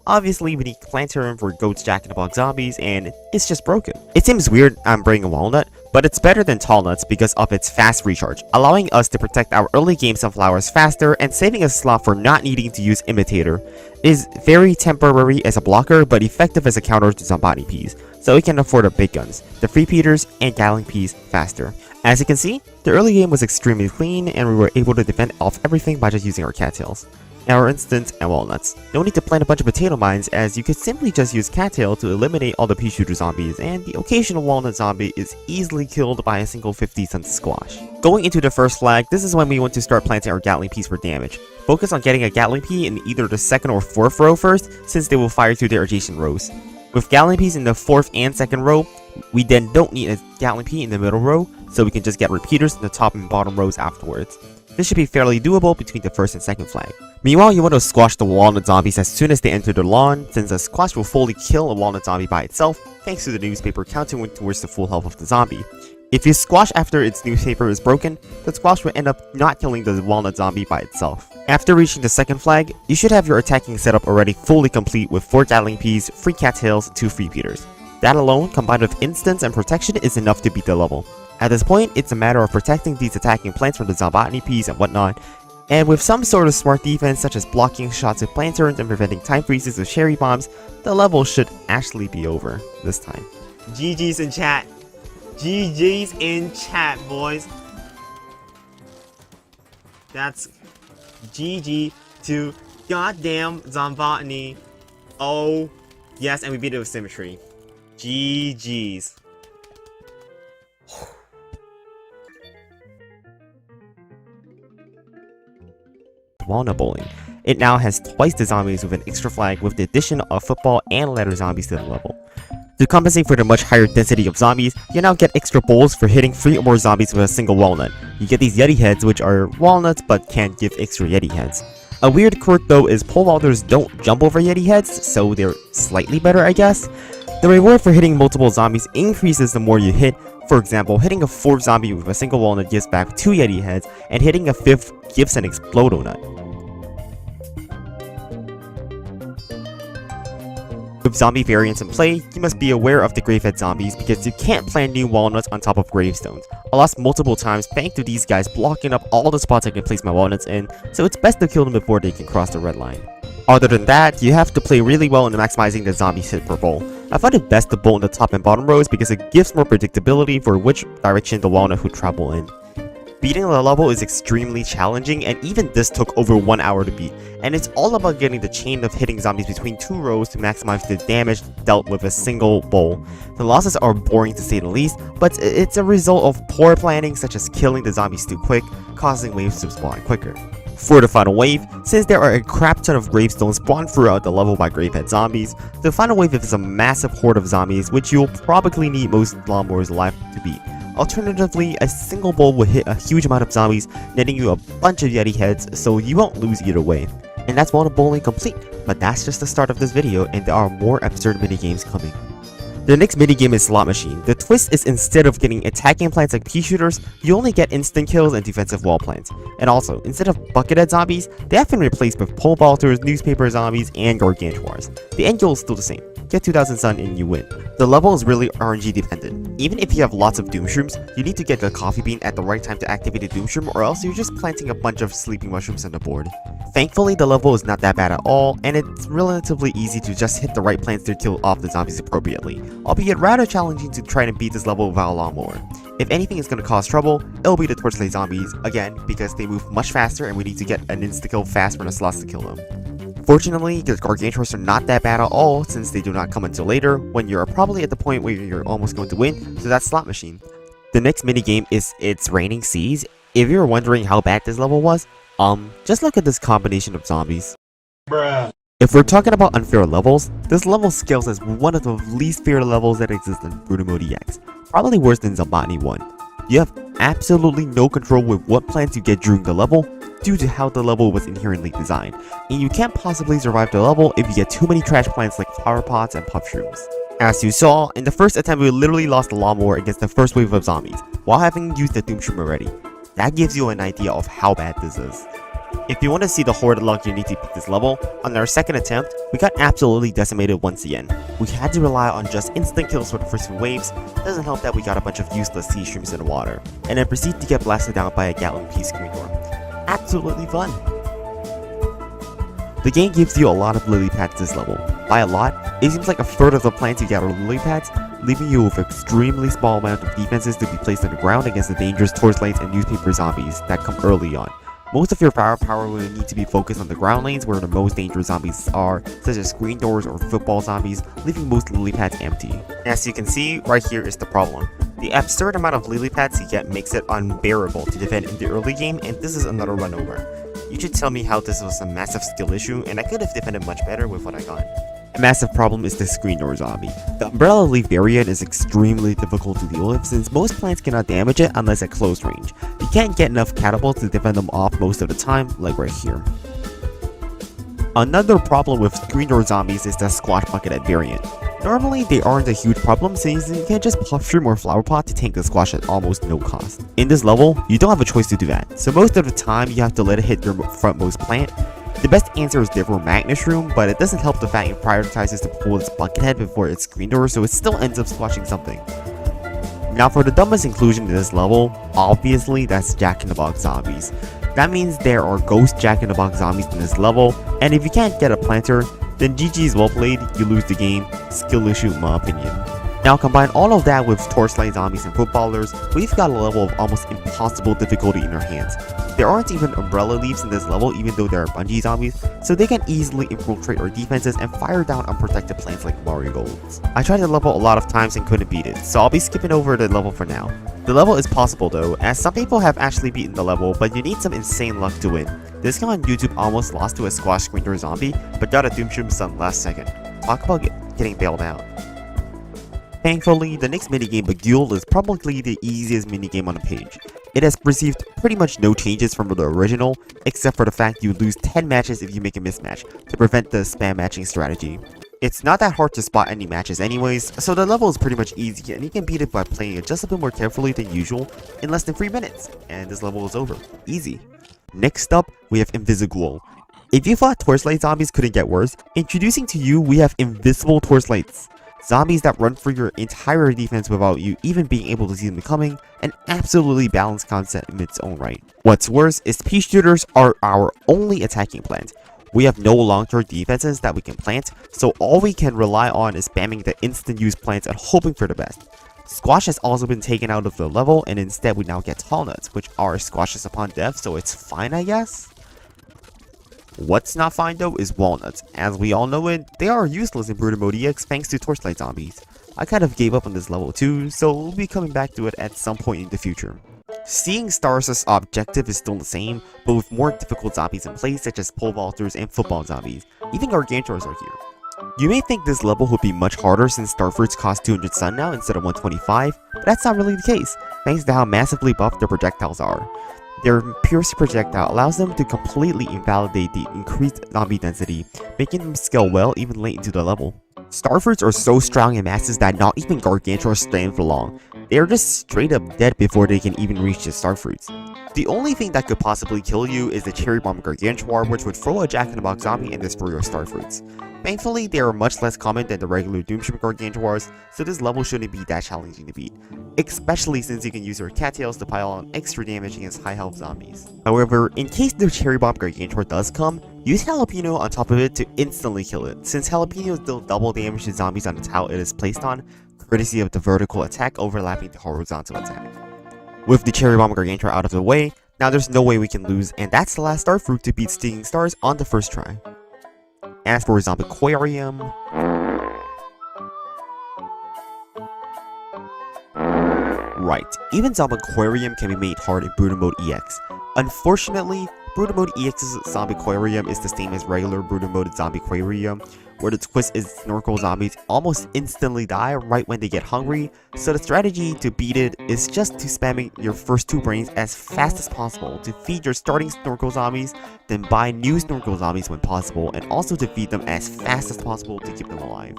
Obviously, we need Plantarum for Goat's Jack-in-the-Box zombies, and it's just broken. It seems weird I'm bringing a walnut, but it's better than tall nuts because of its fast recharge, allowing us to protect our early game sunflowers faster and saving a slot for not needing to use Imitator. It is very temporary as a blocker, but effective as a counter to Zombonis peas, so we can afford our big guns, the Free Peters and Gatling Peas faster. As you can see, the early game was extremely clean and we were able to defend off everything by just using our cattails, our instants, and walnuts. No need to plant a bunch of potato mines, as you could simply just use cattail to eliminate all the pea shooter zombies, and the occasional walnut zombie is easily killed by a single 50-cent squash. Going into the first flag, this is when we want to start planting our Gatling Peas for damage. Focus on getting a Gatling Pea in either the 2nd or 4th row first, since they will fire through their adjacent rows. With Gatling Peas in the 4th and 2nd row, we then don't need a Gatling Pea in the middle row, so we can just get repeaters in the top and bottom rows afterwards. This should be fairly doable between the 1st and 2nd flag. Meanwhile, you want to squash the walnut zombies as soon as they enter the lawn, since a squash will fully kill a walnut zombie by itself, thanks to the newspaper counting towards the full health of the zombie. If you squash after its newspaper is broken, the squash will end up not killing the walnut zombie by itself. After reaching the 2nd flag, you should have your attacking setup already fully complete with 4 Gatling Peas, 3 cattails, and 2 Free Peters. That alone, combined with instants and protection, is enough to beat the level. At this point, it's a matter of protecting these attacking plants from the Zombonis peas and whatnot, and with some sort of smart defense such as blocking shots with Plantarums and preventing time freezes with cherry bombs, the level should actually be over this time. GG's in chat. GG's in chat, boys. That's GG to goddamn Zombonis. Oh, yes, and we beat it with symmetry. GG's. Walnut bowling. It now has twice the zombies with an extra flag with the addition of football and ladder zombies to the level. To compensate for the much higher density of zombies, you now get extra bowls for hitting 3 or more zombies with a single walnut. You get these Yeti heads, which are walnuts but can't give extra Yeti heads. A weird quirk though is pole vaulters don't jump over Yeti heads, so they're slightly better I guess. The reward for hitting multiple zombies increases the more you hit. For example, hitting a 4th zombie with a single walnut gives back 2 Yeti heads, and hitting a 5th gives an Explodo nut. With zombie variants in play, you must be aware of the Gravehead zombies because you can't plant new walnuts on top of gravestones. I lost multiple times thanks to these guys blocking up all the spots I can place my walnuts in, so it's best to kill them before they can cross the red line. Other than that, you have to play really well in maximizing the zombies hit per bowl. I find it best to bowl in the top and bottom rows because it gives more predictability for which direction the walnut would travel in. Beating the level is extremely challenging, and even this took over 1 hour to beat, and it's all about getting the chain of hitting zombies between 2 rows to maximize the damage dealt with a single bowl. The losses are boring to say the least, but it's a result of poor planning, such as killing the zombies too quick, causing waves to spawn quicker. For the final wave, since there are a crap ton of gravestones spawned throughout the level by Buckethead Zombies, the final wave is a massive horde of zombies which you'll probably need most lawnmowers alive to beat. Alternatively, a single bowl will hit a huge amount of zombies, netting you a bunch of Yeti heads, so you won't lose either way. And that's one bowling complete, but that's just the start of this video, and there are more absurd minigames coming. The next minigame is Slot Machine. The twist is instead of getting attacking plants like pea shooters, you only get instant kills and defensive wall plants. And also, instead of Buckethead Zombies, they have been replaced with pole vaulters, newspaper zombies, and gargantuars. The end goal is still the same. Get 2000 sun and you win. The level is really RNG dependent. Even if you have lots of doom shrooms, you need to get the coffee bean at the right time to activate the doom shroom, or else you're just planting a bunch of sleeping mushrooms on the board. Thankfully, the level is not that bad at all, and it's relatively easy to just hit the right plants to kill off the zombies appropriately, albeit rather challenging to try to beat this level without a lawnmower. If anything is going to cause trouble, it'll be the torchlight zombies, again, because they move much faster and we need to get an insta-kill fast from the slots to kill them. Fortunately, the gargantuars are not that bad at all, since they do not come until later, when you're probably at the point where you're almost going to win, so that's Slot Machine. The next minigame is It's Raining Seas. If you're wondering how bad this level was, just look at this combination of zombies. Bruh. If we're talking about unfair levels, this level scales as one of the least fair levels that exist in Brutal Mode EX, probably worse than Zombotany 1. You have absolutely no control with what plants you get during the level, due to how the level was inherently designed, and you can't possibly survive the level if you get too many trash plants like flower pots and puff shrooms. As you saw, in the first attempt we literally lost the lawnmower against the first wave of zombies, while having used the doom shroom already. That gives you an idea of how bad this is. If you want to see the horde luck you need to beat this level, on our second attempt, we got absolutely decimated once again. We had to rely on just instant kills for the first few waves. It doesn't help that we got a bunch of useless sea shrooms in the water, and then proceed to get blasted down by a Gatling Pea screen door. Absolutely fun! The game gives you a lot of lily pads this level. By a lot, it seems like a third of the plants you get are lily pads, leaving you with extremely small amount of defenses to be placed on the ground against the dangerous torchlights and newspaper zombies that come early on. Most of your firepower will need to be focused on the ground lanes where the most dangerous zombies are, such as screen doors or football zombies, leaving most lily pads empty. As you can see, right here is the problem. The absurd amount of lily pads you get makes it unbearable to defend in the early game, and this is another run over. You should tell me how this was a massive skill issue, and I could have defended much better with what I got. A massive problem is the screen door zombie. The umbrella leaf variant is extremely difficult to deal with since most plants cannot damage it unless at close range. You can't get enough catapults to defend them off most of the time, like right here. Another problem with screen door zombies is the squash Buckethead variant. Normally they aren't a huge problem since you can just puff shroom or flower pot to tank the squash at almost no cost. In this level, you don't have a choice to do that, so most of the time you have to let it hit your frontmost plant. The best answer is different Magnet Shroom, but it doesn't help the fact it prioritizes to pull its Buckethead before its screen door, so it still ends up squashing something. Now for the dumbest inclusion in this level, obviously that's Jack-in-the-Box zombies. That means there are ghost Jack-in-the-Box zombies in this level, and if you can't get a planter, then GG's well played, you lose the game, skill issue in my opinion. Now combine all of that with torchlight zombies and footballers, we've got a level of almost impossible difficulty in our hands. There aren't even umbrella leaves in this level even though there are bungee zombies, so they can easily infiltrate our defenses and fire down unprotected plants like marigolds. I tried the level a lot of times and couldn't beat it, so I'll be skipping over the level for now. The level is possible though, as some people have actually beaten the level, but you need some insane luck to win. This guy on YouTube almost lost to a squash screen door zombie, but got a doom shroom stun last second. Talk about getting bailed out. Thankfully, the next minigame, Buckethead, is probably the easiest minigame on the page. It has received pretty much no changes from the original, except for the fact you lose 10 matches if you make a mismatch, to prevent the spam matching strategy. It's not that hard to spot any matches anyways, so the level is pretty much easy and you can beat it by playing it just a bit more carefully than usual in less than 3 minutes, and this level is over. Easy. Next up, we have Invisible. If you thought torchlight zombies couldn't get worse, introducing to you we have invisible torchlights. Zombies that run for your entire defense without you even being able to see them coming, an absolutely balanced concept in its own right. What's worse is pea shooters are our only attacking plant. We have no long-term defenses that we can plant, so all we can rely on is spamming the instant use plants and hoping for the best. Squash has also been taken out of the level, and instead we now get tall nuts, which are squashes upon death, so it's fine, I guess? What's not fine though is walnuts. As we all know it, they are useless in Brutal Mode EX thanks to Torchlight Zombies. I kind of gave up on this level too, so we'll be coming back to it at some point in the future. Seeing Stars' objective is still the same, but with more difficult zombies in place such as pole vaulters and football zombies. Even Gargantuars are here. You may think this level would be much harder since Starfruits cost 200 sun now instead of 125, but that's not really the case, thanks to how massively buffed their projectiles are. Their piercing projectile allows them to completely invalidate the increased zombie density, making them scale well even late into the level. Starfruits are so strong in masses that not even Gargantuars stand for long. They are just straight up dead before they can even reach the Starfruits. The only thing that could possibly kill you is the Cherry Bomb Gargantuar, which would throw a Jack-in-the-Box zombie and destroy your Starfruits. Thankfully, they are much less common than the regular Doomship Gargantuars, so this level shouldn't be that challenging to beat, especially since you can use your cattails to pile on extra damage against high health zombies. However, in case the Cherry Bomb Gargantuar does come, use Jalapeno on top of it to instantly kill it, since Jalapeno deal double damage to zombies on the tile it is placed on, courtesy of the vertical attack overlapping the horizontal attack. With the Cherry Bomb Gargantuar out of the way, now there's no way we can lose, and that's the last Starfruit to beat Stinging Stars on the first try. As for Zombiquarium, right, even Zombiquarium can be made hard in Brutal Mode EX. Unfortunately, Brutal Mode EX's Zombiquarium is the same as regular Brutal Mode Zombiquarium, where the twist is snorkel zombies almost instantly die right when they get hungry, so the strategy to beat it is just to spamming your first 2 brains as fast as possible to feed your starting snorkel zombies, then buy new snorkel zombies when possible, and also to feed them as fast as possible to keep them alive.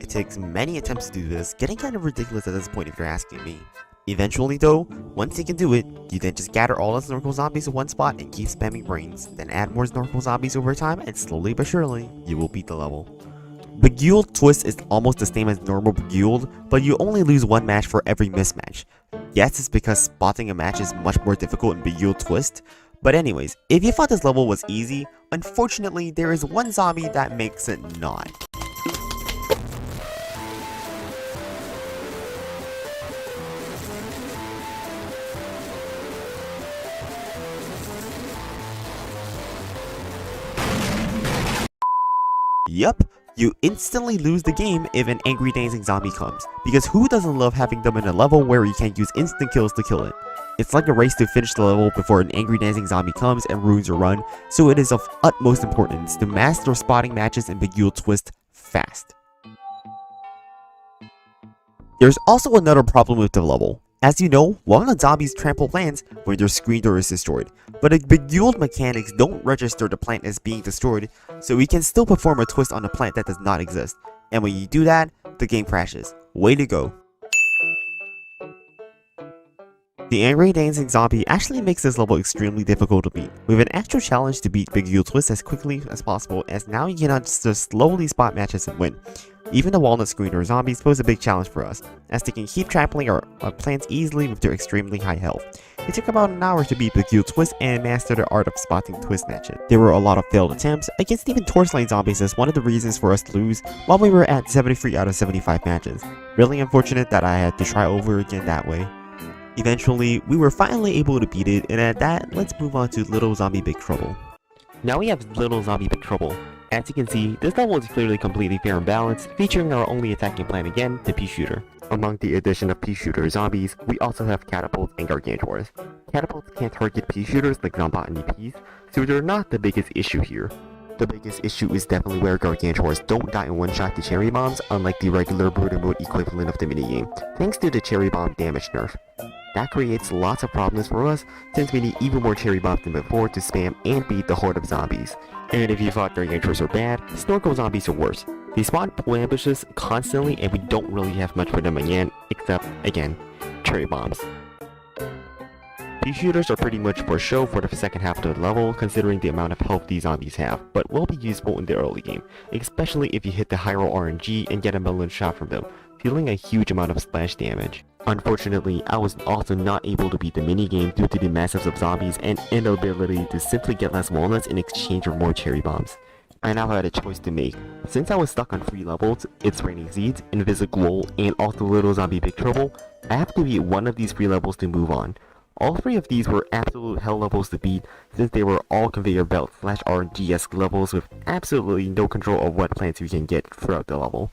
It takes many attempts to do this, getting kind of ridiculous at this point if you're asking me. Eventually though, once you can do it, you then just gather all the snorkel zombies in one spot and keep spamming brains, then add more snorkel zombies over time, and slowly but surely, you will beat the level. Beguiled Twist is almost the same as normal Beguiled, but you only lose 1 match for every mismatch. Yes, it's because spotting a match is much more difficult in Beguiled Twist, but anyways, if you thought this level was easy, unfortunately there is one zombie that makes it not. Yup, you instantly lose the game if an angry dancing zombie comes, because who doesn't love having them in a level where you can use instant kills to kill it? It's like a race to finish the level before an angry dancing zombie comes and ruins your run, so it is of utmost importance to master spotting matches in Beguiled Twist fast. There's also another problem with the level. As you know, walnut zombies trample plants when their screen door is destroyed, but the Beguiled mechanics don't register the plant as being destroyed, so we can still perform a twist on a plant that does not exist, and when you do that, the game crashes. Way to go. The angry dancing zombie actually makes this level extremely difficult to beat, with an actual challenge to beat Beguiled Twist as quickly as possible, as now you cannot just slowly spot matches and win. Even the walnut screener zombies pose a big challenge for us, as they can keep trampling our plants easily with their extremely high health. It took about an hour to beat Beguiled Twist and master the art of spotting twist matches. There were a lot of failed attempts against even Torchlight Zombies as one of the reasons for us to lose, while we were at 73 out of 75 matches. Really unfortunate that I had to try over again that way. Eventually, we were finally able to beat it, and at that, let's move on to Little Zombie Big Trouble. Now we have Little Zombie Big Trouble. As you can see, this level is clearly completely fair and balanced, featuring our only attacking plant again, the Pea Shooter. Among the addition of Pea Shooter zombies, we also have Catapults and Gargantuars. Catapults can't target Pea Shooters like Zombotany Peas, so they're not the biggest issue here. The biggest issue is definitely where Gargantuars don't die in one shot to Cherry Bombs, unlike the regular Brutal Mode equivalent of the minigame, thanks to the Cherry Bomb damage nerf. That creates lots of problems for us, since we need even more Cherry Bombs than before to spam and beat the horde of zombies. And if you thought Gargantuars are bad, Snorkel Zombies are worse. They spawn pool ambushes constantly and we don't really have much for them again, except, again, Cherry Bombs. Pea Shooters are pretty much for show for the second half of the level, considering the amount of health these zombies have, but will be useful in the early game, especially if you hit the high roll RNG and get a melon shot from them, dealing a huge amount of splash damage. Unfortunately, I was also not able to beat the minigame due to the masses of zombies and inability to simply get less walnuts in exchange for more Cherry Bombs. I now had a choice to make. Since I was stuck on 3 levels, It's Raining Seeds, Invisible, and also Little Zombie Big Trouble, I have to beat one of these 3 levels to move on. All 3 of these were absolute hell levels to beat, since they were all conveyor belt / RNG-esque levels with absolutely no control of what plants you can get throughout the level.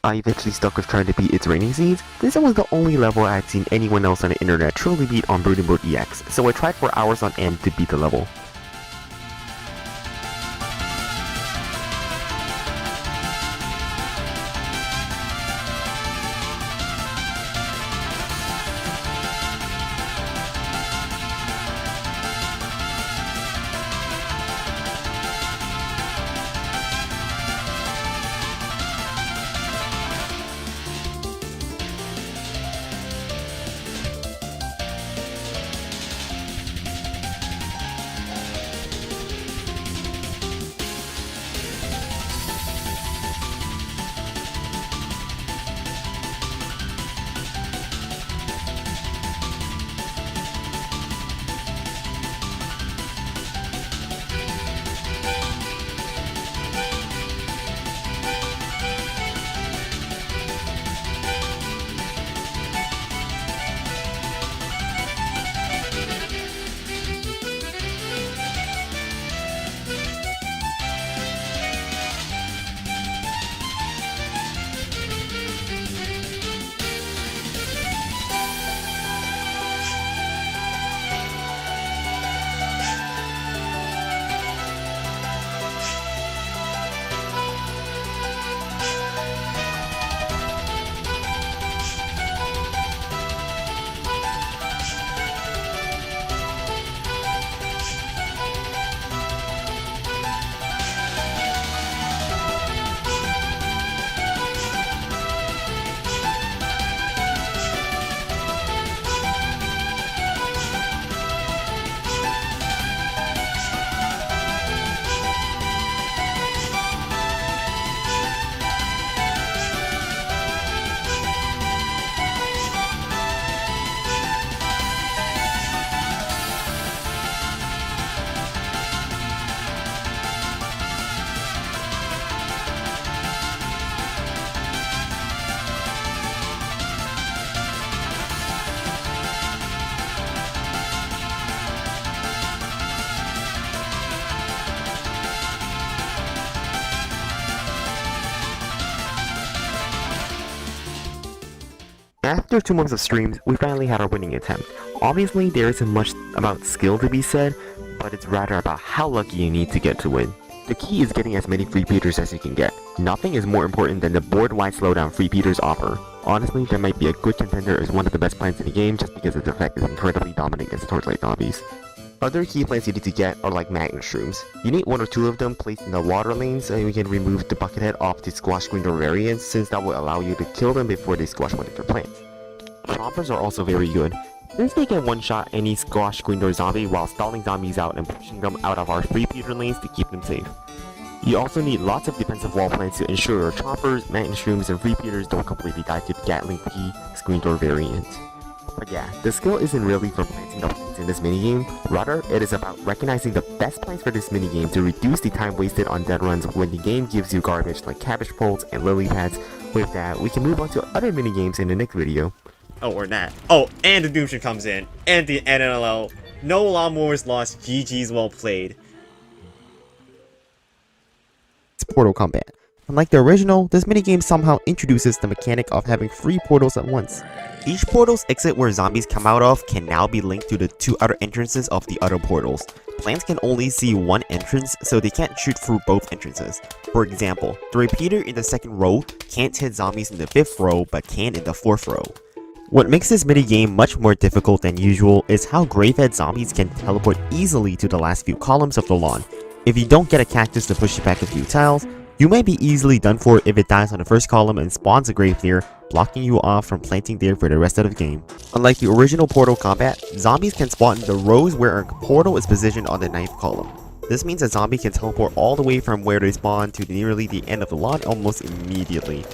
I eventually stuck with trying to beat It's Raining Seeds, since it was the only level I had seen anyone else on the internet truly beat on Brood Mode EX, so I tried for hours on end to beat the level. After 2 months of streams, we finally had our winning attempt. Obviously, there isn't much about skill to be said, but it's rather about how lucky you need to get to win. The key is getting as many free Peters as you can get. Nothing is more important than the board-wide slowdown free Peters offer. Honestly, there might be a good contender as one of the best plants in the game just because its effect is incredibly dominant against torchlight zombies. Other key plants you need to get are like magnet shrooms. You need 1 or 2 of them placed in the water lanes so you can remove the Buckethead off to squash green door variants, since that will allow you to kill them before they squash one of your plants. Chompers are also very good, since they can one-shot any squash green door zombie while stalling zombies out and pushing them out of our free Peter lanes to keep them safe. You also need lots of defensive wall plants to ensure your chompers, magnet shrooms, and free Peters don't completely die to the Gatling Pea screen door variant. But yeah, the skill isn't really for planting the plants in this minigame, rather it is about recognizing the best plants for this minigame to reduce the time wasted on dead runs when the game gives you garbage like cabbage poles and lily pads. With that, we can move on to other minigames in the next video. Oh, or that. Oh, and the Doomshin comes in, and the NLL. No lawnmowers lost, GG's well played. It's Portal Combat. Unlike the original, this minigame somehow introduces the mechanic of having 3 portals at once. Each portal's exit where zombies come out of can now be linked to the 2 other entrances of the other portals. Plants can only see one entrance, so they can't shoot through both entrances. For example, the repeater in the 2nd row can't hit zombies in the 5th row, but can in the 4th row. What makes this minigame much more difficult than usual is how Gravehead zombies can teleport easily to the last few columns of the lawn. If you don't get a cactus to push you back a few tiles, you may be easily done for if it dies on the first column and spawns a grave there, blocking you off from planting there for the rest of the game. Unlike the original Portal Combat, zombies can spawn in the rows where a portal is positioned on the 9th column. This means a zombie can teleport all the way from where they spawn to nearly the end of the lawn almost immediately.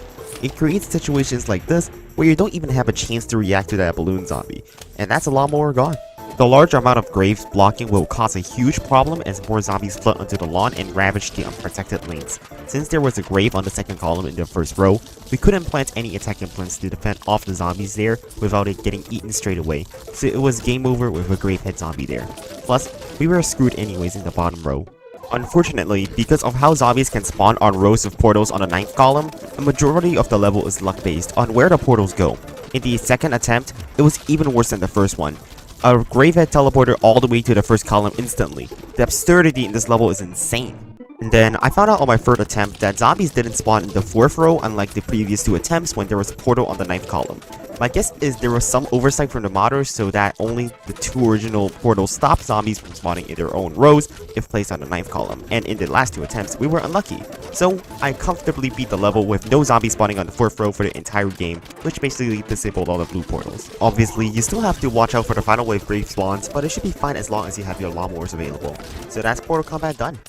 It creates situations like this where you don't even have a chance to react to that balloon zombie, and that's a lawnmower gone. The large amount of graves blocking will cause a huge problem as more zombies flood onto the lawn and ravage the unprotected lanes. Since there was a grave on the second column in the first row, we couldn't plant any attacking plants to defend off the zombies there without it getting eaten straight away, so it was game over with a gravehead zombie there. Plus, we were screwed anyways in the bottom row. Unfortunately, because of how zombies can spawn on rows of portals on the 9th column, a majority of the level is luck based on where the portals go. In the second attempt, it was even worse than the first one. A gravehead teleported all the way to the first column instantly. The absurdity in this level is insane. And then I found out on my third attempt that zombies didn't spawn in the 4th row unlike the previous 2 attempts when there was a portal on the 9th column. My guess is there was some oversight from the modders so that only the 2 original portals stopped zombies from spawning in their own rows if placed on the 9th column, and in the last 2 attempts we were unlucky. So I comfortably beat the level with no zombies spawning on the 4th row for the entire game, which basically disabled all the blue portals. Obviously, you still have to watch out for the final wave grave spawns, but it should be fine as long as you have your lawnmowers available. So that's Portal Combat done.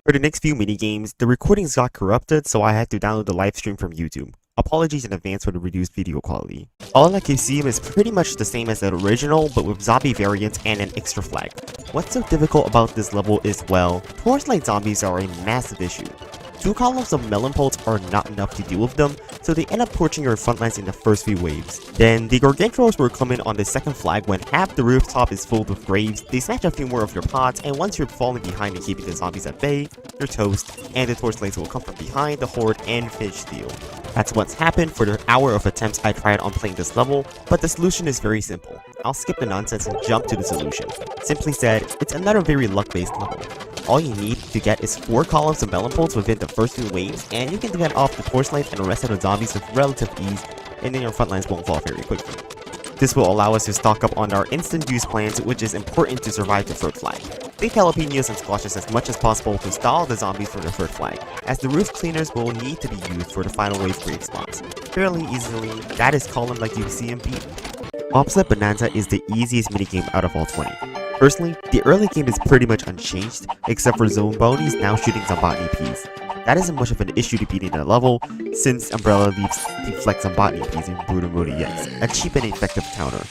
For the next few minigames, the recordings got corrupted, so I had to download the live stream from YouTube. Apologies in advance for the reduced video quality. All I can see is pretty much the same as the original, but with zombie variants and an extra flag. What's so difficult about this level is, well, torchlight zombies are a massive issue. 2 columns of melon bolts are not enough to deal with them, so they end up torching your front lines in the first few waves. Then, the gargantuars will come in on the second flag when half the rooftop is filled with graves, they snatch a few more of your pots, and once you're falling behind and keeping the zombies at bay, you're toast, and the torchlights will come from behind the horde and finish the deal. That's what's happened for the hour of attempts I tried on playing this level, but the solution is very simple. I'll skip the nonsense and jump to the solution. Simply said, it's another very luck-based level. All you need to get is 4 columns of melon bolts within the first 2 waves, and you can defend off the torchlight and the rest of the zombies with relative ease, and then your front lines won't fall very quickly. This will allow us to stock up on our instant use plants, which is important to survive the third flag. Take jalapenos and squashes as much as possible to stall the zombies for the third flag, as the roof cleaners will need to be used for the final wave grave spawns. Fairly easily, that is column like you see in beat. Bobsled Bonanza is the easiest minigame out of all 20. Personally, the early game is pretty much unchanged, except for Zombonis now shooting Zombotni peas. That isn't much of an issue to beat in a level, since Umbrella leaves deflect Zombotni peas in Brutal Mode EX, a cheap and effective counter.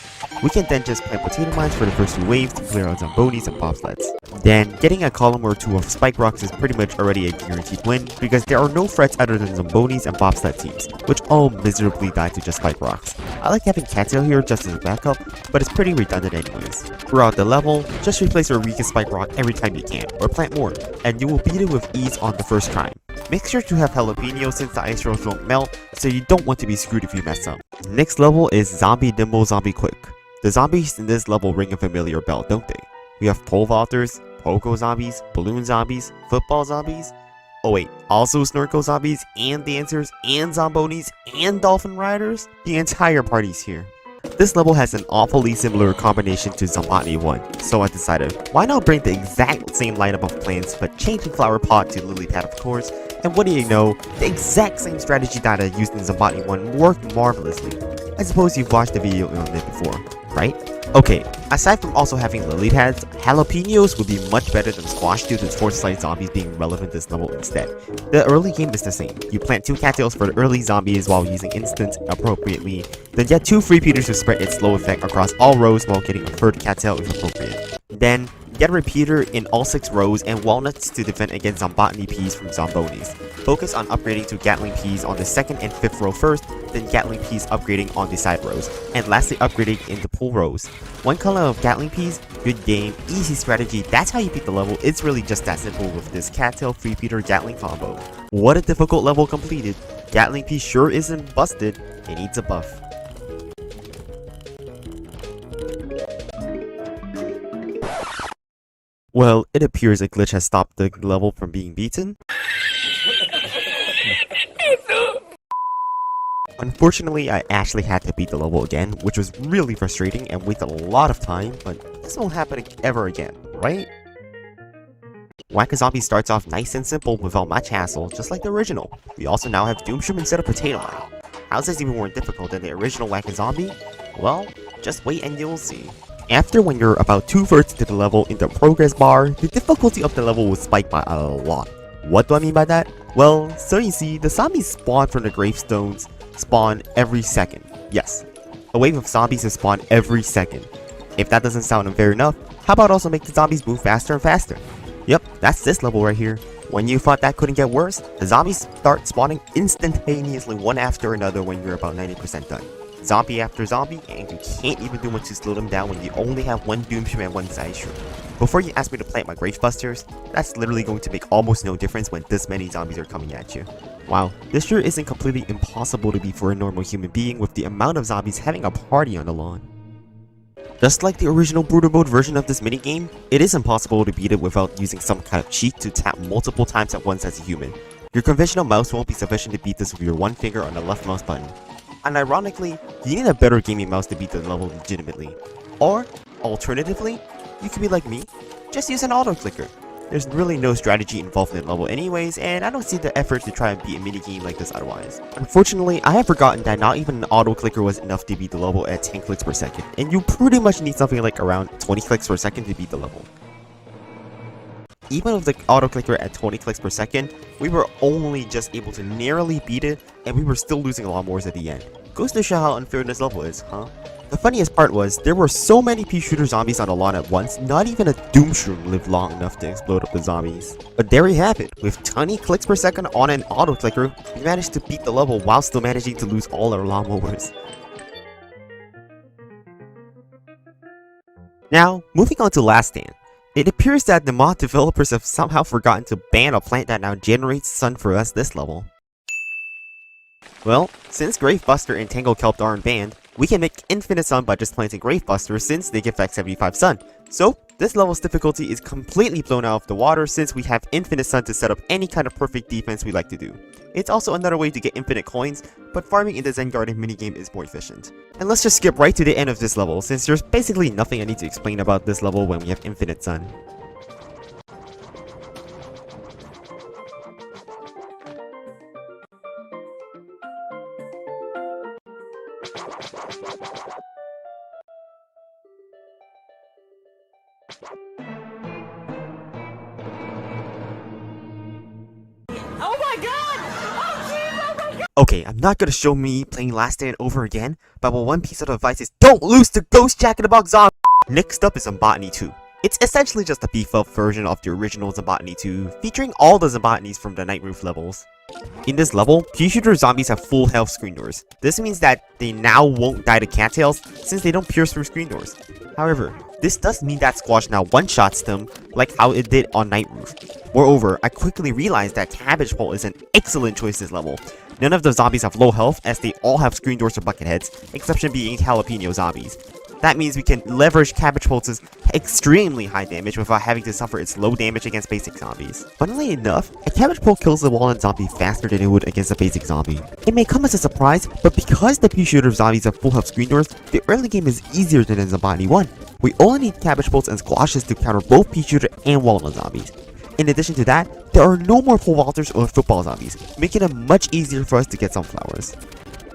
We can then just plant potato mines for the first 2 waves to clear out Zombonis and bobsleds. Then, getting a column or 2 of spike rocks is pretty much already a guaranteed win, because there are no threats other than Zombonis and bobsled teams, which all miserably die to just spike rocks. I like having cattail here just as a backup, but it's pretty redundant anyways. Throughout the level, just replace your weakest spike rock every time you can, or plant more, and you will beat it with ease on the first time. Make sure to have jalapeno since the ice rolls won't melt, so you don't want to be screwed if you mess up. Next level is Zombie Nimble Zombie Quick. The zombies in this level ring a familiar bell, don't they? We have pole vaulters, pogo zombies, balloon zombies, football zombies. Oh wait, also snorkel zombies, and dancers, and zombonis, and dolphin riders? The entire party's here. This level has an awfully similar combination to Zombotni 1, so I decided, why not bring the exact same lineup of plants but change the flower pot to lily pad of course, and what do you know, the exact same strategy that I used in Zombotni 1 worked marvelously. I suppose you've watched the video on it before, right? Okay, aside from also having lily pads, jalapenos would be much better than squash due to torchlight zombies being relevant this level instead. The early game is the same. You plant 2 cattails for the early zombies while using instant appropriately, then get 2 free repeaters to spread its slow effect across all rows while getting a third cattail if appropriate. Then, get a repeater in all 6 rows and walnuts to defend against Zombotni peas from Zombonis. Focus on upgrading to Gatling peas on the 2nd and 5th row first, then Gatling peas upgrading on the side rows, and lastly upgrading in the pool rows. 1 column of Gatling peas, good game, easy strategy, that's how you beat the level. It's really just that simple with this cattail repeater Gatling combo. What a difficult level completed. Gatling pea sure isn't busted, it needs a buff. Well, it appears a glitch has stopped the level from being beaten. Unfortunately, I actually had to beat the level again, which was really frustrating and wasted a lot of time, but this won't happen ever again, right? Whack-A-Zombie starts off nice and simple without much hassle, just like the original. We also now have Doomshroom instead of Potato Mine. How's this even more difficult than the original Whack-A-Zombie? Well, just wait and you'll see. After when you're about 2/3 to the level in the progress bar, the difficulty of the level will spike by a lot. What do I mean by that? Well, so you see, the zombies spawn from the gravestones spawn every second. Yes, a wave of zombies will spawn every second. If that doesn't sound unfair enough, how about also make the zombies move faster and faster? Yep, that's this level right here. When you thought that couldn't get worse, the zombies start spawning instantaneously one after another when you're about 90% done. Zombie after zombie, and you can't even do much to slow them down when you only have one Doomshroom and one Side Shroom. Before you ask me to plant my Gravebusters, that's literally going to make almost no difference when this many zombies are coming at you. Wow, this sure isn't completely impossible to beat for a normal human being with the amount of zombies having a party on the lawn. Just like the original Brutal Mode version of this minigame, it is impossible to beat it without using some kind of cheat to tap multiple times at once as a human. Your conventional mouse won't be sufficient to beat this with your one finger on the left mouse button. And ironically, you need a better gaming mouse to beat the level legitimately. Or, alternatively, you could be like me, just use an auto clicker. There's really no strategy involved in the level anyways, and I don't see the effort to try and beat a minigame like this otherwise. Unfortunately, I have forgotten that not even an auto clicker was enough to beat the level at 10 clicks per second, and you pretty much need something like around 20 clicks per second to beat the level. Even with the auto clicker at 20 clicks per second, we were only just able to narrowly beat it, and we were still losing a lot more at the end. Goes to show how unfair this level is, huh? The funniest part was, there were so many pea shooter zombies on the lawn at once, not even a Doomshroom lived long enough to explode up the zombies. But there we have it, with 20 clicks per second on an auto clicker, we managed to beat the level while still managing to lose all our lawnmowers. Now, moving on to Last Stand. It appears that the mod developers have somehow forgotten to ban a plant that now generates sun for us this level. Well, since Gravebuster and Tangle Kelp aren't banned, we can make infinite sun by just planting Gravebusters since they give back 75 sun. So, this level's difficulty is completely blown out of the water since we have infinite sun to set up any kind of perfect defense we like to do. It's also another way to get infinite coins, but farming in the Zen Garden minigame is more efficient. And let's just skip right to the end of this level since there's basically nothing I need to explain about this level when we have infinite sun. Oh my god! Oh jeez, oh my god! Okay, I'm not gonna show me playing Last Stand over again, but one piece of advice is don't lose to Ghost Jack-in-the-Box Zombie! Next up is Zombotany 2. It's essentially just a beef-up version of the original Zombotany 2, featuring all the Zombotanies from the Night Roof levels. In this level, pea shooter zombies have full health screen doors. This means that they now won't die to cattails since they don't pierce through screen doors. However, this does mean that Squash now one-shots them like how it did on Night Roof. Moreover, I quickly realized that Cabbage Pole is an excellent choice this level. None of the zombies have low health as they all have screen doors or Bucketheads, exception being jalapeno zombies. That means we can leverage Cabbage Pole's extremely high damage without having to suffer its low damage against basic zombies. Funnily enough, a Cabbage Pole kills the walnut zombie faster than it would against a basic zombie. It may come as a surprise, but because the pea shooter zombies have full health screen doors, the early game is easier than in Zombotany 1. We only need Cabbage Poles and Squashes to counter both pea shooter and walnut zombies. In addition to that, there are no more pole vaulters or football zombies, making it much easier for us to get sunflowers.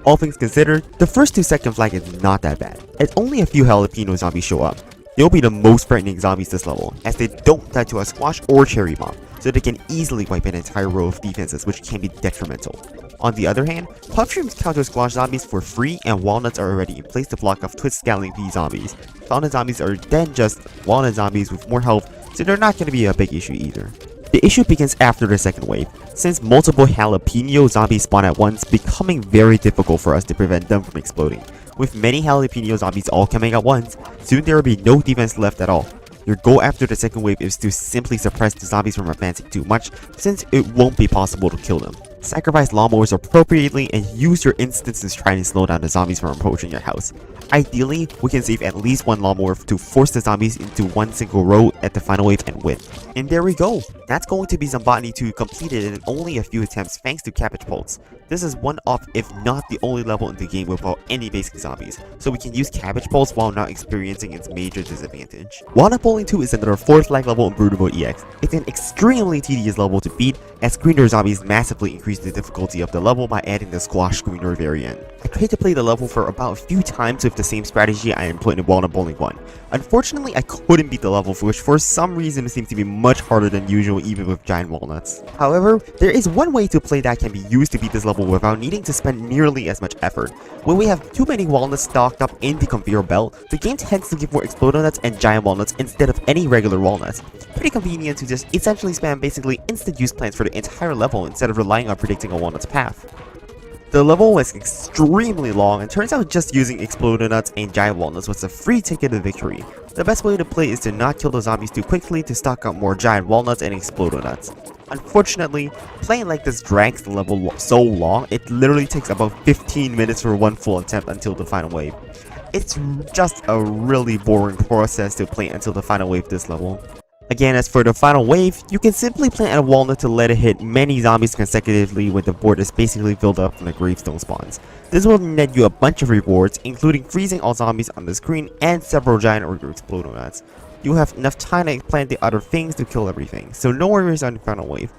All things considered, the first 2 second flag is not that bad, as only a few jalapeno zombies show up. They'll be the most threatening zombies this level, as they don't die to a Squash or Cherry Bomb, so they can easily wipe an entire row of defenses which can be detrimental. On the other hand, Puffshrooms counter Squash zombies for free and Walnuts are already in place to block off Twist Gatling Pea Zombies. Walnut zombies are then just Walnut zombies with more health, so they're not going to be a big issue either. The issue begins after the second wave, since multiple jalapeno zombies spawn at once, becoming very difficult for us to prevent them from exploding. With many jalapeno zombies all coming at once, soon there will be no defense left at all. Your goal after the second wave is to simply suppress the zombies from advancing too much, since it won't be possible to kill them. Sacrifice lawnmowers appropriately and use your instances to try and slow down the zombies from approaching your house. Ideally, we can save at least one lawnmower to force the zombies into one single row at the final wave and win. And there we go! That's going to be Zombotany 2 completed in only a few attempts thanks to Cabbage Poles. This is one of, if not the only level in the game without any basic zombies, so we can use Cabbage Poles while not experiencing its major disadvantage. Walnut Bowling 2 is another 4th flag level in Brutal Mode EX. It's an extremely tedious level to beat, as screen door zombies massively increase the difficulty of the level by adding the Squash screen door variant. I tried to play the level for about a few times with the same strategy I employed in Walnut Bowling 1. Unfortunately, I couldn't beat the level, which for for some reason it seems to be much harder than usual even with giant walnuts. However, there is one way to play that can be used to beat this level without needing to spend nearly as much effort. When we have too many walnuts stocked up in the conveyor belt, the game tends to give more exploding nuts and giant walnuts instead of any regular walnuts. Pretty convenient to just essentially spam basically instant use plants for the entire level instead of relying on predicting a walnut's path. The level was extremely long, and turns out just using exploding nuts and giant walnuts was a free ticket to victory. The best way to play is to not kill the zombies too quickly to stock up more giant walnuts and exploding nuts. Unfortunately, playing like this drags the level so long, it literally takes about 15 minutes for one full attempt until the final wave. It's just a really boring process to play until the final wave this level. Again, as for the final wave, you can simply plant a walnut to let it hit many zombies consecutively when the board is basically filled up from the gravestone spawns. This will net you a bunch of rewards, including freezing all zombies on the screen and several giant or exploding nuts. You have enough time to plant the other things to kill everything, so no worries on the final wave.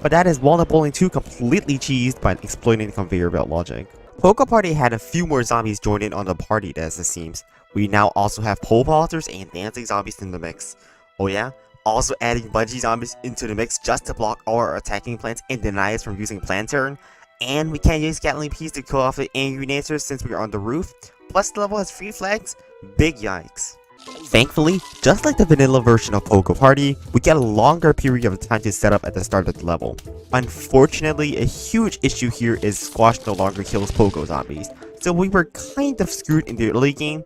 But that is Walnut Bowling 2 completely cheesed by exploiting the conveyor belt logic. Poker Party had a few more zombies join in on the party as it seems. We now also have pole vaulters and dancing zombies in the mix. Oh yeah? Also adding bungee zombies into the mix just to block all our attacking plants and deny us from using plant turn. And we can't use Gatling Peas to kill off the angry dancers since we are on the roof. Plus the level has free flags. Big yikes. Thankfully, just like the vanilla version of Poker Party, we get a longer period of time to set up at the start of the level. Unfortunately, a huge issue here is Squash no longer kills Pogo zombies, so we were kind of screwed in the early game.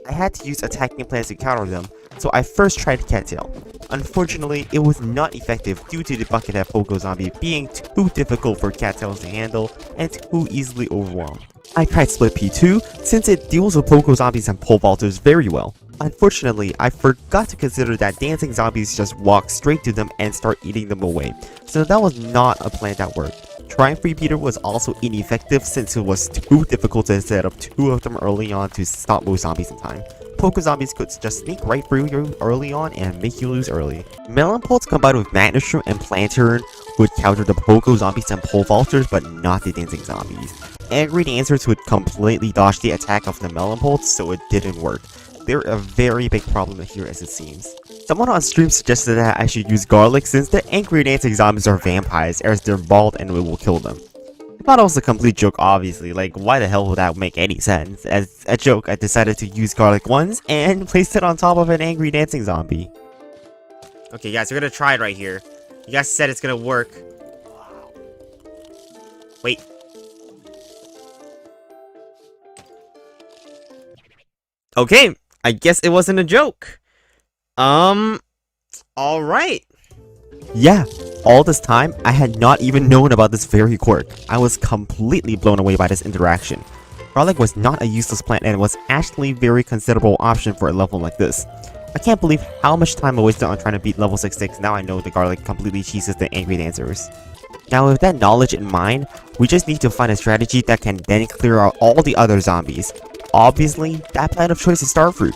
I had to use attacking plants to counter them, so I first tried Cattail. Unfortunately, it was not effective due to the Buckethead Pogo Zombie being too difficult for Cattails to handle and too easily overwhelmed. I tried Split P2 since it deals with Pogo Zombies and Pole Vaulters very well. Unfortunately, I forgot to consider that dancing zombies just walk straight to them and start eating them away, so that was not a plan that worked. Trying Free Peter was also ineffective since it was too difficult to set up two of them early on to stop most zombies in time. Pogo zombies could just sneak right through you early on and make you lose early. Melon Pulse combined with Magnishroom and Planturn would counter the Pogo zombies and Pole Vaulters but not the dancing zombies. Angry Dancers would completely dodge the attack of the Melon Pulse, so it didn't work. They're a very big problem here as it seems. Someone on stream suggested that I should use garlic since the angry dancing zombies are vampires as they're bald and it will kill them. I thought it was a complete joke obviously, like why the hell would that make any sense? As a joke, I decided to use garlic once and placed it on top of an angry dancing zombie. Okay guys, we're gonna try it right here. You guys said it's gonna work. Wait. Okay, I guess it wasn't a joke. Alright. Yeah, all this time, I had not even known about this very quirk. I was completely blown away by this interaction. Garlic was not a useless plant and was actually a very considerable option for a level like this. I can't believe how much time I wasted on trying to beat level 66, now I know the garlic completely cheeses the angry dancers. Now with that knowledge in mind, we just need to find a strategy that can then clear out all the other zombies. Obviously, that plan of choice is Starfruit.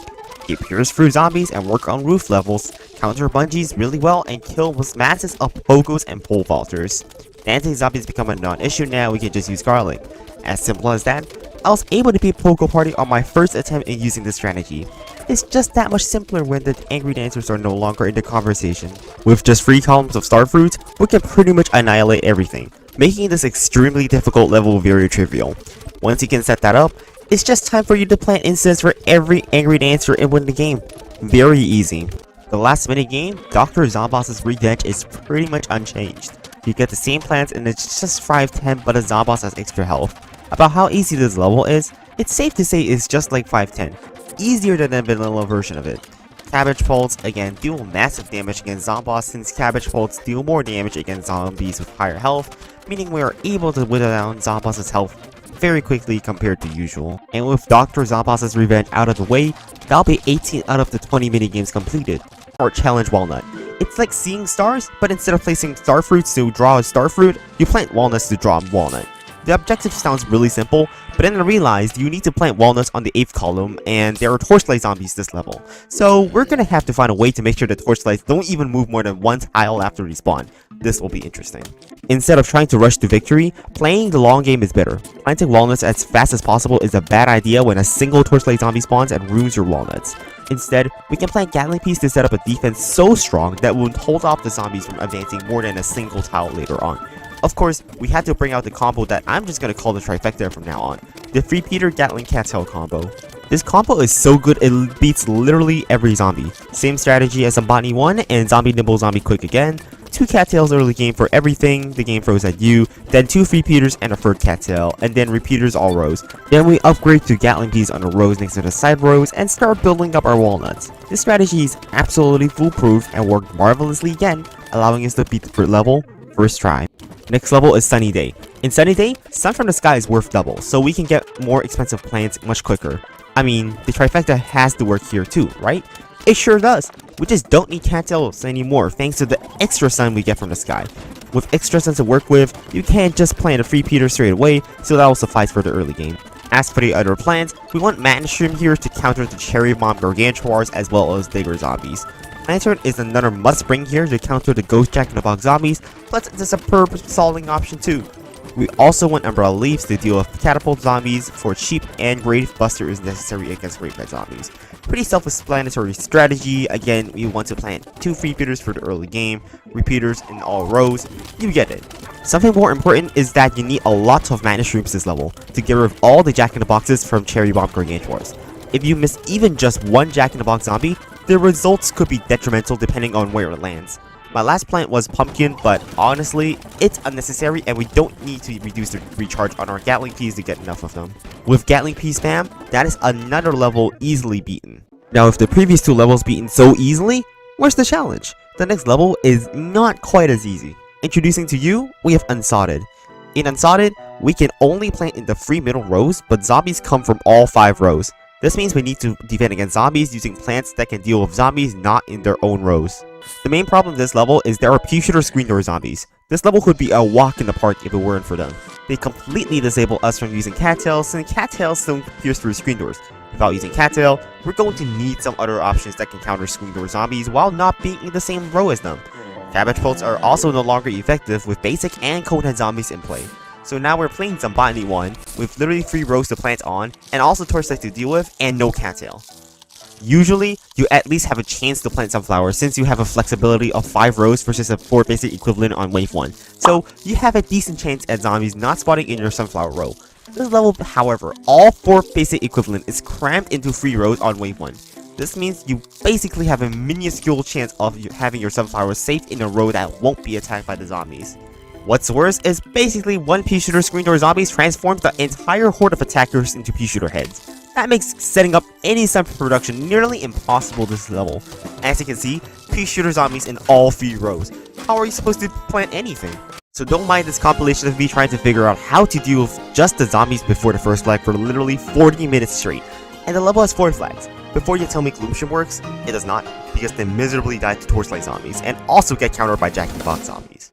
Get Pierce through zombies and work on roof levels, counter bungees really well, and kill masses of pogos and pole vaulters. Dancing zombies become a non-issue now, we can just use garlic. As simple as that, I was able to beat Pogo Party on my first attempt in using this strategy. It's just that much simpler when the angry dancers are no longer in the conversation. With just 3 columns of Starfruit, we can pretty much annihilate everything, making this extremely difficult level very trivial. Once you can set that up, it's just time for you to plant instants for every angry dancer and win the game. Very easy. The last minute game, Dr. Zomboss's Revenge is pretty much unchanged. You get the same plants and it's just 510 but a Zomboss has extra health. About how easy this level is, it's safe to say it's just like 510. Easier than the vanilla version of it. Cabbage Pulse again deal massive damage against Zomboss since Cabbage Pulse deal more damage against zombies with higher health, meaning we are able to whittle down Zomboss's health very quickly compared to usual. And with Dr. Zomboss's Revenge out of the way, that'll be 18 out of the 20 minigames completed. Or Challenge Walnut. It's like seeing stars, but instead of placing starfruits to draw a starfruit, you plant walnuts to draw a walnut. The objective sounds really simple, but then I realized you need to plant walnuts on the 8th column, and there are torchlight zombies this level. So we're gonna have to find a way to make sure the torchlights don't even move more than 1 tile after respawn. This will be interesting. Instead of trying to rush to victory, playing the long game is better. Planting walnuts as fast as possible is a bad idea when a single torchlight zombie spawns and ruins your walnuts. Instead, we can plant Gatling Peas to set up a defense so strong that will hold off the zombies from advancing more than a single tile later on. Of course, we had to bring out the combo that I'm just gonna call the trifecta from now on. The Free Peter Gatling Cattail combo. This combo is so good it beats literally every zombie. Same strategy as Zombonis 1 and Zombie Nibble Zombie Quick again. 2 cattails early game for everything the game throws at you, then 2 free peters and a third cattail, and then repeaters all rows. Then we upgrade to Gatling Peas on the rows next to the side rows and start building up our walnuts. This strategy is absolutely foolproof and worked marvelously again, allowing us to beat the third level first try. Next level is Sunny Day. In Sunny Day, sun from the sky is worth double, so we can get more expensive plants much quicker. I mean, the trifecta has to work here too, right? It sure does. We just don't need cattails anymore thanks to the extra sun we get from the sky. With extra sun to work with, you can't just plant a free peter straight away, so that will suffice for the early game. As for the other plants, we want mushroom here to counter the cherry bomb gargantuars as well as bigger zombies. Lantern is another must bring here to counter the ghost jack-in-the-box zombies, plus it's a superb stalling option too. We also want umbrella leaves to deal with catapult zombies for cheap, and grave buster is necessary against grave red zombies. Pretty self-explanatory strategy. Again, we want to plant 2 free peters for the early game, repeaters in all rows, you get it. Something more important is that you need a lot of mana shrooms this level to get rid of all the jack-in-the-boxes from cherry bomb gargantuars. If you miss even just one jack-in-the-box zombie, the results could be detrimental depending on where it lands. My last plant was pumpkin, but honestly, it's unnecessary and we don't need to reduce the recharge on our Gatling Peas to get enough of them. With Gatling Pea spam, that is another level easily beaten. Now if the previous 2 levels beaten so easily, where's the challenge? The next level is not quite as easy. Introducing to you, we have Unsodded. In Unsodded, we can only plant in the 3 middle rows, but zombies come from all 5 rows. This means we need to defend against zombies using plants that can deal with zombies not in their own rows. The main problem with this level is there are pea shooter screen door zombies. This level could be a walk in the park if it weren't for them. They completely disable us from using cattails, since cattails don't pierce through screen doors. Without using cattail, we're going to need some other options that can counter screen door zombies while not being in the same row as them. Cabbage bolts are also no longer effective with basic and conehead zombies in play. So now we're playing Zombonis 1 with literally 3 rows to plant on, and also torchlight to deal with, and no cattail. Usually, you at least have a chance to plant sunflowers since you have a flexibility of 5 rows versus a 4 basic equivalent on wave 1. So you have a decent chance at zombies not spawning in your sunflower row. This level, however, all 4 basic equivalent is crammed into 3 rows on wave 1. This means you basically have a minuscule chance of having your sunflowers safe in a row that won't be attacked by the zombies. What's worse is basically one pea shooter screen door zombies transforms the entire horde of attackers into pea shooter heads. That makes setting up any sun production nearly impossible this level. As you can see, pea shooter zombies in all 3 rows. How are you supposed to plant anything? So don't mind this compilation of me trying to figure out how to deal with just the zombies before the first flag for literally 40 minutes straight. And the level has 4 flags. Before you tell me Gloomsham works, it does not, because they miserably die to torchlight zombies and also get countered by jack-in-the-box zombies.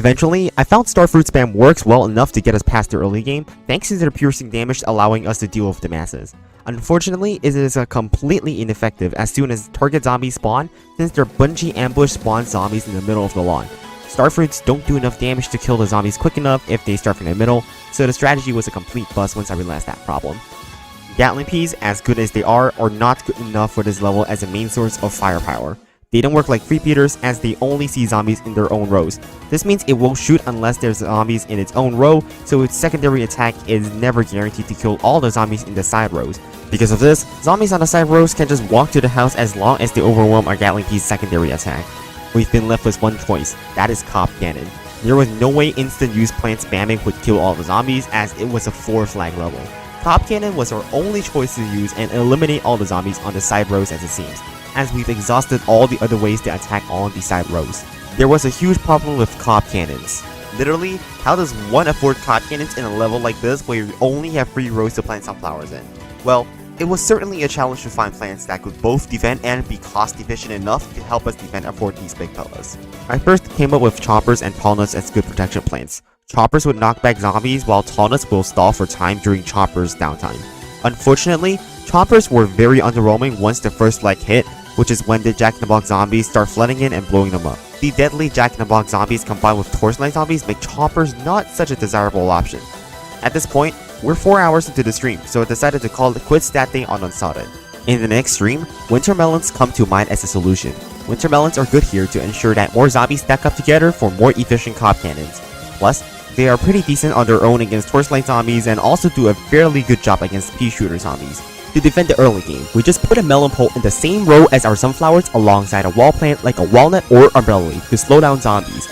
Eventually, I found Starfruit spam works well enough to get us past the early game, thanks to their piercing damage allowing us to deal with the masses. Unfortunately, it is completely ineffective as soon as target zombies spawn, since their bungee ambush spawns zombies in the middle of the lawn. Starfruits don't do enough damage to kill the zombies quick enough if they start from the middle, so the strategy was a complete bust once I realized that problem. Gatling Peas, as good as they are not good enough for this level as a main source of firepower. They don't work like repeaters as they only see zombies in their own rows. This means it won't shoot unless there's zombies in its own row, so its secondary attack is never guaranteed to kill all the zombies in the side rows. Because of this, zombies on the side rows can just walk to the house as long as they overwhelm our Gatling Pea's secondary attack. We've been left with one choice, that is Cop Cannon. There was no way instant use plant spamming would kill all the zombies as it was a 4 flag level. Cop Cannon was our only choice to use and eliminate all the zombies on the side rows as it seems, as we've exhausted all the other ways to attack on the side rows. There was a huge problem with Cop Cannons. Literally, how does one afford Cop Cannons in a level like this where you only have 3 rows to plant sunflowers in? Well, it was certainly a challenge to find plants that could both defend and be cost efficient enough to help us defend and afford these big fellas. I first came up with choppers and tall nuts as good protection plants. Choppers would knock back zombies while tall nuts will stall for time during choppers downtime. Unfortunately, choppers were very underwhelming once the first flag hit, which is when the Jack-in-the-Box zombies start flooding in and blowing them up. The deadly Jack-in-the-Box zombies combined with torchlight zombies make choppers not such a desirable option. At this point, we're 4 hours into the stream, so I decided to call it quits that day on Unsotted. In the next stream, winter melons come to mind as a solution. Winter melons are good here to ensure that more zombies stack up together for more efficient Cop Cannons. Plus, they are pretty decent on their own against torchlight zombies and also do a fairly good job against pea shooter zombies. To defend the early game, we just put a melon pole in the same row as our sunflowers alongside a wall plant like a walnut or umbrella leaf to slow down zombies.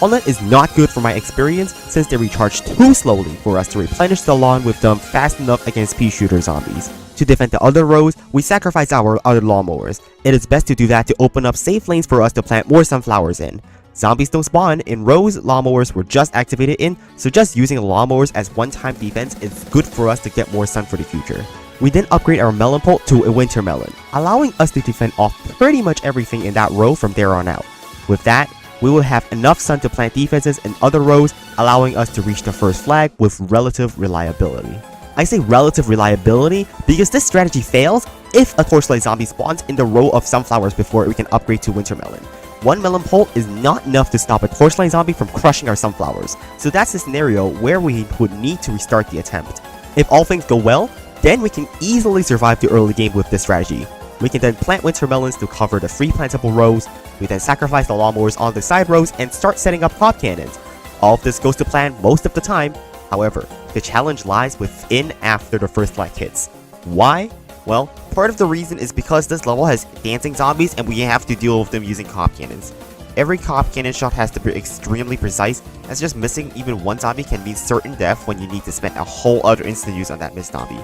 Walnut is not good for my experience since they recharge too slowly for us to replenish the lawn with them fast enough against pea shooter zombies. To defend the other rows, we sacrifice our other lawnmowers. It is best to do that to open up safe lanes for us to plant more sunflowers in. Zombies don't spawn in rows lawnmowers were just activated in, so just using the lawnmowers as one-time defense is good for us to get more sun for the future. We then upgrade our melon pole to a winter melon, allowing us to defend off pretty much everything in that row from there on out. With that, we will have enough sun to plant defenses in other rows, allowing us to reach the first flag with relative reliability. I say relative reliability because this strategy fails if a torchlight zombie spawns in the row of sunflowers before we can upgrade to winter melon. One melon pole is not enough to stop a torchlight zombie from crushing our sunflowers, so that's the scenario where we would need to restart the attempt. If all things go well, then we can easily survive the early game with this strategy. We can then plant winter melons to cover the 3 plantable rows. We then sacrifice the lawnmowers on the side rows and start setting up Cop Cannons. All of this goes to plan most of the time. However, the challenge lies within after the first flag hits. Why? Well, part of the reason is because this level has dancing zombies and we have to deal with them using Cop Cannons. Every Cop Cannon shot has to be extremely precise, as just missing even one zombie can mean certain death when you need to spend a whole other instant use on that missed zombie.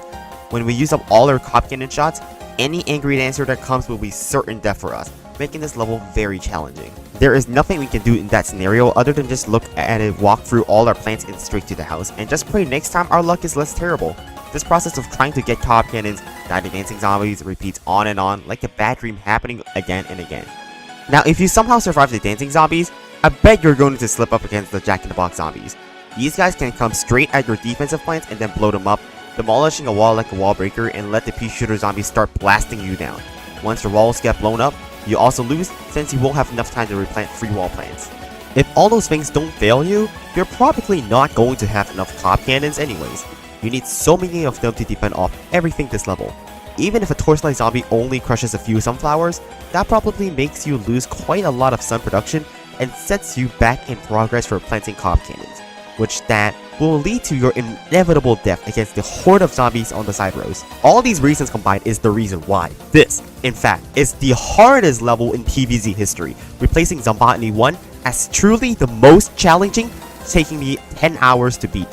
When we use up all our Cop Cannon shots, any angry dancer that comes will be certain death for us, making this level very challenging. There is nothing we can do in that scenario other than just look at it, walk through all our plants and straight to the house, and just pray next time our luck is less terrible. This process of trying to get Cop Cannons, die to dancing zombies repeats on and on like a bad dream happening again and again. Now if you somehow survive the dancing zombies, I bet you're going to slip up against the Jack-in-the-Box zombies. These guys can come straight at your defensive plants and then blow them up, demolishing a wall like a wall breaker and let the pea shooter zombies start blasting you down. Once your walls get blown up, you also lose since you won't have enough time to replant free wall plants. If all those things don't fail you, you're probably not going to have enough Cop Cannons anyways. You need so many of them to defend off everything this level. Even if a torchlight zombie only crushes a few sunflowers, that probably makes you lose quite a lot of sun production and sets you back in progress for planting Cop Cannons, which that will lead to your inevitable death against the horde of zombies on the side rows. All these reasons combined is the reason why this, in fact, is the hardest level in PvZ history, replacing Zombotany 1 as truly the most challenging, taking me 10 hours to beat.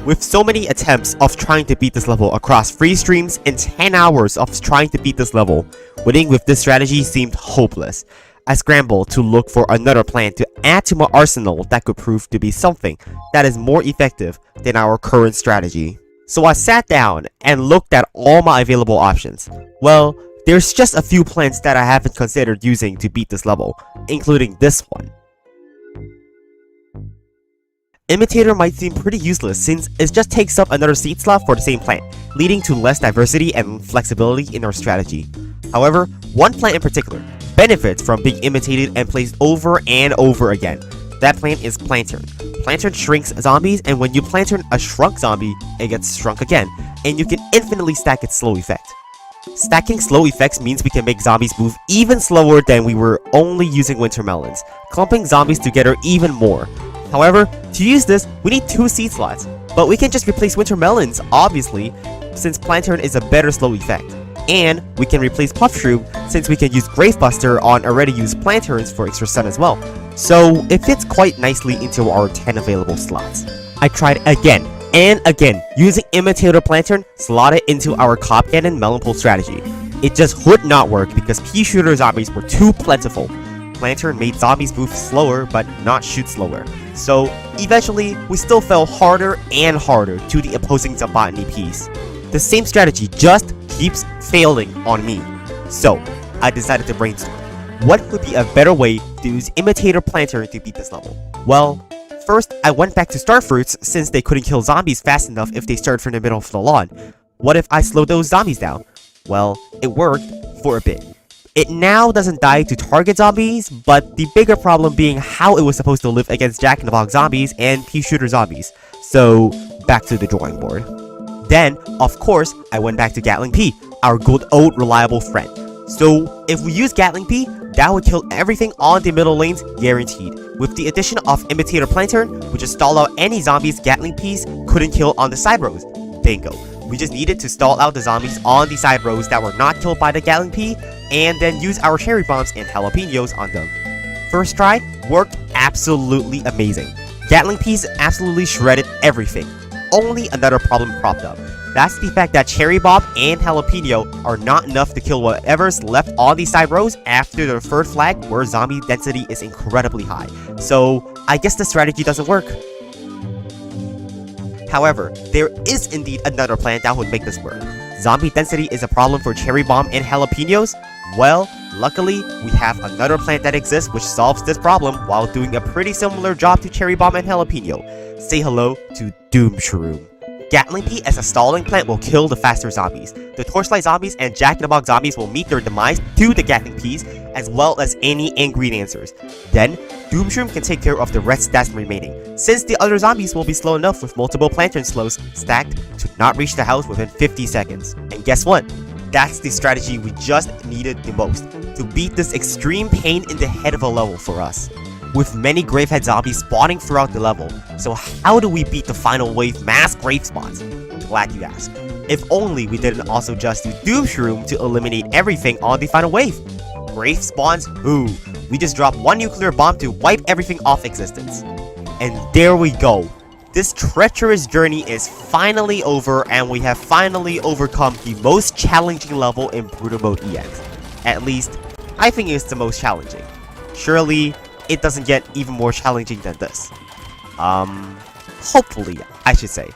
With so many attempts of trying to beat this level across 3 streams and 10 hours of trying to beat this level, winning with this strategy seemed hopeless. I scrambled to look for another plan to add to my arsenal that could prove to be something that is more effective than our current strategy. So I sat down and looked at all my available options. Well, there's just a few plans that I haven't considered using to beat this level, including this one. Imitator might seem pretty useless since it just takes up another seed slot for the same plant, leading to less diversity and flexibility in our strategy. However, one plant in particular benefits from being imitated and placed over and over again. That plant is Plantern. Plantern shrinks zombies, and when you Plantern a shrunk zombie, it gets shrunk again, and you can infinitely stack its slow effect. Stacking slow effects means we can make zombies move even slower than we were only using winter melons, clumping zombies together even more. However, to use this, we need 2 seed slots, but we can just replace winter melons, obviously, since Plantern is a better slow effect. And we can replace Puff Shroom since we can use Gravebuster on already used Planterns for extra stun as well. So it fits quite nicely into our 10 available slots. I tried again and again using Imitator Plantern slotted into our Cop Cannon Melon Pool strategy. It just would not work because pea shooter zombies were too plentiful. Plantern made zombies move slower but not shoot slower. So eventually we still fell harder and harder to the opposing Zombotany piece. The same strategy just keeps failing on me. So I decided to brainstorm. What would be a better way to use Imitator Plantern to beat this level? Well, first I went back to Starfruits since they couldn't kill zombies fast enough if they started from the middle of the lawn. What if I slowed those zombies down? Well, it worked for a bit. It now doesn't die to target zombies, but the bigger problem being how it was supposed to live against Jack-in-the-Box zombies and pea shooter zombies. So back to the drawing board. Then, of course, I went back to Gatling Pea, our good old reliable friend. So if we use Gatling Pea, that would kill everything on the middle lanes guaranteed. With the addition of Imitator Plantern, we just stall out any zombies Gatling Peas couldn't kill on the side rows. Bingo. We just needed to stall out the zombies on the side rows that were not killed by the Gatling Pea, and then use our cherry bombs and jalapenos on them. First try worked absolutely amazing. Gatling Peas absolutely shredded everything. Only another problem cropped up. That's the fact that cherry bomb and jalapeno are not enough to kill whatever's left on the side rows after the third flag where zombie density is incredibly high. So I guess the strategy doesn't work. However, there is indeed another plan that would make this work. Zombie density is a problem for cherry bomb and jalapenos? Well, luckily, we have another plant that exists which solves this problem while doing a pretty similar job to cherry bomb and jalapeno. Say hello to Doom Shroom. Gatling Pea as a stalling plant will kill the faster zombies. The Torchlight zombies and Jack-in-the-Box zombies will meet their demise to the Gatling Peas, as well as any angry dancers. Then, Doom Shroom can take care of the rest that's remaining, since the other zombies will be slow enough with multiple Plantern slows stacked to not reach the house within 50 seconds. And guess what? That's the strategy we just needed the most, to beat this extreme pain in the head of a level for us. With many Gravehead zombies spawning throughout the level, so how do we beat the final wave mass grave spawns? Glad you asked. If only we didn't also just do Doom Shroom to eliminate everything on the final wave. Grave spawns? Ooh, we just dropped one nuclear bomb to wipe everything off existence. And there we go. This treacherous journey is finally over, and we have finally overcome the most challenging level in Brutal Mode EX. At least, I think it's the most challenging. Surely, it doesn't get even more challenging than this. Hopefully, I should say.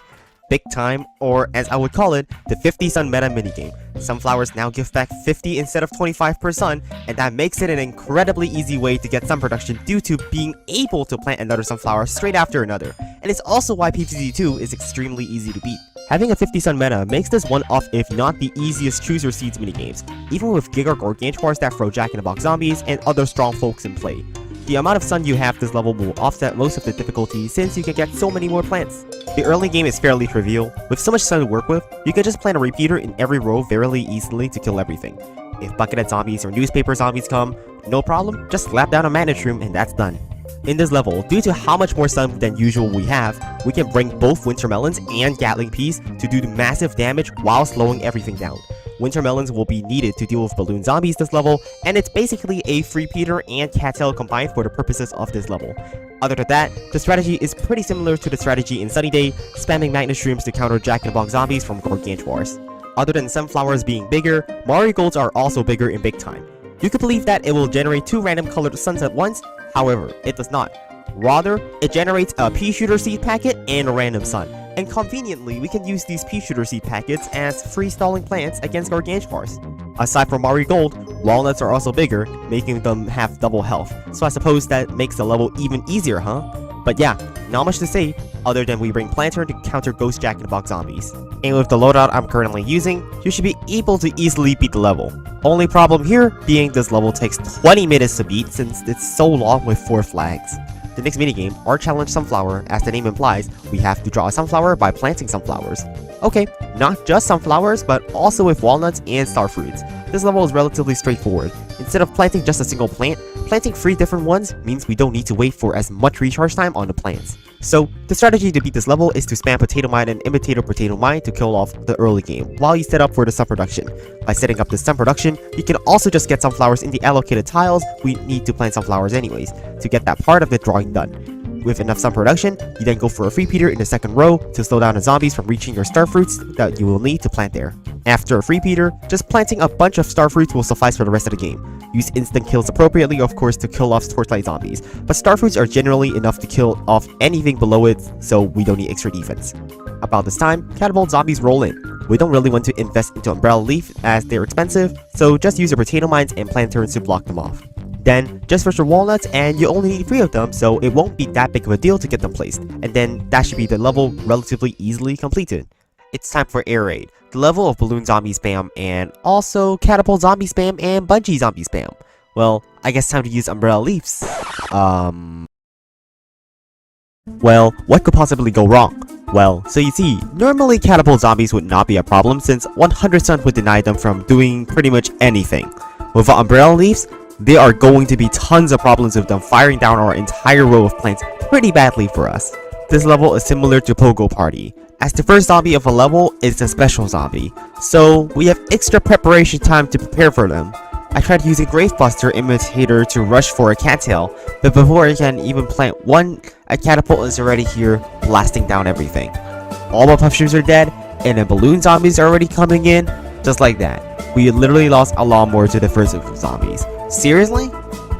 Big time, or as I would call it, the 50 sun meta minigame. Sunflowers now give back 50 instead of 25 per sun, and that makes it an incredibly easy way to get sun production due to being able to plant another sunflower straight after another. And it's also why PvZ2 is extremely easy to beat. Having a 50 sun meta makes this one of, if not the easiest choose your seeds minigames, even with Giga Gargantuars that throw Jack-in-the-Box zombies and other strong folks in play. The amount of sun you have this level will offset most of the difficulty since you can get so many more plants. The early game is fairly trivial. With so much sun to work with, you can just plant a repeater in every row fairly easily to kill everything. If Buckethead zombies or newspaper zombies come, no problem, just slap down a mana shroom and that's done. In this level, due to how much more sun than usual we have, we can bring both winter melons and Gatling Peas to do massive damage while slowing everything down. winter melons will be needed to deal with balloon zombies this level, and it's basically a free Peter and cattail combined for the purposes of this level. Other than that, the strategy is pretty similar to the strategy in Sunny Day, spamming magnet shrooms to counter Jack-in-the-Box zombies from gargantuars. Other than sunflowers being bigger, marigolds are also bigger in big time. You could believe that it will generate 2 random colored suns at once, however, it does not. Rather, it generates a pea shooter seed packet and a random sun. And conveniently, we can use these pea shooter seed packets as free stalling plants against gargantuars. Aside from marigold, walnuts are also bigger, making them have double health, so I suppose that makes the level even easier, huh? But yeah, not much to say, other than we bring Planter to counter Ghost Jack-in-the-Box zombies. And with the loadout I'm currently using, you should be able to easily beat the level. Only problem here being this level takes 20 minutes to beat since it's so long with 4 flags. The next minigame, Art Challenge Sunflower, as the name implies, we have to draw a sunflower by planting sunflowers. Okay, not just sunflowers, but also with walnuts and starfruits. This level is relatively straightforward. Instead of planting just a single plant, planting 3 different ones means we don't need to wait for as much recharge time on the plants. So, the strategy to beat this level is to spam Potato Mine and Imitator Potato Mine to kill off the early game, while you set up for the sun production. By setting up the sun production, you can also just get sunflowers in the allocated tiles we need to plant sunflowers anyways, to get that part of the drawing done. With enough sun production, you then go for a free Peter in the second row to slow down the zombies from reaching your starfruits that you will need to plant there. After a free Peter, just planting a bunch of starfruits will suffice for the rest of the game. Use instant kills appropriately, of course, to kill off torchlight zombies, but starfruits are generally enough to kill off anything below it, so we don't need extra defense. About this time, catapult zombies roll in. We don't really want to invest into Umbrella Leaf as they're expensive, so just use your potato mines and planterns to block them off. Then, just rush your walnuts and you only need 3 of them, so it won't be that big of a deal to get them placed, and then that should be the level relatively easily completed. It's time for Air Raid, the level of balloon zombie spam, and also catapult zombie spam and bungee zombie spam. Well, I guess time to use Umbrella Leaves. Well, what could possibly go wrong? Well, so you see, normally catapult zombies would not be a problem since 100 sun would deny them from doing pretty much anything. With Umbrella Leaves, there are going to be tons of problems with them firing down our entire row of plants pretty badly for us. This level is similar to Pogo Party, as the first zombie of a level is a special zombie, so we have extra preparation time to prepare for them. I tried using Gravebuster Imitator to rush for a cattail, but before I can even plant one, a catapult is already here, blasting down everything. All my puffshoes are dead, and the balloon zombies are already coming in, just like that. We literally lost a lawnmower to the first of the zombies. Seriously?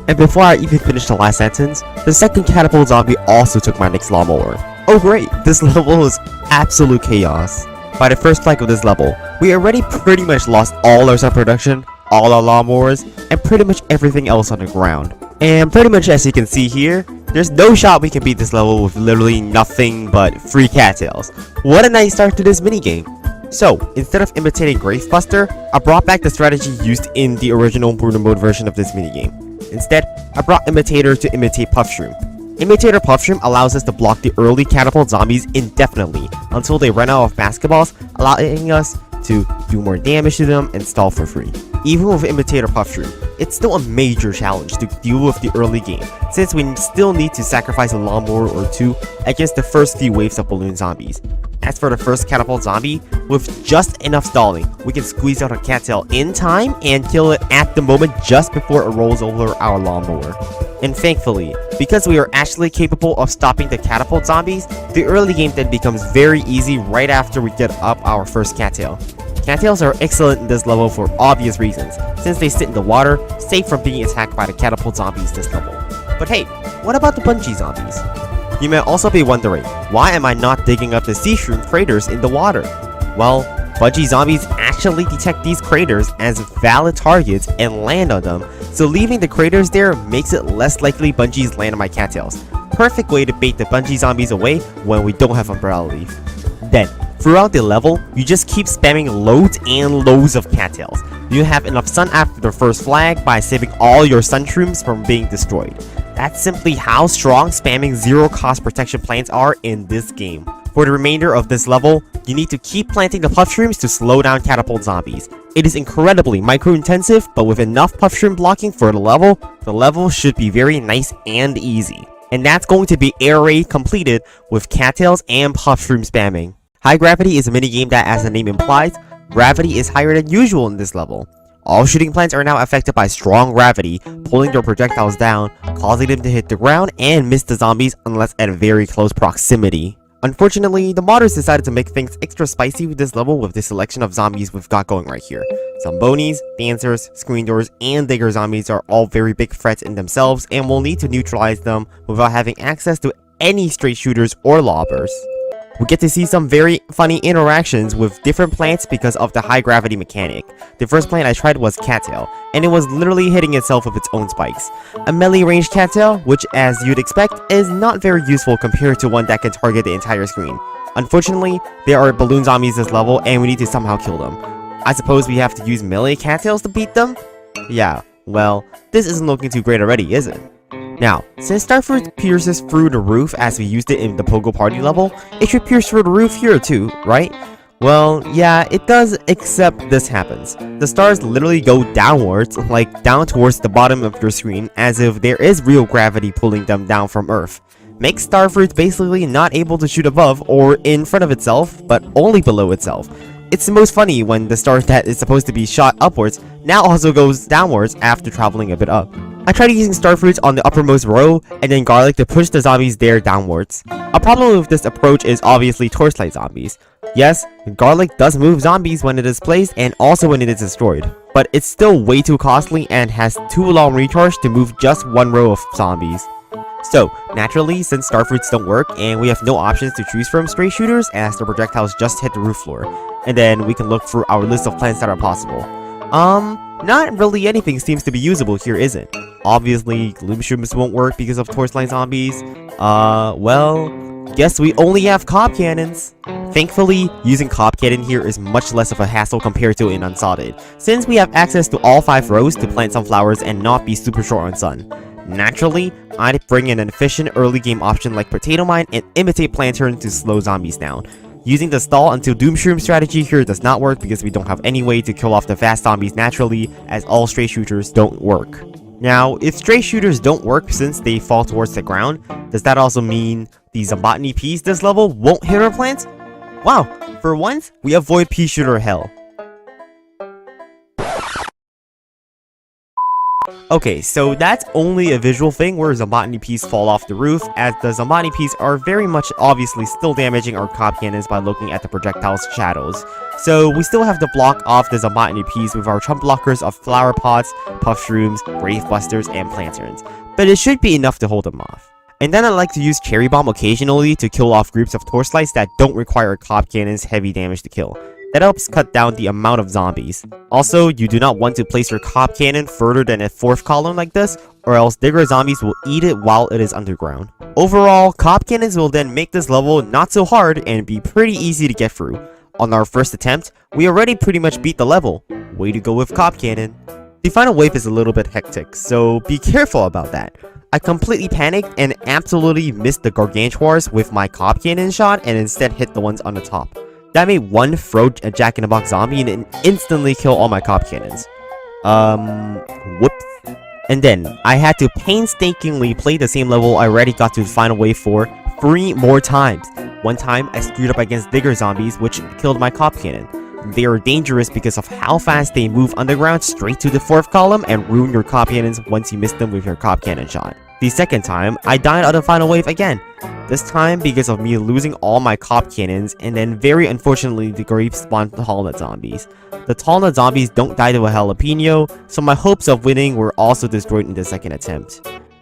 And before I even finished the last sentence, the second catapult zombie also took my next lawnmower. Oh great, this level is absolute chaos. By the first flag of this level, we already pretty much lost all our sun production, all our lawnmowers, and pretty much everything else on the ground. And pretty much as you can see here, there's no shot we can beat this level with literally nothing but free cattails. What a nice start to this minigame. So, instead of imitating Gravebuster, I brought back the strategy used in the original Bruno Mode version of this minigame. Instead, I brought Imitator to imitate Puffshroom. Imitator Puffshroom allows us to block the early catapult zombies indefinitely until they run out of basketballs, allowing us to do more damage to them and stall for free. Even with Imitator Puffshroom, it's still a major challenge to deal with the early game, since we still need to sacrifice a lawnmower or 2 against the first few waves of balloon zombies. As for the first catapult zombie, with just enough stalling, we can squeeze out a cattail in time and kill it at the moment just before it rolls over our lawnmower. And thankfully, because we are actually capable of stopping the catapult zombies, the early game then becomes very easy right after we get up our first cattail. Cattails are excellent in this level for obvious reasons, since they sit in the water, safe from being attacked by the catapult zombies this level. But hey, what about the bungee zombies? You may also be wondering, why am I not digging up the sea shroom craters in the water? Well, bungee zombies actually detect these craters as valid targets and land on them, so leaving the craters there makes it less likely bungees land on my cattails. Perfect way to bait the bungee zombies away when we don't have Umbrella Leaf. Then, throughout the level, you just keep spamming loads and loads of cattails. You have enough sun after the first flag by saving all your sun shrooms from being destroyed. That's simply how strong spamming zero cost protection plants are in this game. For the remainder of this level, you need to keep planting the puff shrooms to slow down catapult zombies. It is incredibly micro intensive, but with enough puff shroom blocking for the level should be very nice and easy. And that's going to be Air Raid completed with cattails and puff shroom spamming. High Gravity is a minigame that, as the name implies, Gravity is higher than usual in this level. All shooting plants are now affected by strong gravity, pulling their projectiles down, causing them to hit the ground and miss the zombies unless at very close proximity. Unfortunately, the modders decided to make things extra spicy with this level with the selection of zombies we've got going right here. Zombonis, dancers, screen doors, and digger zombies are all very big threats in themselves, and we'll need to neutralize them without having access to any straight shooters or lobbers. We get to see some very funny interactions with different plants because of the high gravity mechanic. The first plant I tried was cattail, and it was literally hitting itself with its own spikes. A melee ranged cattail, which as you'd expect, is not very useful compared to one that can target the entire screen. Unfortunately, there are balloon zombies this level and we need to somehow kill them. I suppose we have to use melee cattails to beat them? Yeah, well, this isn't looking too great already, is it? Now, since Starfruit pierces through the roof as we used it in the Pogo Party level, it should pierce through the roof here too, right? Well, yeah, it does, except this happens. The stars literally go downwards, like down towards the bottom of your screen, as if there is real gravity pulling them down from Earth. Makes Starfruit basically not able to shoot above or in front of itself, but only below itself. It's the most funny when the star that is supposed to be shot upwards now also goes downwards after traveling a bit up. I tried using starfruits on the uppermost row and then garlic to push the zombies there downwards. A problem with this approach is obviously torchlight zombies. Yes, garlic does move zombies when it is placed and also when it is destroyed, but it's still way too costly and has too long recharge to move just one row of zombies. So, naturally, since starfruits don't work and we have no options to choose from straight shooters as the projectiles just hit the roof floor, and then we can look through our list of plants that are possible. Not really anything seems to be usable here, is it? Obviously, gloom shrooms won't work because of torchlight zombies. Well, guess we only have cob cannons. Thankfully, using cob cannon here is much less of a hassle compared to in Unsalted, since we have access to all 5 rows to plant some flowers and not be super short on sun. Naturally, I'd bring in an efficient early game option like Potato Mine and Imitate Planturn to slow zombies down. Using the stall until Doom Shroom strategy here does not work because we don't have any way to kill off the fast zombies naturally, as all straight shooters don't work. Now, if straight shooters don't work since they fall towards the ground, does that also mean the Zombotany Peas this level won't hit our plants? Wow, for once, we avoid pea shooter hell. Okay, so that's only a visual thing where Zombotany Peas fall off the roof, as the Zombotany Peas are very much obviously still damaging our cob cannons by looking at the projectile's shadows. So we still have to block off the Zombotany Peas with our chump blockers of flower pots, puff shrooms, grave busters, and planterns, but it should be enough to hold them off. And then I like to use Cherry Bomb occasionally to kill off groups of torchlights that don't require cob cannons heavy damage to kill. That helps cut down the amount of zombies. Also, you do not want to place your cob cannon further than a 4th column like this, or else digger zombies will eat it while it is underground. Overall, cob cannons will then make this level not so hard and be pretty easy to get through. On our first attempt, we already pretty much beat the level. Way to go with cob cannon. The final wave is a little bit hectic, so be careful about that. I completely panicked and absolutely missed the gargantuars with my cob cannon shot and instead hit the ones on the top. That made one throw a jack-in-the-box zombie and instantly kill all my cob cannons. Whoops. And then, I had to painstakingly play the same level I already got to the final wave for 3 more times. One time, I screwed up against digger zombies, which killed my cob cannon. They are dangerous because of how fast they move underground straight to the 4th column and ruin your cob cannons once you miss them with your cob cannon shot. The second time, I died on the final wave again. This time because of me losing all my cob cannons, and then very unfortunately the grave spawned tallnut zombies. The tallnut zombies don't die to a jalapeno, so my hopes of winning were also destroyed in the second attempt.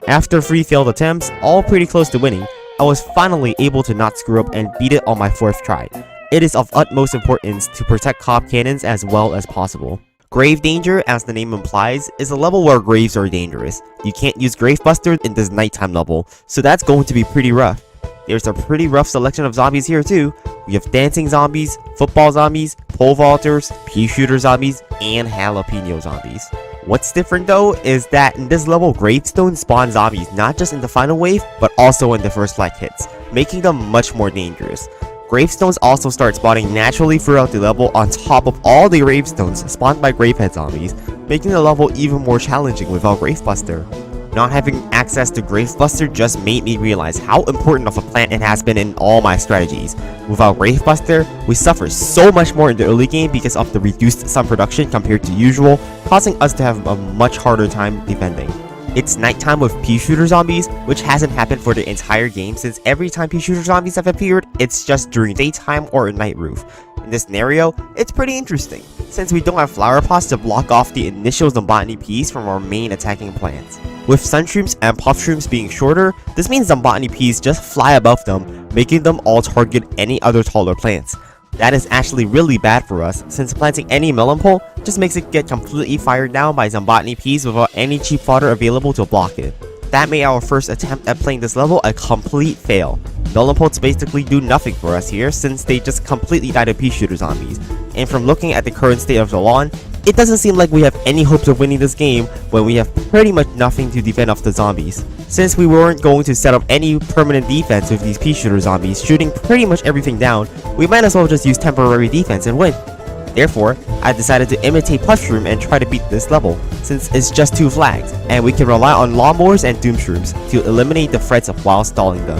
After 3 failed attempts, all pretty close to winning, I was finally able to not screw up and beat it on my 4th try. It is of utmost importance to protect cob cannons as well as possible. Grave Danger, as the name implies, is a level where graves are dangerous. You can't use Grave Buster in this nighttime level, so that's going to be pretty rough. There's a pretty rough selection of zombies here too. We have dancing zombies, football zombies, pole vaulters, pea shooter zombies, and jalapeno zombies. What's different though is that in this level, gravestones spawn zombies not just in the final wave, but also in the first flag hits, making them much more dangerous. Gravestones also start spawning naturally throughout the level on top of all the gravestones spawned by Gravehead zombies, making the level even more challenging without Gravebuster. Not having access to Gravebuster just made me realize how important of a plant it has been in all my strategies. Without Gravebuster, we suffer so much more in the early game because of the reduced sun production compared to usual, causing us to have a much harder time defending. It's nighttime with pea shooter zombies, which hasn't happened for the entire game since every time pea shooter zombies have appeared, it's just during daytime or a night roof. In this scenario, it's pretty interesting, since we don't have flower pots to block off the initial Zombotany peas from our main attacking plants. With sunshrooms and puffshrooms being shorter, this means Zombotany peas just fly above them, making them all target any other taller plants. That is actually really bad for us, since planting any melon pole just makes it get completely fired down by Zombotany peas without any cheap fodder available to block it. That made our first attempt at playing this level a complete fail. Melon poles basically do nothing for us here since they just completely die to pea shooter zombies, and from looking at the current state of the lawn, it doesn't seem like we have any hopes of winning this game when we have pretty much nothing to defend off the zombies. Since we weren't going to set up any permanent defense with these pea shooter zombies shooting pretty much everything down, we might as well just use temporary defense and win. Therefore, I decided to imitate Puffshroom and try to beat this level, since it's just 2 flags, and we can rely on lawnmowers and doomshrooms to eliminate the threats while stalling them.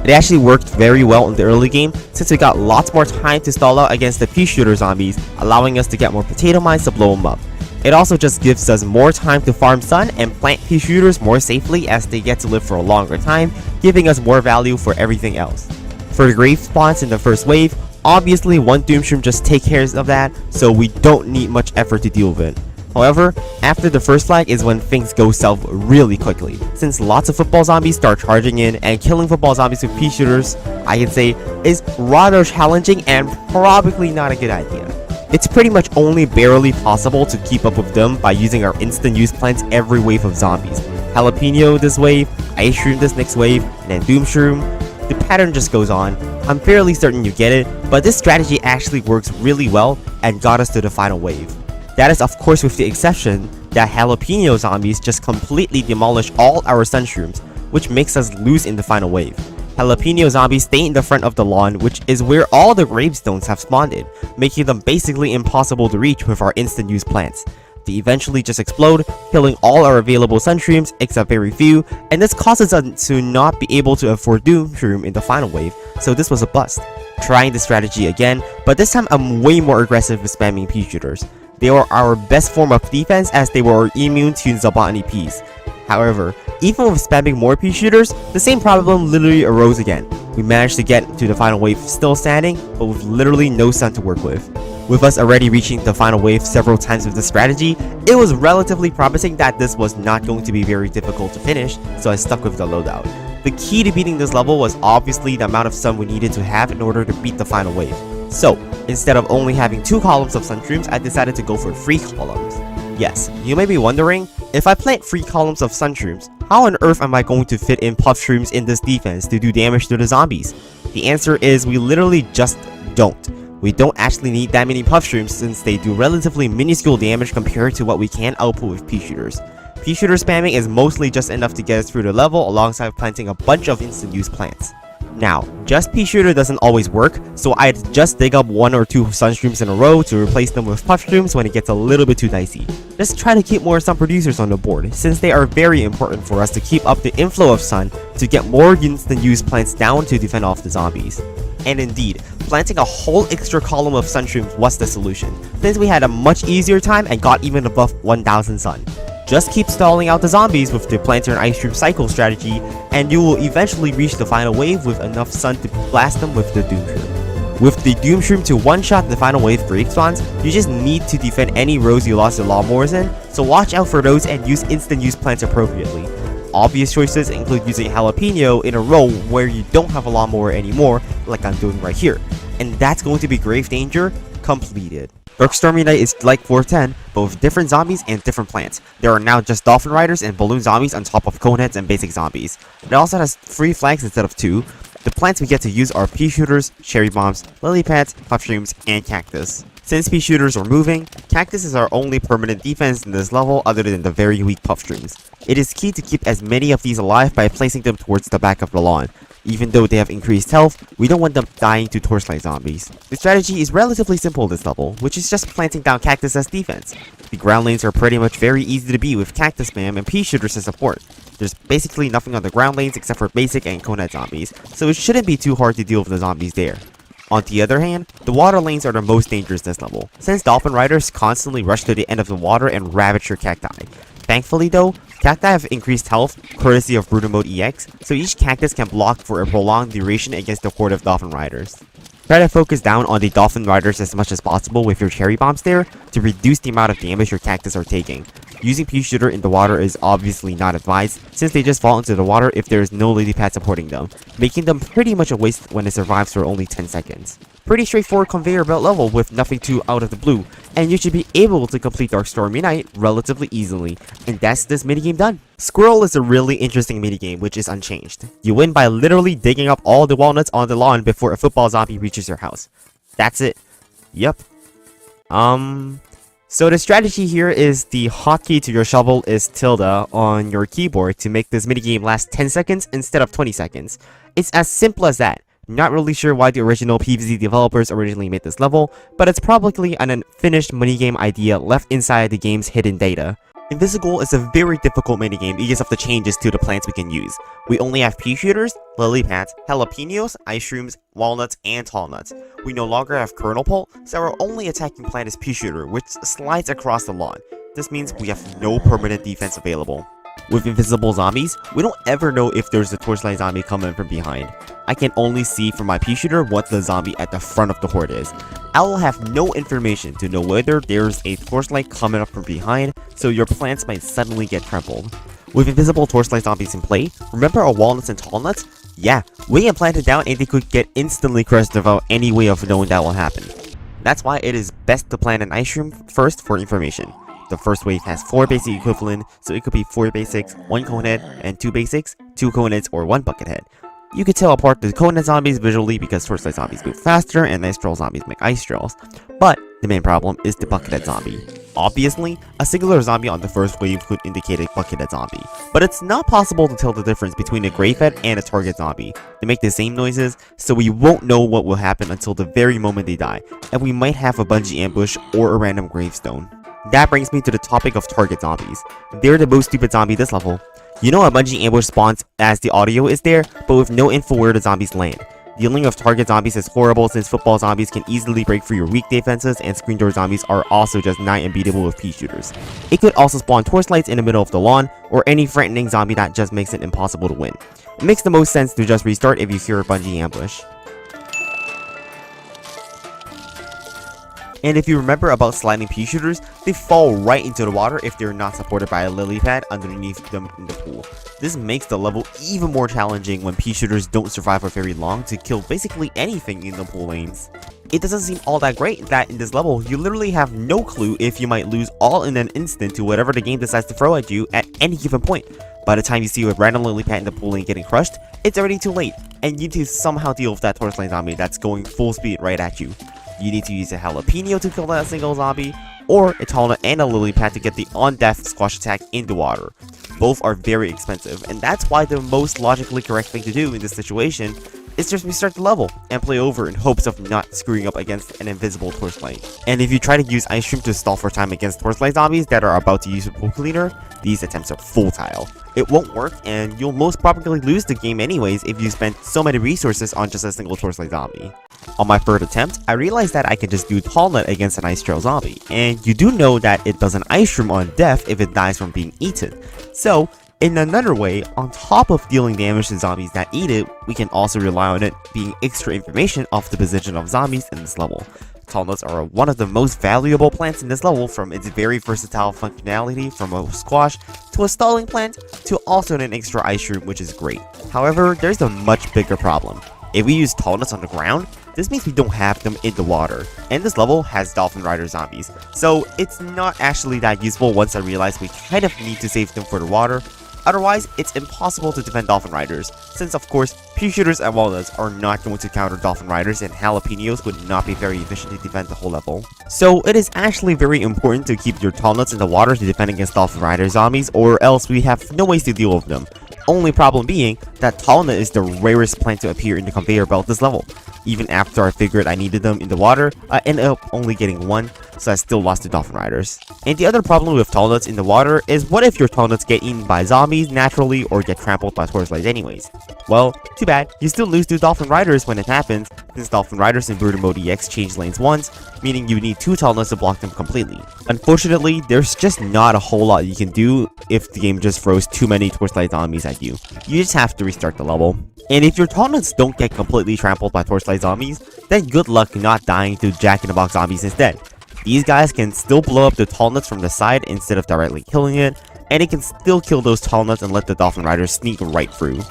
It actually worked very well in the early game since we got lots more time to stall out against the pea shooter zombies, allowing us to get more potato mines to blow them up. It also just gives us more time to farm sun and plant pea shooters more safely as they get to live for a longer time, giving us more value for everything else. For the grave spawns in the first wave, obviously one doomshroom just takes care of that, so we don't need much effort to deal with it. However, after the first flag is when things go south really quickly, since lots of football zombies start charging in, and killing football zombies with pea shooters, I can say, is rather challenging and probably not a good idea. It's pretty much only barely possible to keep up with them by using our instant use plants every wave of zombies. Jalapeno this wave, Ice Shroom this next wave, and then Doom Shroom. The pattern just goes on. I'm fairly certain you get it, but this strategy actually works really well and got us to the final wave. That is of course with the exception that Jalapeno zombies just completely demolish all our sunshrooms, which makes us lose in the final wave. Jalapeno zombies stay in the front of the lawn, which is where all the gravestones have spawned, making them basically impossible to reach with our instant use plants. They eventually just explode, killing all our available sunshrooms except very few, and this causes us to not be able to afford Doomshroom in the final wave, so this was a bust. Trying the strategy again, but this time I'm way more aggressive with spamming pea shooters. They were our best form of defense as they were immune to Zombotany peas. However, even with spamming more pea shooters, the same problem literally arose again. We managed to get to the final wave still standing, but with literally no sun to work with. With us already reaching the final wave several times with this strategy, it was relatively promising that this was not going to be very difficult to finish, so I stuck with the loadout. The key to beating this level was obviously the amount of sun we needed to have in order to beat the final wave. So, instead of only having 2 columns of sunshrooms, I decided to go for 3 columns. Yes, you may be wondering, if I plant 3 columns of sunshrooms, how on earth am I going to fit in puffshrooms in this defense to do damage to the zombies? The answer is we literally just don't. We don't actually need that many puffshrooms since they do relatively minuscule damage compared to what we can output with pea shooters. Pea shooter spamming is mostly just enough to get us through the level alongside planting a bunch of instant use plants. Now, just pea shooter doesn't always work, so I'd just dig up 1 or 2 sunshrooms in a row to replace them with puffshrooms when it gets a little bit too dicey. Just try to keep more sun producers on the board, since they are very important for us to keep up the inflow of sun to get more instant use plants down to defend off the zombies. And indeed, planting a whole extra column of sunshrooms was the solution, since we had a much easier time and got even above 1000 sun. Just keep stalling out the zombies with the planter and ice shroom cycle strategy, and you will eventually reach the final wave with enough sun to blast them with the Doom Shroom. With the Doom Shroom to one-shot the final wave grave spawns, you just need to defend any rows you lost your lawnmowers in, so watch out for those and use instant use plants appropriately. Obvious choices include using Jalapeno in a row where you don't have a lawnmower anymore, like I'm doing right here, and that's going to be grave danger completed. Stormy Night is like 410, but with different zombies and different plants. There are now just Dolphin Riders and Balloon Zombies on top of Coneheads and Basic Zombies. It also has 3 flags instead of 2. The plants we get to use are Pea Shooters, Cherry Bombs, Lily Pads, Puffshrooms, and Cactus. Since Pea Shooters are moving, Cactus is our only permanent defense in this level other than the very weak Puffshrooms. It is key to keep as many of these alive by placing them towards the back of the lawn. Even though they have increased health, we don't want them dying to torchlight zombies. The strategy is relatively simple this level, which is just planting down Cactus as defense. The ground lanes are pretty much very easy to beat with Cactus spam and Pea Shooters as support. There's basically nothing on the ground lanes except for basic and conehead zombies, so it shouldn't be too hard to deal with the zombies there. On the other hand, the water lanes are the most dangerous this level, since dolphin riders constantly rush to the end of the water and ravage your cacti. Thankfully though, cacti have increased health courtesy of Brutal Mode EX, so each cactus can block for a prolonged duration against the horde of dolphin riders. Try to focus down on the dolphin riders as much as possible with your cherry bombs there to reduce the amount of damage your cactus are taking. Using pea shooter in the water is obviously not advised, since they just fall into the water if there is no lily pad supporting them, making them pretty much a waste when it survives for only 10 seconds. Pretty straightforward conveyor belt level with nothing too out of the blue, and you should be able to complete Dark Stormy Night relatively easily, and that's this minigame done. Squirrel is a really interesting minigame which is unchanged. You win by literally digging up all the walnuts on the lawn before a football zombie reaches your house. That's it. Yep. So the strategy here is the hotkey to your shovel is tilde on your keyboard to make this minigame last 10 seconds instead of 20 seconds. It's as simple as that. Not really sure why the original PvZ developers originally made this level, but it's probably an unfinished minigame idea left inside the game's hidden data. Invisible is a very difficult minigame because of the changes to the plants we can use. We only have pea shooters, lily pads, jalapenos, ice shrooms, walnuts, and tall nuts. We no longer have kernel pole, so our only attacking plant is pea shooter, which slides across the lawn. This means we have no permanent defense available. With invisible zombies, we don't ever know if there's a torchlight zombie coming from behind. I can only see from my pea shooter what the zombie at the front of the horde is. I will have no information to know whether there's a torchlight coming up from behind, so your plants might suddenly get trampled. With invisible torchlight zombies in play, remember our walnuts and tall nuts? Yeah, we can plant it down and they could get instantly crushed without any way of knowing that will happen. That's why it is best to plant an ice shroom first for information. The first wave has 4 basic equivalent, so it could be 4 basics, 1 conehead, and 2 basics, 2 coneheads, or 1 buckethead. You can tell apart the conehead zombies visually because torchlight zombies move faster and ice trail zombies make ice trails, but the main problem is the buckethead zombie. Obviously, a singular zombie on the first wave could indicate a buckethead zombie, but it's not possible to tell the difference between a gray fed and a target zombie. They make the same noises, so we won't know what will happen until the very moment they die, and we might have a bungee ambush or a random gravestone. That brings me to the topic of target zombies. They're the most stupid zombie this level. You know a bungee ambush spawns as the audio is there, but with no info where the zombies land. Dealing with target zombies is horrible since football zombies can easily break through your weak defenses, and screen door zombies are also just not unbeatable with pea shooters. It could also spawn torchlights in the middle of the lawn, or any threatening zombie that just makes it impossible to win. It makes the most sense to just restart if you hear a bungee ambush. And if you remember about sliding pea shooters, they fall right into the water if they're not supported by a lily pad underneath them in the pool. This makes the level even more challenging when pea shooters don't survive for very long to kill basically anything in the pool lanes. It doesn't seem all that great that in this level, you literally have no clue if you might lose all in an instant to whatever the game decides to throw at you at any given point. By the time you see a random lily pad in the pool lane getting crushed, it's already too late, and you need to somehow deal with that torchlight zombie that's going full speed right at you. You need to use a jalapeno to kill that single zombie, or a tall nut and a lily pad to get the on-death squash attack in the water. Both are very expensive, and that's why the most logically correct thing to do in this situation is just restart the level and play over in hopes of not screwing up against an invisible torchlight. And if you try to use ice cream to stall for time against torchlight zombies that are about to use a pool cleaner, these attempts are futile. It won't work, and you'll most probably lose the game anyways if you spend so many resources on just a single torchlight zombie. On my third attempt, I realized that I can just do tall nut against an ice trail zombie, and you do know that it does an ice shroom on death if it dies from being eaten. So, in another way, on top of dealing damage to zombies that eat it, we can also rely on it being extra information of the position of zombies in this level. Tall nuts are one of the most valuable plants in this level, from its very versatile functionality from a squash to a stalling plant to also an extra ice shroom, which is great. However, there's a much bigger problem. If we use tall nuts on the ground, this means we don't have them in the water, and this level has dolphin rider zombies, so it's not actually that useful once I realize we kind of need to save them for the water. Otherwise, it's impossible to defend dolphin riders, since of course, pea shooters and walnuts are not going to counter dolphin riders, and jalapenos would not be very efficient to defend the whole level. So it is actually very important to keep your tall nuts in the water to defend against dolphin rider zombies, or else we have no ways to deal with them. Only problem being that tall nut is the rarest plant to appear in the conveyor belt this level. Even after I figured I needed them in the water, I ended up only getting one, so I still lost to Dolphin Riders. And the other problem with tall nuts in the water is, what if your tall nuts get eaten by zombies naturally or get trampled by torchlights anyways? Well, too bad, you still lose to Dolphin Riders when it happens, since Dolphin Riders in Brute Mode EX change lanes once, meaning you need 2 tall nuts to block them completely. Unfortunately, there's just not a whole lot you can do if the game just throws too many torchlight zombies at you. You just have to restart the level. And if your tall nuts don't get completely trampled by torchlight zombies, then good luck not dying to Jack-in-the-Box zombies instead. These guys can still blow up the tall nuts from the side instead of directly killing it, and it can still kill those tall nuts and let the Dolphin Riders sneak right through.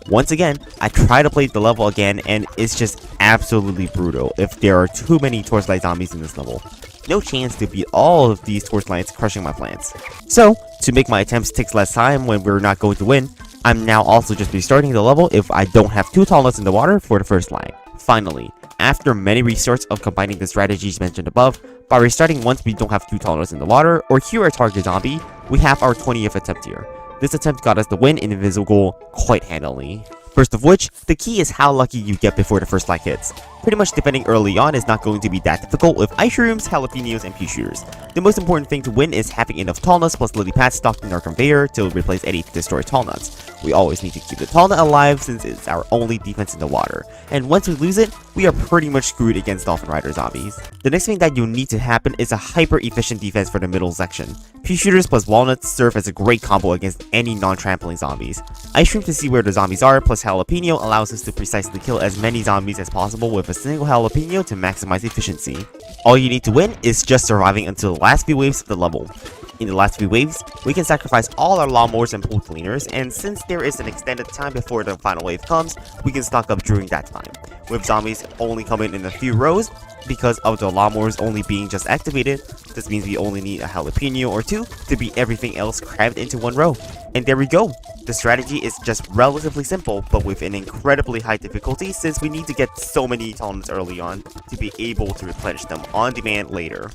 Once again, I try to play the level again, and it's just absolutely brutal if there are too many torchlight zombies in this level. No chance to beat all of these torchlights crushing my plants. So, to make my attempts take less time when we're not going to win, I'm now also just restarting the level if I don't have 2 tall nuts in the water for the first lag. Finally, after many restarts of combining the strategies mentioned above, by restarting once we don't have 2 tall nuts in the water or cure a target zombie, we have our 20th attempt here. This attempt got us the win in Invisible quite handily. First of which, the key is how lucky you get before the first flag hits. Pretty much defending early on is not going to be that difficult with ice shrooms, jalapenos, and pea shooters. The most important thing to win is having enough tall nuts plus lily pads stocked in our conveyor to replace any destroyed tall nuts. We always need to keep the tall nut alive since it's our only defense in the water, and once we lose it, we are pretty much screwed against Dolphin Rider zombies. The next thing that you'll need to happen is a hyper efficient defense for the middle section. Pea shooters plus walnuts serve as a great combo against any non-trampling zombies. Ice cream to see where the zombies are plus jalapeno allows us to precisely kill as many zombies as possible with a single jalapeno to maximize efficiency. All you need to win is just surviving until the last few waves of the level. In the last few waves, we can sacrifice all our lawnmowers and pool cleaners, and since there is an extended time before the final wave comes, we can stock up during that time. With zombies only coming in a few rows, because of the lawnmowers only being just activated, this means we only need a jalapeno or 2 to beat everything else crammed into one row. And there we go! The strategy is just relatively simple, but with an incredibly high difficulty since we need to get so many tall nuts early on to be able to replenish them on demand later.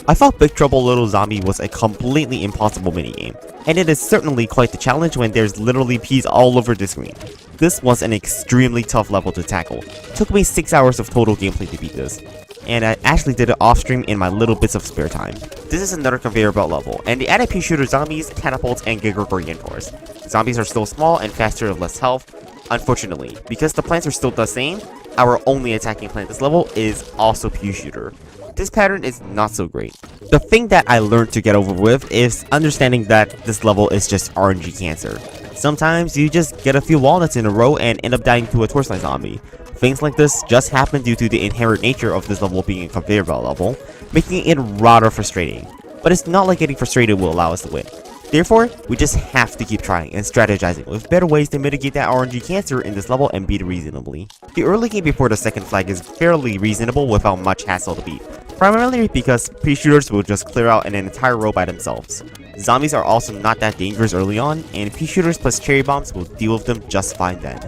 I thought Big Trouble Little Zombie was a completely impossible minigame, and it is certainly quite the challenge when there's literally peas all over the screen. This was an extremely tough level to tackle. It took me 6 hours of total gameplay to beat this, and I actually did it off stream in my little bits of spare time. This is another conveyor belt level, and they added pea shooter zombies, catapults, and Gigorgoriantors. Zombies are still small and faster with less health. Unfortunately, because the plants are still the same, our only attacking plant this level is also pea shooter. This pattern is not so great. The thing that I learned to get over with is understanding that this level is just RNG cancer. Sometimes you just get a few walnuts in a row and end up dying to a torchlight zombie. Things like this just happen due to the inherent nature of this level being a conveyor belt level, making it rather frustrating. But it's not like getting frustrated will allow us to win. Therefore, we just have to keep trying and strategizing with better ways to mitigate that RNG cancer in this level and beat it reasonably. The early game before the second flag is fairly reasonable without much hassle to beat, primarily because pea shooters will just clear out an entire row by themselves. Zombies are also not that dangerous early on, and pea shooters plus cherry bombs will deal with them just fine then.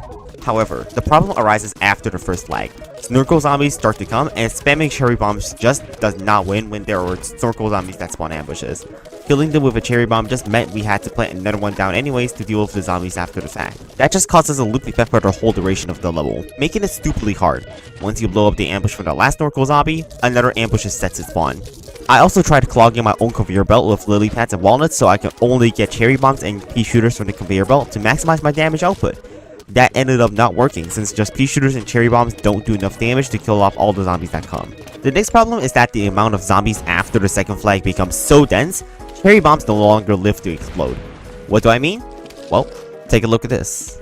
However, the problem arises after the first flag. Snorkel zombies start to come, and spamming cherry bombs just does not win when there are snorkel zombies that spawn ambushes. Killing them with a cherry bomb just meant we had to plant another one down anyways to deal with the zombies after the fact. That just causes a loop effect for the whole duration of the level, making it stupidly hard. Once you blow up the ambush from the last snorkel zombie, another ambush is set to spawn. I also tried clogging my own conveyor belt with lily pads and walnuts so I can only get cherry bombs and pea shooters from the conveyor belt to maximize my damage output. That ended up not working since just pea shooters and cherry bombs don't do enough damage to kill off all the zombies that come. The next problem is that the amount of zombies after the second flag becomes so dense, cherry bombs no longer live to explode. What do I mean? Well, take a look at this.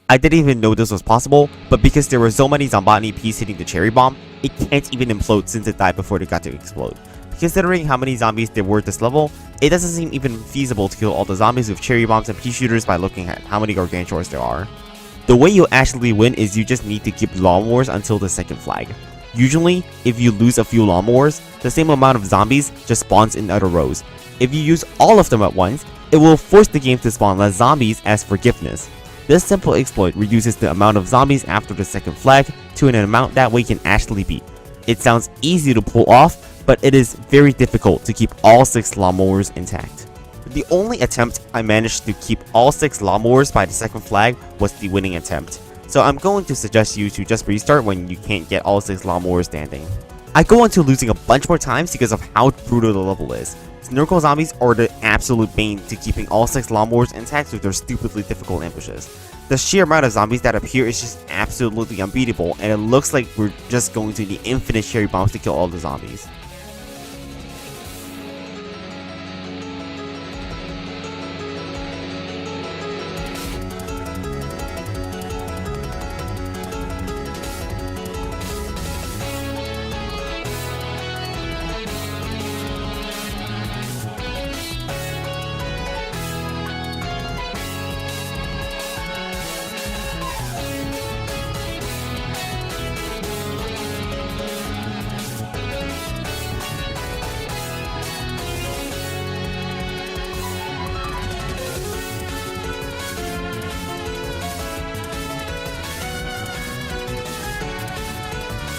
I didn't even know this was possible, but because there were so many Zombotni peas hitting the cherry bomb, it can't even implode since it died before it got to explode. Considering how many zombies there were this level, it doesn't seem even feasible to kill all the zombies with cherry bombs and pea shooters by looking at how many gargantuars there are. The way you actually win is you just need to keep lawnmowers until the second flag. Usually, if you lose a few lawnmowers, the same amount of zombies just spawns in other rows. If you use all of them at once, It will force the game to spawn less zombies as forgiveness. This simple exploit reduces the amount of zombies after the second flag to an amount that we can actually beat. It sounds easy to pull off, but it is very difficult to keep all 6 lawnmowers intact. The only attempt I managed to keep all 6 lawnmowers by the second flag was the winning attempt, so I'm going to suggest you to just restart when you can't get all 6 lawnmowers standing. I go into losing a bunch more times because of how brutal the level is. Snorkel zombies are the absolute bane to keeping all 6 lawnmowers intact with their stupidly difficult ambushes. The sheer amount of zombies that appear is just absolutely unbeatable, and it looks like we're just going to need infinite cherry bombs to kill all the zombies.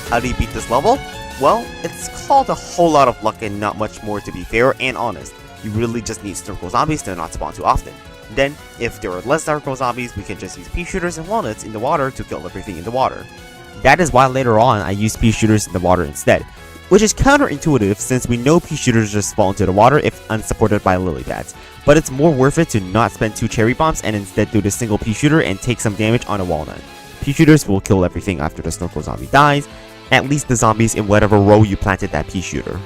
How do you beat this level? Well, it's called a whole lot of luck and not much more, to be fair and honest. You really just need snorkel zombies to not spawn too often. Then, if there are less snorkel zombies, we can just use pea shooters and walnuts in the water to kill everything in the water. That is why later on I use pea shooters in the water instead, which is counterintuitive since we know pea shooters just spawn into the water if unsupported by lily pads. But it's more worth it to not spend 2 cherry bombs and instead do the single pea shooter and take some damage on a walnut. Pea shooters will kill everything after the snorkel zombie dies, at least the zombies in whatever row you planted that pea shooter.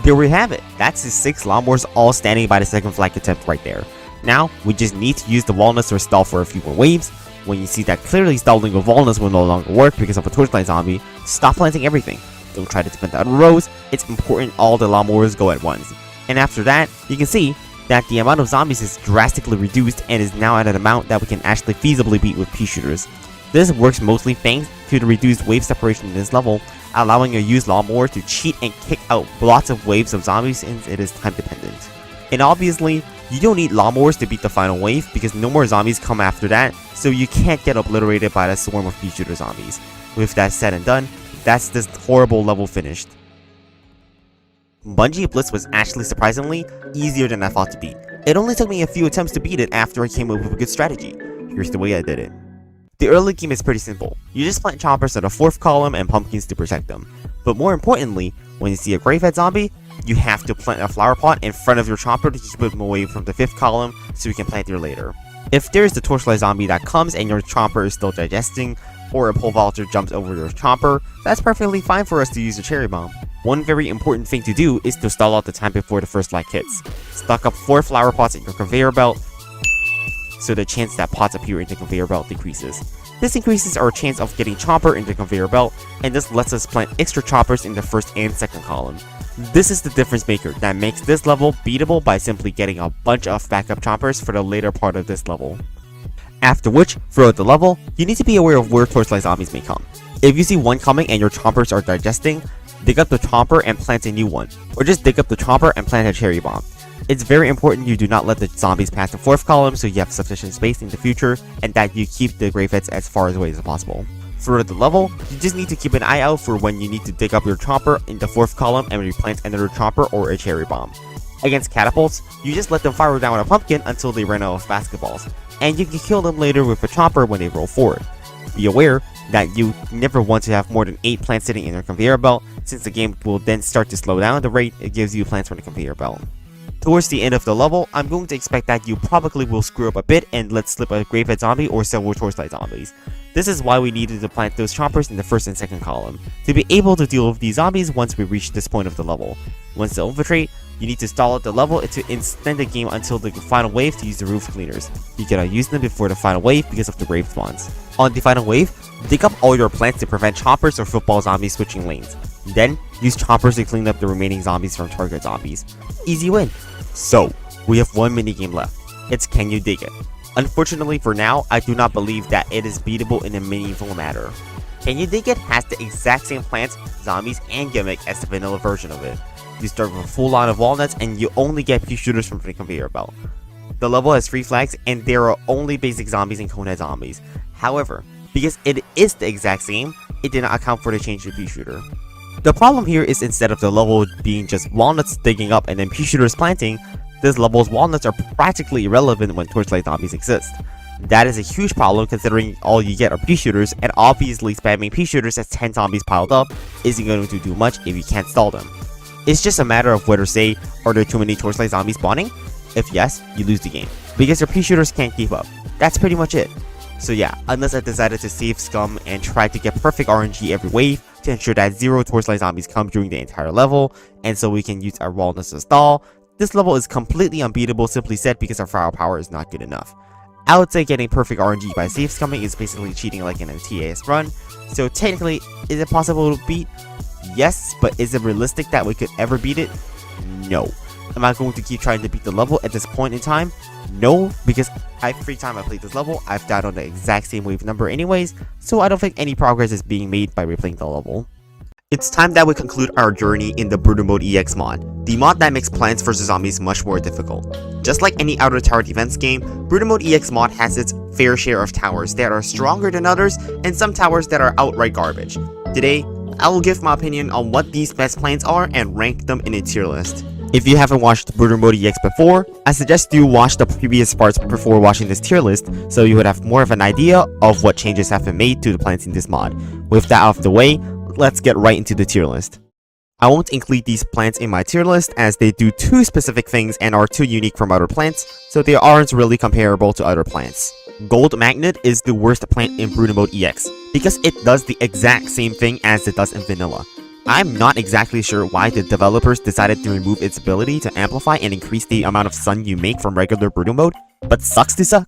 There we have it. That's the 6 lawnmowers all standing by the second flag attempt right there. Now, we just need to use the walnuts or stall for a few more waves. When you see that clearly stalling with walnuts will no longer work because of a torchlight zombie, stop planting everything. Don't try to defend the other rows, it's important all the lawnmowers go at once. And after that, you can see that the amount of zombies is drastically reduced and is now at an amount that we can actually feasibly beat with pea shooters. This works mostly thanks to the reduced wave separation in this level, allowing a used lawnmower to cheat and kick out lots of waves of zombies since it is time dependent. And obviously, you don't need lawnmowers to beat the final wave because no more zombies come after that, so you can't get obliterated by the swarm of pea shooter zombies. With that said and done, that's this horrible level finished. Bungee Blitz was actually surprisingly easier than I thought to beat. It only took me a few attempts to beat it after I came up with a good strategy. Here's the way I did it. The early game is pretty simple. You just plant choppers at the 4th column and pumpkins to protect them. But more importantly, when you see a Gravehead zombie, you have to plant a flower pot in front of your chopper to keep them away from the 5th column so you can plant there later. If there's the torchlight zombie that comes and your chopper is still digesting, or a pole vaulter jumps over your chopper, that's perfectly fine for us to use a cherry bomb. One very important thing to do is to stall out the time before the first flag hits. Stock up 4 flower pots in your conveyor belt, so the chance that pots appear in the conveyor belt decreases. This increases our chance of getting chopper in the conveyor belt, and this lets us plant extra choppers in the 1st and 2nd column. This is the difference maker that makes this level beatable by simply getting a bunch of backup choppers for the later part of this level. After which, throughout the level, you need to be aware of where torchlight zombies may come. If you see one coming and your choppers are digesting, dig up the chopper and plant a new one, or just dig up the chopper and plant a cherry bomb. It's very important you do not let the zombies pass the 4th column so you have sufficient space in the future, and that you keep the Graveheads as far away as possible. Throughout the level, you just need to keep an eye out for when you need to dig up your chopper in the 4th column and replant another chopper or a cherry bomb. Against catapults, you just let them fire down a pumpkin until they run out of basketballs, and you can kill them later with a chopper when they roll forward. Be aware that you never want to have more than 8 plants sitting in your conveyor belt, since the game will then start to slow down the rate it gives you plants from the conveyor belt. Towards the end of the level, I'm going to expect that you probably will screw up a bit and let slip a Gravehead zombie or several torchlight zombies. This is why we needed to plant those choppers in the 1st and 2nd column, to be able to deal with these zombies once we reach this point of the level. Once they infiltrate, you need to stall out the level to extend the game until the final wave to use the roof cleaners. You cannot use them before the final wave because of the grave spawns. On the final wave, dig up all your plants to prevent choppers or football zombies switching lanes. Then, use choppers to clean up the remaining zombies from target zombies. Easy win! So, we have one minigame left. It's Can You Dig It? Unfortunately for now, I do not believe that it is beatable in a meaningful manner. Can You Dig It has the exact same plants, zombies, and gimmick as the vanilla version of it. You start with a full line of walnuts and you only get pea shooters from the conveyor belt. The level has 3 flags, and there are only basic zombies and conehead zombies. However, because it is the exact same, it did not account for the change to pea shooter. The problem here is instead of the level being just walnuts digging up and then pea shooters planting, this level's walnuts are practically irrelevant when torchlight zombies exist. That is a huge problem considering all you get are pea shooters, and obviously spamming pea shooters as 10 zombies piled up isn't going to do much if you can't stall them. It's just a matter of whether, say, are there too many torchlight zombies spawning? If yes, you lose the game, because your pea shooters can't keep up. That's pretty much it. So yeah, unless I decided to save scum and try to get perfect RNG every wave to ensure that 0 torchlight zombies come during the entire level, and so we can use our walnuts to stall, this level is completely unbeatable, simply said, because our firepower is not good enough. I would say getting perfect RNG by save scumming is basically cheating like in a TAS run, so technically, is it possible to beat? Yes, but is it realistic that we could ever beat it? No. Am I going to keep trying to beat the level at this point in time? No, because every time I play this level, I've died on the exact same wave number anyways, so I don't think any progress is being made by replaying the level. It's time that we conclude our journey in the Brutal Mode EX mod, the mod that makes Plants vs Zombies much more difficult. Just like any Outer Tower Defense game, Brutal Mode EX mod has its fair share of towers that are stronger than others, and some towers that are outright garbage. Today, I will give my opinion on what these best plants are and rank them in a tier list. If you haven't watched Brutal Mode EX before, I suggest you watch the previous parts before watching this tier list, so you would have more of an idea of what changes have been made to the plants in this mod. With that out of the way, let's get right into the tier list. I won't include these plants in my tier list as they do 2 specific things and are too unique from other plants, so they aren't really comparable to other plants. Gold Magnet is the worst plant in Brutal Mode EX, because it does the exact same thing as it does in vanilla. I'm not exactly sure why the developers decided to remove its ability to amplify and increase the amount of sun you make from regular Brutal Mode, but sucks to suck.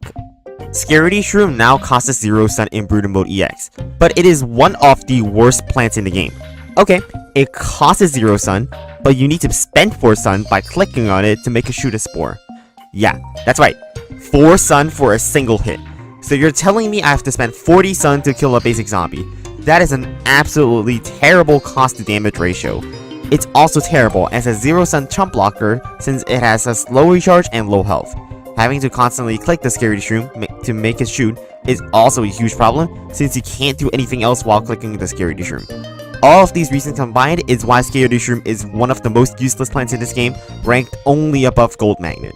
Scaredy Shroom now costs 0 sun in Brutal Mode EX, but it is one of the worst plants in the game. Okay, it costs 0 sun, but you need to spend 4 sun by clicking on it to make a shoot a spore. Yeah, that's right, 4 sun for a single hit. So you're telling me I have to spend 40 sun to kill a basic zombie. That is an absolutely terrible cost to damage ratio. It's also terrible as a 0 sun chump blocker since it has a slow recharge and low health. Having to constantly click the Scaredy Shroom to make it shoot is also a huge problem since you can't do anything else while clicking the Scaredy Shroom. All of these reasons combined is why Scaredy Shroom is one of the most useless plants in this game, ranked only above Gold Magnet.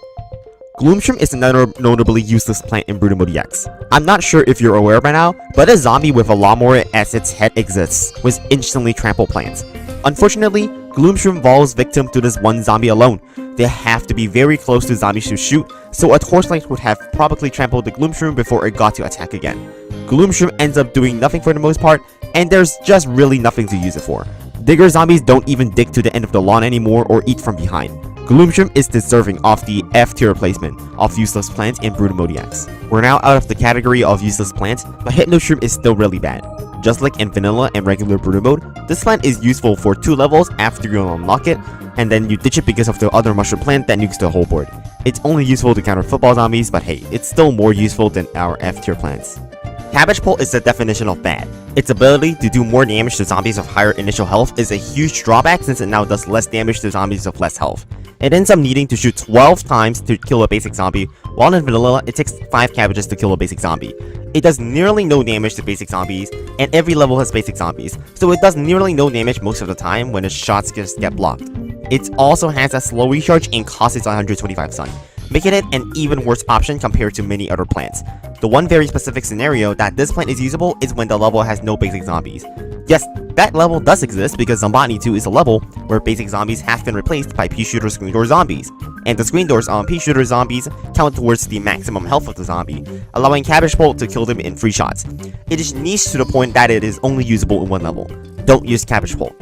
Gloomshroom is another notably useless plant in Brutal Mode EX. I'm not sure if you're aware by now, but a zombie with a lawnmower as its head exists, which instantly trample plants. Unfortunately, Gloomshroom falls victim to this one zombie alone. They have to be very close to zombies to shoot, so a torchlight would have probably trampled the Gloomshroom before it got to attack again. Gloomshroom ends up doing nothing for the most part, and there's just really nothing to use it for. Digger zombies don't even dig to the end of the lawn anymore or eat from behind. Gloomshroom is deserving of the F tier placement of useless plants in Brutal Mode EX. We're now out of the category of useless plants, but Hypnoshroom is still really bad. Just like in vanilla and regular Brutal Mode, this plant is useful for 2 levels after you unlock it, and then you ditch it because of the other mushroom plant that nukes the whole board. It's only useful to counter football zombies, but hey, it's still more useful than our F tier plants. Cabbage Pole is the definition of bad. Its ability to do more damage to zombies of higher initial health is a huge drawback since it now does less damage to zombies of less health. It ends up needing to shoot 12 times to kill a basic zombie, while in vanilla it takes 5 cabbages to kill a basic zombie. It does nearly no damage to basic zombies, and every level has basic zombies, so it does nearly no damage most of the time when its shots just get blocked. It also has a slow recharge and costs 125 sun, making it an even worse option compared to many other plants. The one very specific scenario that this plant is usable is when the level has no basic zombies. Yes, that level does exist because Zombani 2 is a level where basic zombies have been replaced by pea shooter screen door zombies, and the screen doors on pea shooter zombies count towards the maximum health of the zombie, allowing Cabbage Pole to kill them in 3 shots. It is niche to the point that it is only usable in 1 level. Don't use Cabbage Pole.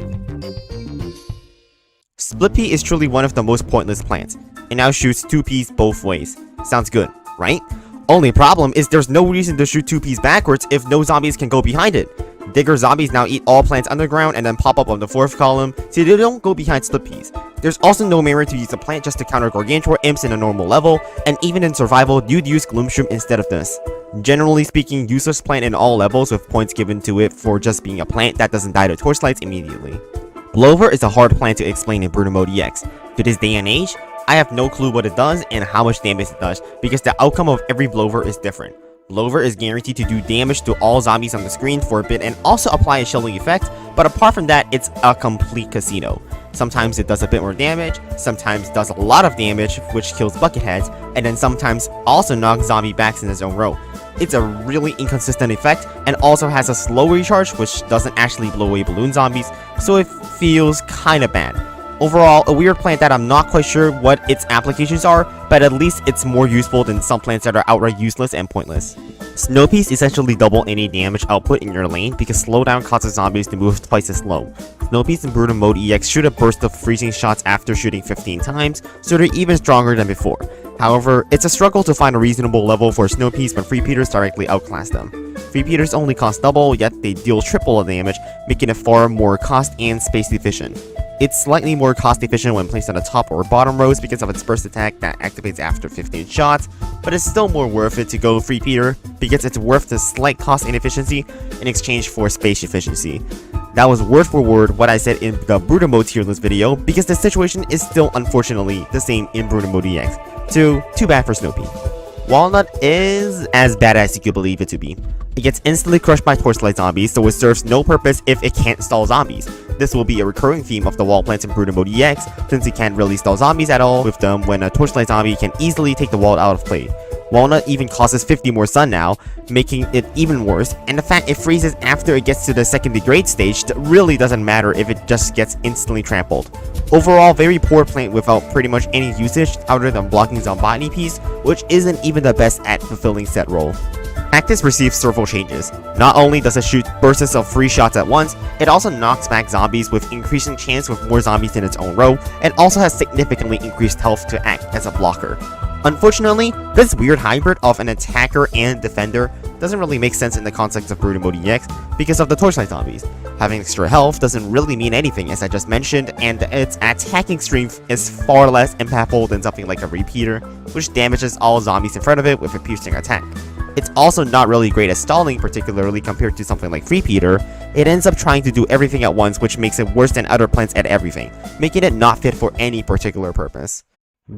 Split Pea is truly one of the most pointless plants. It now shoots 2 peas both ways. Sounds good, right? Only problem is there's no reason to shoot 2 peas backwards if no zombies can go behind it. Digger zombies now eat all plants underground and then pop up on the 4th column, so they don't go behind split peas. There's also no merit to use a plant just to counter Gargantua imps in a normal level, and even in survival, you'd use Gloomshroom instead of this. Generally speaking, useless plant in all levels with points given to it for just being a plant that doesn't die to torchlights immediately. Blover is a hard plant to explain in Brutal Mode EX. To this day and age, I have no clue what it does and how much damage it does, because the outcome of every blower is different. Blower is guaranteed to do damage to all zombies on the screen for a bit and also apply a shielding effect, but apart from that, it's a complete casino. Sometimes it does a bit more damage, sometimes does a lot of damage, which kills Bucketheads, and then sometimes also knocks zombie backs in his own row. It's a really inconsistent effect, and also has a slow recharge, which doesn't actually blow away balloon zombies, so it feels kinda bad. Overall, a weird plant that I'm not quite sure what its applications are, but at least it's more useful than some plants that are outright useless and pointless. Snow Peas essentially double any damage output in your lane because slowdown causes zombies to move twice as slow. Snow Peas in Brutal Mode EX shoot a burst of freezing shots after shooting 15 times, so they're even stronger than before. However, it's a struggle to find a reasonable level for Snow Peas when Free Peters directly outclass them. Free Peters only cost double, yet they deal triple the damage, making it far more cost and space efficient. It's slightly more cost efficient when placed on the top or bottom rows because of its burst attack that activates after 15 shots, but it's still more worth it to go Free Peter because it's worth the slight cost inefficiency in exchange for space efficiency. That was word for word what I said in the Brutal Mode tier list video, because the situation is still unfortunately the same in Brutal Mode EX. Too bad for Snow Pea. Walnut is as bad as you could believe it to be. It gets instantly crushed by torchlight zombies, so it serves no purpose if it can't stall zombies. This will be a recurring theme of the wall plants in Brutal Mode EX, since you can't really stall zombies at all with them when a torchlight zombie can easily take the wall out of play. Walnut even causes 50 more sun now, making it even worse, and the fact it freezes after it gets to the second degrade stage really doesn't matter if it just gets instantly trampled. Overall, very poor plant without pretty much any usage other than blocking Zombotany piece, which isn't even the best at fulfilling set role. Cactus receives several changes. Not only does it shoot bursts of free shots at once, it also knocks back zombies with increasing chance with more zombies in its own row, and also has significantly increased health to act as a blocker. Unfortunately, this weird hybrid of an attacker and defender doesn't really make sense in the context of Brutal Mode EX because of the torchlight zombies. Having extra health doesn't really mean anything, as I just mentioned, and its attacking strength is far less impactful than something like a repeater, which damages all zombies in front of it with a piercing attack. It's also not really great at stalling, particularly compared to something like Free Peter. It ends up trying to do everything at once, which makes it worse than other plants at everything, making it not fit for any particular purpose.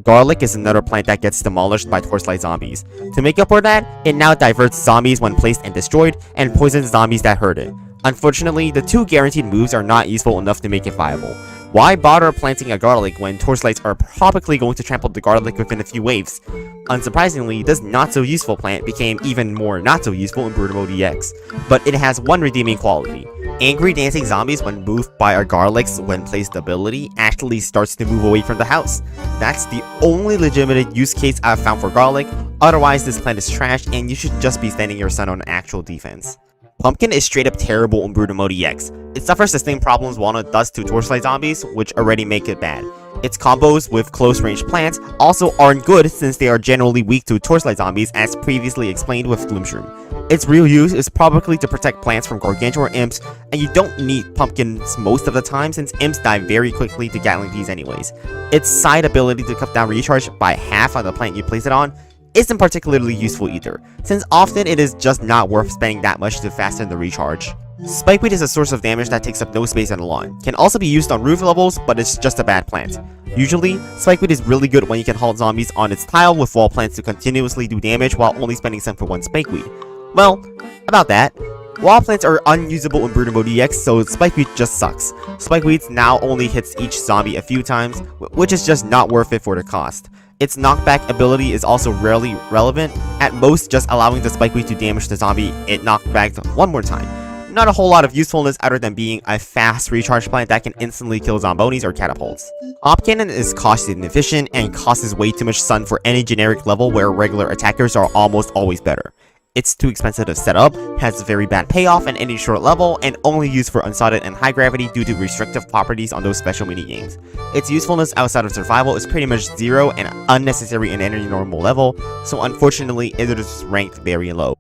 Garlic is another plant that gets demolished by torchlight zombies. To make up for that, it now diverts zombies when placed and destroyed, and poisons zombies that hurt it. Unfortunately, the two guaranteed moves are not useful enough to make it viable. Why bother planting a garlic when torchlights are probably going to trample the garlic within a few waves? Unsurprisingly, this not so useful plant became even more not so useful in Brutal Mode EX, but it has one redeeming quality. Angry dancing zombies when moved by a garlic's when placed ability actually starts to move away from the house. That's the only legitimate use case I've found for garlic, otherwise this plant is trash and you should just be standing your sun on actual defense. Pumpkin is straight up terrible in Brutal Mode EX. It suffers the same problems Walnut does to torchlight zombies, which already make it bad. Its combos with close range plants also aren't good since they are generally weak to torchlight zombies, as previously explained with Gloomshroom. Its real use is probably to protect plants from gargantuan imps, and you don't need pumpkins most of the time since imps die very quickly to Gatling Peas anyways. Its side ability to cut down recharge by half on the plant you place it on isn't particularly useful either, since often it is just not worth spending that much to fasten the recharge. Spikeweed is a source of damage that takes up no space on the lawn. Can also be used on roof levels, but it's just a bad plant. Usually, Spikeweed is really good when you can halt zombies on its tile with wall plants to continuously do damage while only spending some for one Spikeweed. Well, about that, wall plants are unusable in Brutal Mode EX, so Spikeweed just sucks. Spikeweed now only hits each zombie a few times, which is just not worth it for the cost. Its knockback ability is also rarely relevant, at most just allowing the Spikeweed to damage the zombie it knocked back one more time. Not a whole lot of usefulness other than being a fast recharge plant that can instantly kill Zombonis or catapults. Op Cannon is cost inefficient and causes way too much sun for any generic level where regular attackers are almost always better. It's too expensive to set up, has very bad payoff in any short level, and only used for unsighted and high gravity due to restrictive properties on those special minigames. Its usefulness outside of survival is pretty much zero and unnecessary in any normal level, so unfortunately it is ranked very low.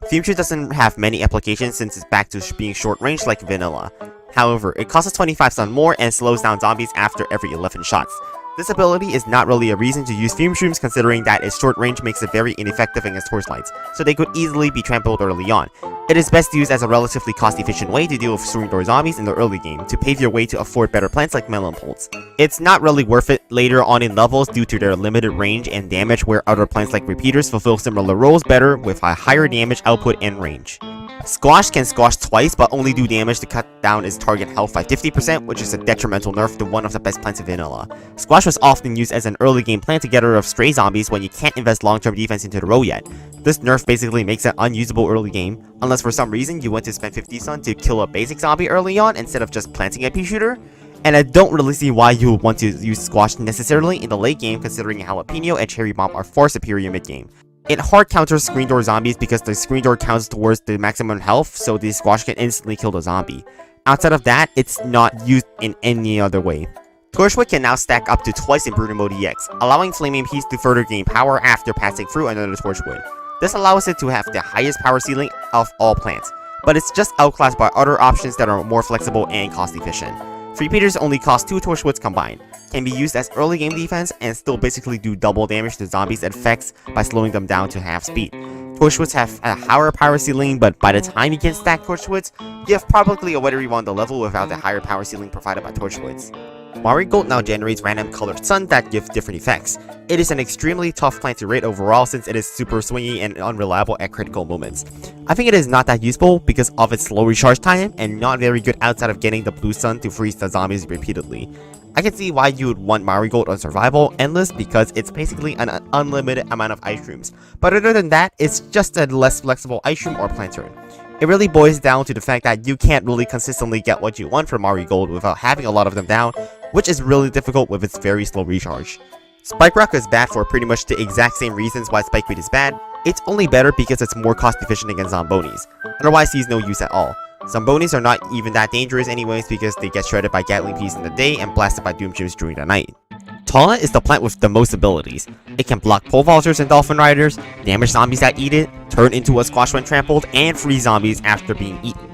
Future doesn't have many applications since it's back to being short range like vanilla. However, it costs 25 stun more and slows down zombies after every 11 shots. This ability is not really a reason to use Fume Shrooms considering that its short range makes it very ineffective against Torchlights, so they could easily be trampled early on. It is best used as a relatively cost-efficient way to deal with Screen Door Zombies in the early game, to pave your way to afford better plants like Melon Pulse. It's not really worth it later on in levels due to their limited range and damage, where other plants like Repeaters fulfill similar roles better with a higher damage output and range. Squash can squash twice but only do damage to cut down its target health by 50%, which is a detrimental nerf to one of the best plants in vanilla. Squash was often used as an early game plant to get rid of stray zombies when you can't invest long-term defense into the row yet. This nerf basically makes it unusable early game, unless for some reason you want to spend 50 sun to kill a basic zombie early on instead of just planting a pea shooter. And I don't really see why you would want to use Squash necessarily in the late game, considering Jalapeno and Cherry Bomb are far superior mid game. It hard counters Screen Door Zombies because the Screen Door counts towards the maximum health, so the Squash can instantly kill the zombie. Outside of that, it's not used in any other way. Torchwood can now stack up to twice in Brutal Mode EX, allowing Flaming Peas to further gain power after passing through another Torchwood. This allows it to have the highest power ceiling of all plants, but it's just outclassed by other options that are more flexible and cost efficient. Repeaters only cost 2 Torchwoods combined, can be used as early game defense, and still basically do double damage to zombies' effects by slowing them down to half speed. Torchwoods have a higher power ceiling, but by the time you can stack Torchwoods, you have probably already won the level without the higher power ceiling provided by Torchwoods. Marigold now generates random colored sun that give different effects. It is an extremely tough plant to rate overall since it is super swingy and unreliable at critical moments. I think it is not that useful because of its slow recharge time and not very good outside of getting the blue sun to freeze the zombies repeatedly. I can see why you would want Marigold on Survival Endless because it's basically an unlimited amount of ice shrooms, but other than that, it's just a less flexible ice shroom or planter. It really boils down to the fact that you can't really consistently get what you want from Marigold without having a lot of them down, which is really difficult with its very slow recharge. Spike Rock is bad for pretty much the exact same reasons why Spikeweed is bad. It's only better because it's more cost efficient against Zombonis, otherwise he's no use at all. Zombonis are not even that dangerous anyways because they get shredded by Gatling Peas in the day and blasted by Doom Shims during the night. Tallnut is the plant with the most abilities. It can block pole vaulters and dolphin riders, damage zombies that eat it, turn into a squash when trampled, and free zombies after being eaten.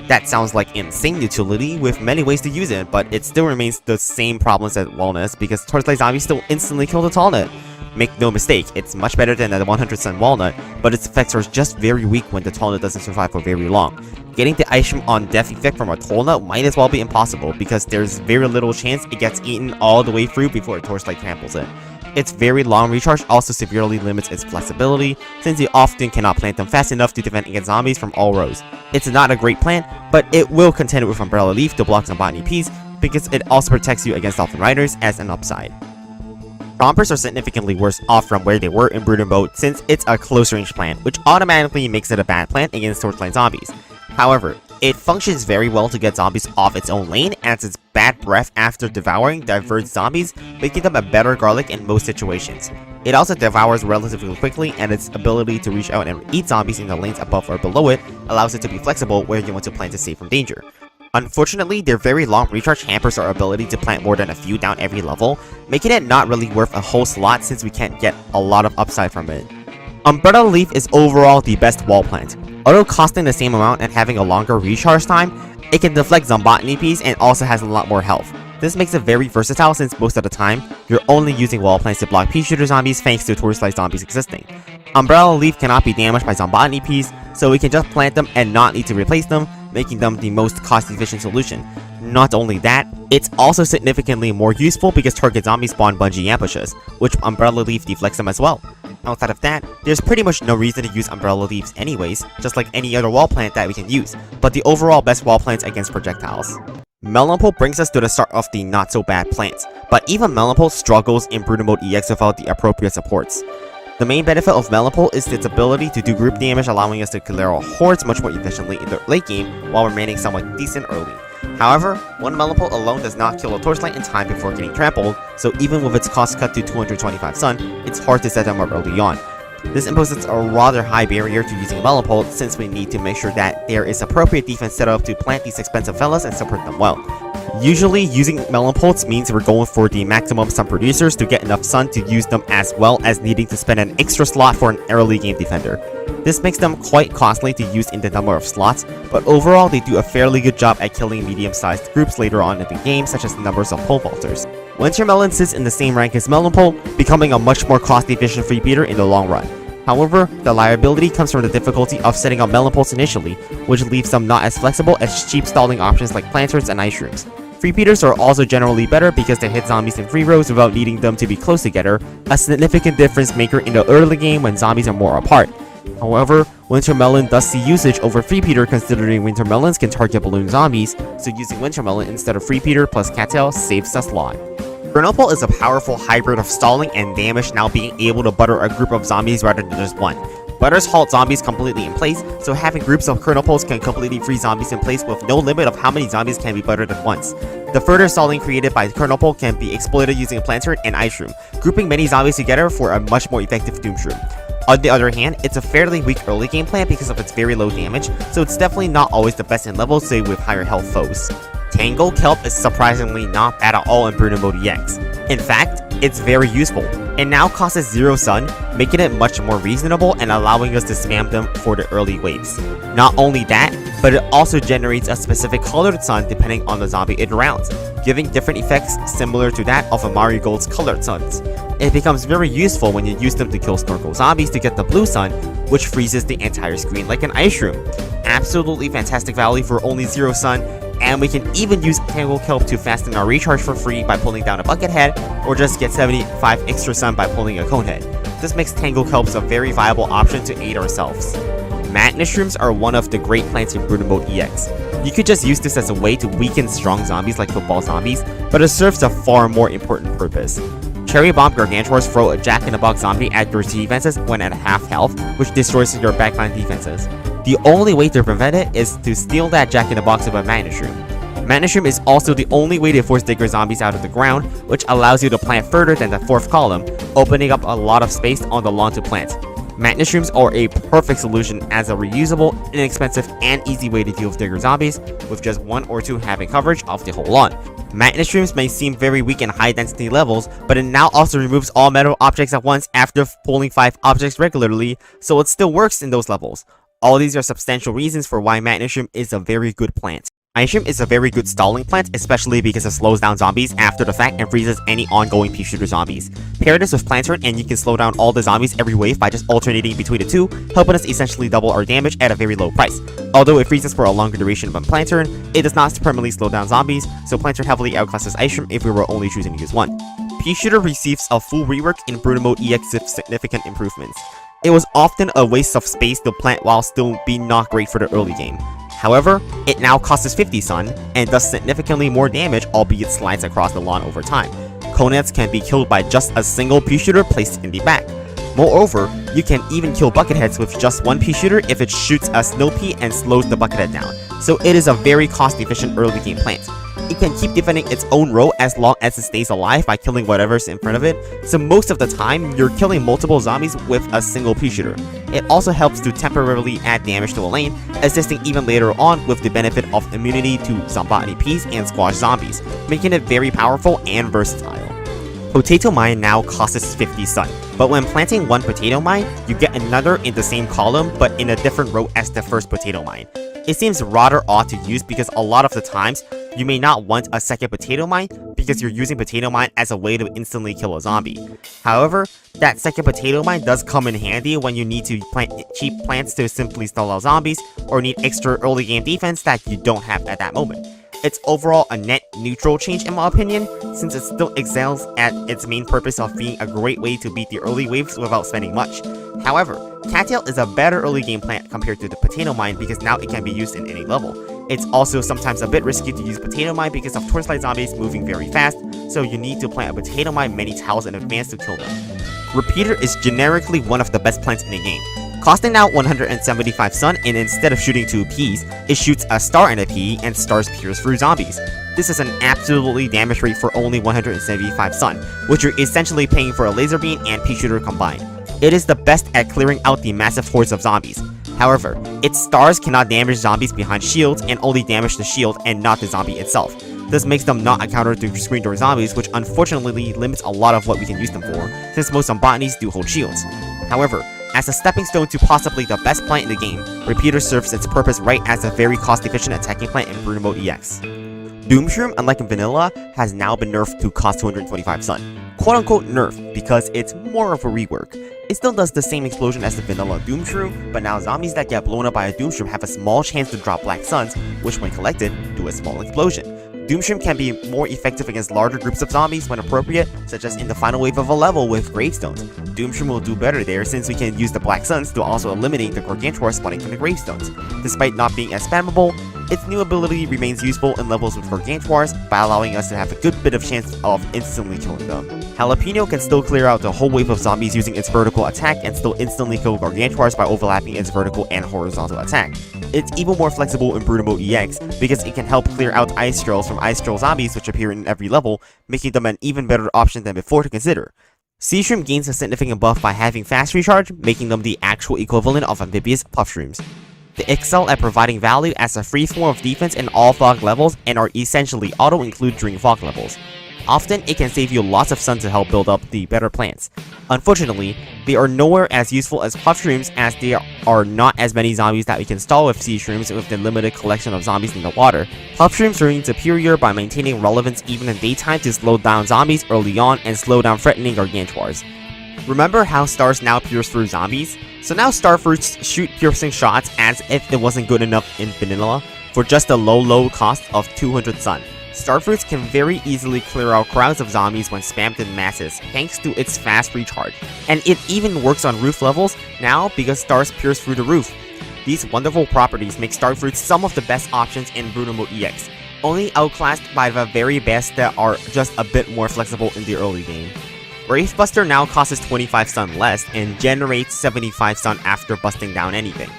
That sounds like insane utility with many ways to use it, but it still remains the same problems as Wellness because Torchlight zombies still instantly kill the Tallnut. Make no mistake, it's much better than the 100 Sun Walnut, but its effects are just very weak when the Tallnut doesn't survive for very long. Getting the item on death effect from a Tallnut might as well be impossible because there's very little chance it gets eaten all the way through before a Torchlight tramples it. Its very long recharge also severely limits its flexibility, since you often cannot plant them fast enough to defend against zombies from all rows. It's not a great plant, but it will contend with Umbrella Leaf to block some botany peas, because it also protects you against Dolphin Riders as an upside. Rompers are significantly worse off from where they were in Brutal Mode since it's a close range plant, which automatically makes it a bad plant against Torchlight zombies. However, it functions very well to get zombies off its own lane, as its bad breath after devouring diverts zombies, making them a better garlic in most situations. It also devours relatively quickly, and its ability to reach out and eat zombies in the lanes above or below it allows it to be flexible where you want to plant to save from danger. Unfortunately, their very long recharge hampers our ability to plant more than a few down every level, making it not really worth a whole slot since we can't get a lot of upside from it. Umbrella Leaf is overall the best wall plant. Although costing the same amount and having a longer recharge time, it can deflect Zombotany Peas and also has a lot more health. This makes it very versatile since most of the time, you're only using wall plants to block pea shooter zombies thanks to Torchlight zombies existing. Umbrella Leaf cannot be damaged by Zombotany Peas, so we can just plant them and not need to replace them, making them the most cost-efficient solution. Not only that, it's also significantly more useful because target zombies spawn bungee ambushes, which Umbrella Leaf deflects them as well. Outside of that, there's pretty much no reason to use Umbrella Leaves anyways, just like any other wall plant that we can use, but the overall best wall plants against projectiles. Melonpole brings us to the start of the not so bad plants, but even Melonpole struggles in Brutal Mode EX without the appropriate supports. The main benefit of Melonpole is its ability to do group damage, allowing us to clear our hordes much more efficiently in the late game while remaining somewhat decent early. However, one Melonpole alone does not kill a Torchlight in time before getting trampled, so even with its cost cut to 225 sun, it's hard to set them up early on. This imposes a rather high barrier to using Melonpole since we need to make sure that there is appropriate defense set up to plant these expensive fellas and support them well. Usually, using Melonpoles means we're going for the maximum sun producers to get enough sun to use them, as well as needing to spend an extra slot for an early game defender. This makes them quite costly to use in the number of slots, but overall they do a fairly good job at killing medium-sized groups later on in the game, such as the numbers of pole vaulters. Winter Melon sits in the same rank as Melon Pole, becoming a much more cost-efficient free beater in the long run. However, the liability comes from the difficulty of setting up Melon Poles initially, which leaves them not as flexible as cheap stalling options like Planterns and Ice Shrooms. Free beaters are also generally better because they hit zombies in free rows without needing them to be close together, a significant difference maker in the early game when zombies are more apart. However, Winter Melon does see usage over Free Peter considering Winter Melons can target balloon zombies, so using Winter Melon instead of Free Peter plus Cattail saves a slot. Kernel is a powerful hybrid of stalling and damage, now being able to butter a group of zombies rather than just one. Butters halt zombies completely in place, so having groups of Kernel Poles can completely freeze zombies in place with no limit of how many zombies can be buttered at once. The further stalling created by Kernel Pole can be exploited using a Planter and Ice Shroom, grouping many zombies together for a much more effective Doom Shroom. On the other hand, it's a fairly weak early game plant because of its very low damage, so it's definitely not always the best in levels, say with higher health foes. Tangle Kelp is surprisingly not bad at all in Bruno Mode EX. In fact, it's very useful. It now costs 0 sun, making it much more reasonable and allowing us to spam them for the early waves. Not only that, but it also generates a specific colored sun depending on the zombie it rounds, giving different effects similar to that of a Mario Gold's colored suns. It becomes very useful when you use them to kill snorkel zombies to get the blue sun, which freezes the entire screen like an ice shroom. Absolutely fantastic value for only 0 sun, and we can even use Tangle Kelp to fasten our recharge for free by pulling down a Buckethead, or just get 75 extra sun by pulling a Conehead. This makes Tangle Kelps a very viable option to aid ourselves. Madness Shrooms are one of the great plants in Bruno Mode EX. You could just use this as a way to weaken strong zombies like football zombies, but it serves a far more important purpose. Cherry Bomb Gargantuars throw a Jack-in-the-Box zombie at your defenses when at half health, which destroys your backline defenses. The only way to prevent it is to steal that Jack-in-the-Box with a Madness Shroom. Madness Shroom is also the only way to force Digger zombies out of the ground, which allows you to plant further than the 4th column, opening up a lot of space on the lawn to plant. Madness Shrooms are a perfect solution as a reusable, inexpensive, and easy way to deal with Digger zombies, with just 1 or 2 having coverage of the whole lawn. Madness Shrooms may seem very weak in high density levels, but it now also removes all metal objects at once after pulling 5 objects regularly, so it still works in those levels. All these are substantial reasons for why Madness Shroom is a very good plant. Ice Shroom is a very good stalling plant, especially because it slows down zombies after the fact and freezes any ongoing pea shooter zombies. Pair this with Planter and you can slow down all the zombies every wave by just alternating between the two, helping us essentially double our damage at a very low price. Although it freezes for a longer duration than Planter, it does not permanently slow down zombies, so Planter heavily outclasses Ice Shroom if we were only choosing to use one. Pea Shooter receives a full rework in Bruno Mode EX with significant improvements. It was often a waste of space to plant while still being not great for the early game. However, it now costs 50 sun, and does significantly more damage, albeit slides across the lawn over time. Coneheads can be killed by just a single pea shooter placed in the back. Moreover, you can even kill Bucketheads with just one pea shooter if it shoots a snow pea and slows the Buckethead down, so it is a very cost-efficient early game plant. It can keep defending its own row as long as it stays alive by killing whatever's in front of it, so most of the time, you're killing multiple zombies with a single pea shooter. It also helps to temporarily add damage to a lane, assisting even later on with the benefit of immunity to Zombotany peas and squash zombies, making it very powerful and versatile. Potato Mine now costs 50 sun, but when planting one Potato Mine, you get another in the same column but in a different row as the first Potato Mine. It seems rather odd to use because a lot of the times, you may not want a second Potato Mine because you're using Potato Mine as a way to instantly kill a zombie. However, that second Potato Mine does come in handy when you need to plant cheap plants to simply stall out zombies, or need extra early game defense that you don't have at that moment. It's overall a net neutral change in my opinion, since it still excels at its main purpose of being a great way to beat the early waves without spending much. However, Cattail is a better early game plant compared to the Potato Mine because now it can be used in any level. It's also sometimes a bit risky to use Potato Mine because of Torchlight zombies moving very fast, so you need to plant a Potato Mine many tiles in advance to kill them. Repeater is generically one of the best plants in the game. Costing now 175 sun, and instead of shooting 2 peas, it shoots a star and a pea and stars pierce through zombies. This is an absolutely damage rate for only 175 sun, which you're essentially paying for a laser beam and pea shooter combined. It is the best at clearing out the massive hordes of zombies. However, its stars cannot damage zombies behind shields and only damage the shield and not the zombie itself. This makes them not a counter to screen door zombies, which unfortunately limits a lot of what we can use them for, since most Zombotanies do hold shields. However, as a stepping stone to possibly the best plant in the game, Repeater serves its purpose right as a very cost-efficient attacking plant in Bruno Mode EX. Doomshroom, unlike in vanilla, has now been nerfed to cost 225 sun. Quote unquote nerfed because it's more of a rework. It still does the same explosion as the vanilla Doomshroom, but now zombies that get blown up by a Doomshroom have a small chance to drop black suns, which when collected, do a small explosion. Doomshroom can be more effective against larger groups of zombies when appropriate, such as in the final wave of a level with gravestones. Doomshroom will do better there since we can use the black suns to also eliminate the gargantuar spawning from the gravestones. Despite not being as spammable, its new ability remains useful in levels with gargantuars by allowing us to have a good bit of chance of instantly killing them. Jalapeno can still clear out the whole wave of zombies using its vertical attack and still instantly kill gargantuars by overlapping its vertical and horizontal attack. It's even more flexible in Brute Mode EX because it can help clear out ice trolls from ice troll zombies which appear in every level, making them an even better option than before to consider. Seashroom gains a significant buff by having fast recharge, making them the actual equivalent of amphibious puffshrooms. They excel at providing value as a free form of defense in all fog levels and are essentially auto-include during fog levels. Often, it can save you lots of sun to help build up the better plants. Unfortunately, they are nowhere as useful as puffshrooms as there are not as many zombies that we can stall with sea shrooms with the limited collection of zombies in the water. Puffshrooms remain superior by maintaining relevance even in daytime to slow down zombies early on and slow down threatening gargantuars. Remember how stars now pierce through zombies? So now starfruits shoot piercing shots as if it wasn't good enough in vanilla for just a low cost of 200 sun. Starfruits can very easily clear out crowds of zombies when spammed in masses thanks to its fast recharge. And it even works on roof levels now because stars pierce through the roof. These wonderful properties make starfruits some of the best options in Brute Mode EX, only outclassed by the very best that are just a bit more flexible in the early game. Gravebuster now costs 25 sun less and generates 75 sun after busting down anything.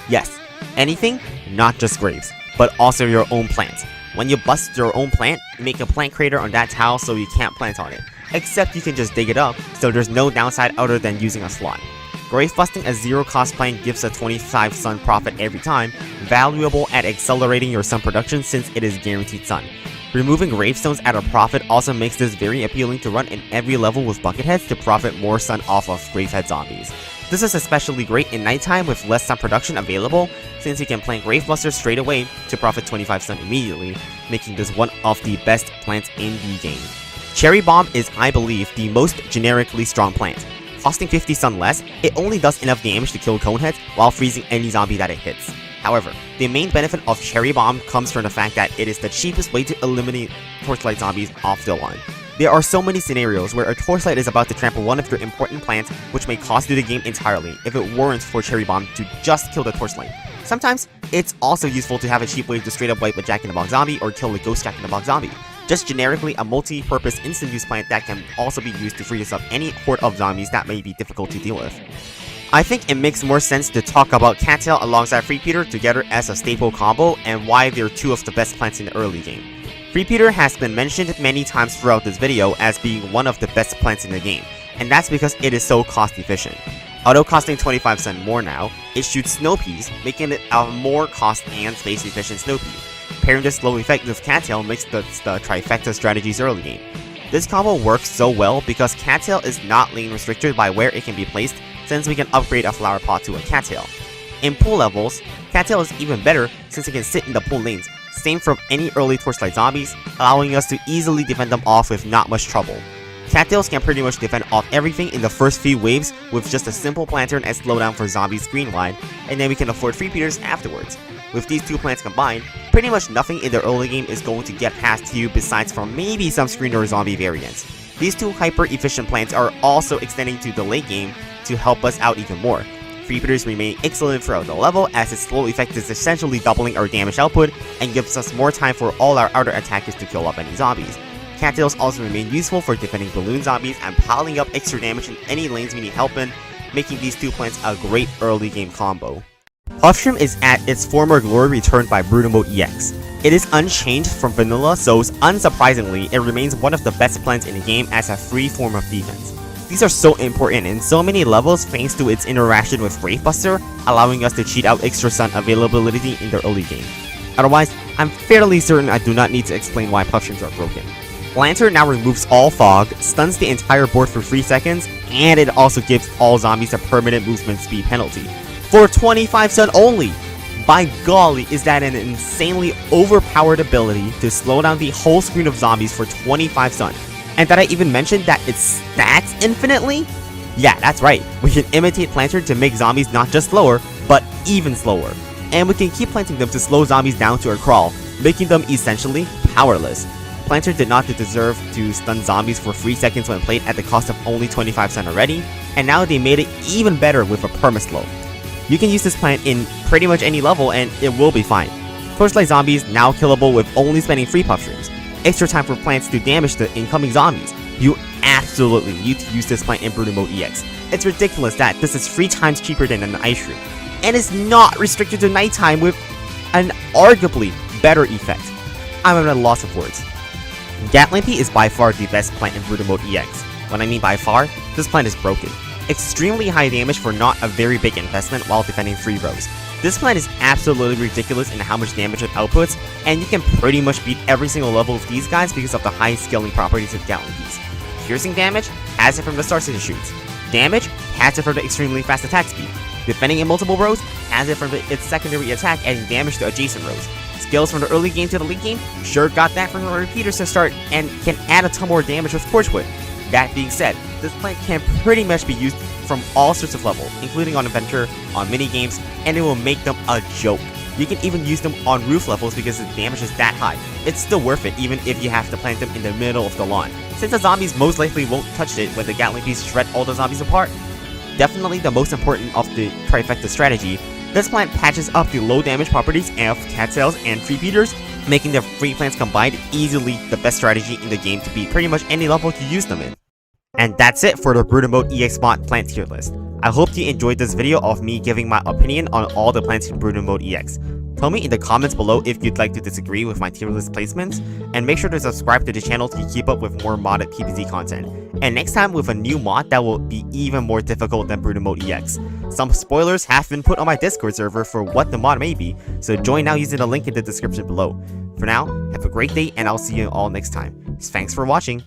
Yes, anything, not just graves, but also your own plants. When you bust your own plant, make a plant crater on that tile so you can't plant on it. Except you can just dig it up, so there's no downside other than using a slot. Grave busting a zero cost plant gives a 25 sun profit every time, valuable at accelerating your sun production since it is guaranteed sun. Removing gravestones at a profit also makes this very appealing to run in every level with bucketheads to profit more sun off of gravehead zombies. This is especially great in nighttime with less sun production available, since you can plant Gravebuster straight away to profit 25 sun immediately, making this one of the best plants in the game. Cherry Bomb is, I believe, the most generically strong plant. Costing 50 sun less, it only does enough damage to kill coneheads while freezing any zombie that it hits. However, the main benefit of Cherry Bomb comes from the fact that it is the cheapest way to eliminate torchlight zombies off the line. There are so many scenarios where a torchlight is about to trample one of your important plants, which may cost you the game entirely if it weren't for Cherry Bomb to just kill the torchlight. Sometimes, it's also useful to have a cheap way to straight up wipe a Jack-in-the-Box zombie or kill a ghost Jack-in-the-Box zombie. Just generically a multi-purpose instant use plant that can also be used to free us up any horde of zombies that may be difficult to deal with. I think it makes more sense to talk about Cattail alongside Freepeter together as a staple combo and why they're two of the best plants in the early game. Freepeter has been mentioned many times throughout this video as being one of the best plants in the game, and that's because it is so cost efficient. Although costing 25 sun more now, it shoots snow peas, making it a more cost and space efficient snow pea. Pairing this low effect with Cattail makes the trifecta strategies early game. This combo works so well because Cattail is not lane restricted by where it can be placed, since we can upgrade a flower pot to a Cattail. In pool levels, Cattail is even better since it can sit in the pool lanes, same from any early torchlight zombies, allowing us to easily defend them off with not much trouble. Cattails can pretty much defend off everything in the first few waves with just a simple lantern and slowdown for zombies screen wide, and then we can afford Freepeters afterwards. With these two plants combined, pretty much nothing in the early game is going to get past you besides from maybe some screen or zombie variants. These two hyper efficient plants are also extending to the late game to help us out even more. Freepeters remain excellent throughout the level as its slow effect is essentially doubling our damage output and gives us more time for all our outer attackers to kill up any zombies. Cattails also remain useful for defending balloon zombies and piling up extra damage in any lanes we need help in, making these two plants a great early game combo. Puffshroom is at its former glory returned by Brute Mode EX. It is unchanged from vanilla, so unsurprisingly, it remains one of the best plants in the game as a free form of defense. These are so important in so many levels thanks to its interaction with Gravebuster, allowing us to cheat out extra sun availability in the early game. Otherwise, I'm fairly certain I do not need to explain why Puffshrooms are broken. Lantern now removes all fog, stuns the entire board for 3 seconds, and it also gives all zombies a permanent movement speed penalty. For 25 sun only! by golly, is that an insanely overpowered ability to slow down the whole screen of zombies for 25 stun. And did I even mention that it stacks infinitely? Yeah, that's right. We can imitate Planter to make zombies not just slower, but even slower. And we can keep planting them to slow zombies down to a crawl, making them essentially powerless. Planter did not deserve to stun zombies for 3 seconds when played at the cost of only 25 stun already, and now they made it even better with a perma-slow. You can use this plant in pretty much any level and it will be fine. Torchlight zombies now killable with only spending 3 puff streams. Extra time for plants to damage the incoming zombies. You absolutely need to use this plant in Brutal Mode EX. It's ridiculous that this is 3 times cheaper than an ice shroom, and is not restricted to nighttime with an arguably better effect. I'm at a loss of words. Gatling Pea is by far the best plant in Brutal Mode EX. When I mean by far, this plant is broken. Extremely high damage for not a very big investment while defending 3 rows. This plant is absolutely ridiculous in how much damage it outputs, and you can pretty much beat every single level of these guys because of the high scaling properties of Gatling Peas. Piercing damage has it from the Star City shoots. Damage has it from the extremely fast attack speed. Defending in multiple rows has it from its secondary attack adding damage to adjacent rows. Skills from the early game to the late game sure got that from the repeaters to start and can add a ton more damage with Torchwood. That being said, this plant can pretty much be used from all sorts of levels, including on adventure, on mini games, and it will make them a joke. You can even use them on roof levels because the damage is that high. It's still worth it even if you have to plant them in the middle of the lawn, since the zombies most likely won't touch it when the Gatling Peas shred all the zombies apart. Definitely the most important of the trifecta strategy, this plant patches up the low damage properties of cattails and repeaters, making the 3 plants combined easily the best strategy in the game to beat pretty much any level you use them in. And that's it for the Brutal Mode EX mod plant tier list. I hope you enjoyed this video of me giving my opinion on all the plants in Brutal Mode EX. Tell me in the comments below if you'd like to disagree with my tier list placements, and make sure to subscribe to the channel to keep up with more modded PvZ content. And next time with a new mod that will be even more difficult than Brutal Mode EX. Some spoilers have been put on my Discord server for what the mod may be, so join now using the link in the description below. For now, have a great day and I'll see you all next time. Thanks for watching!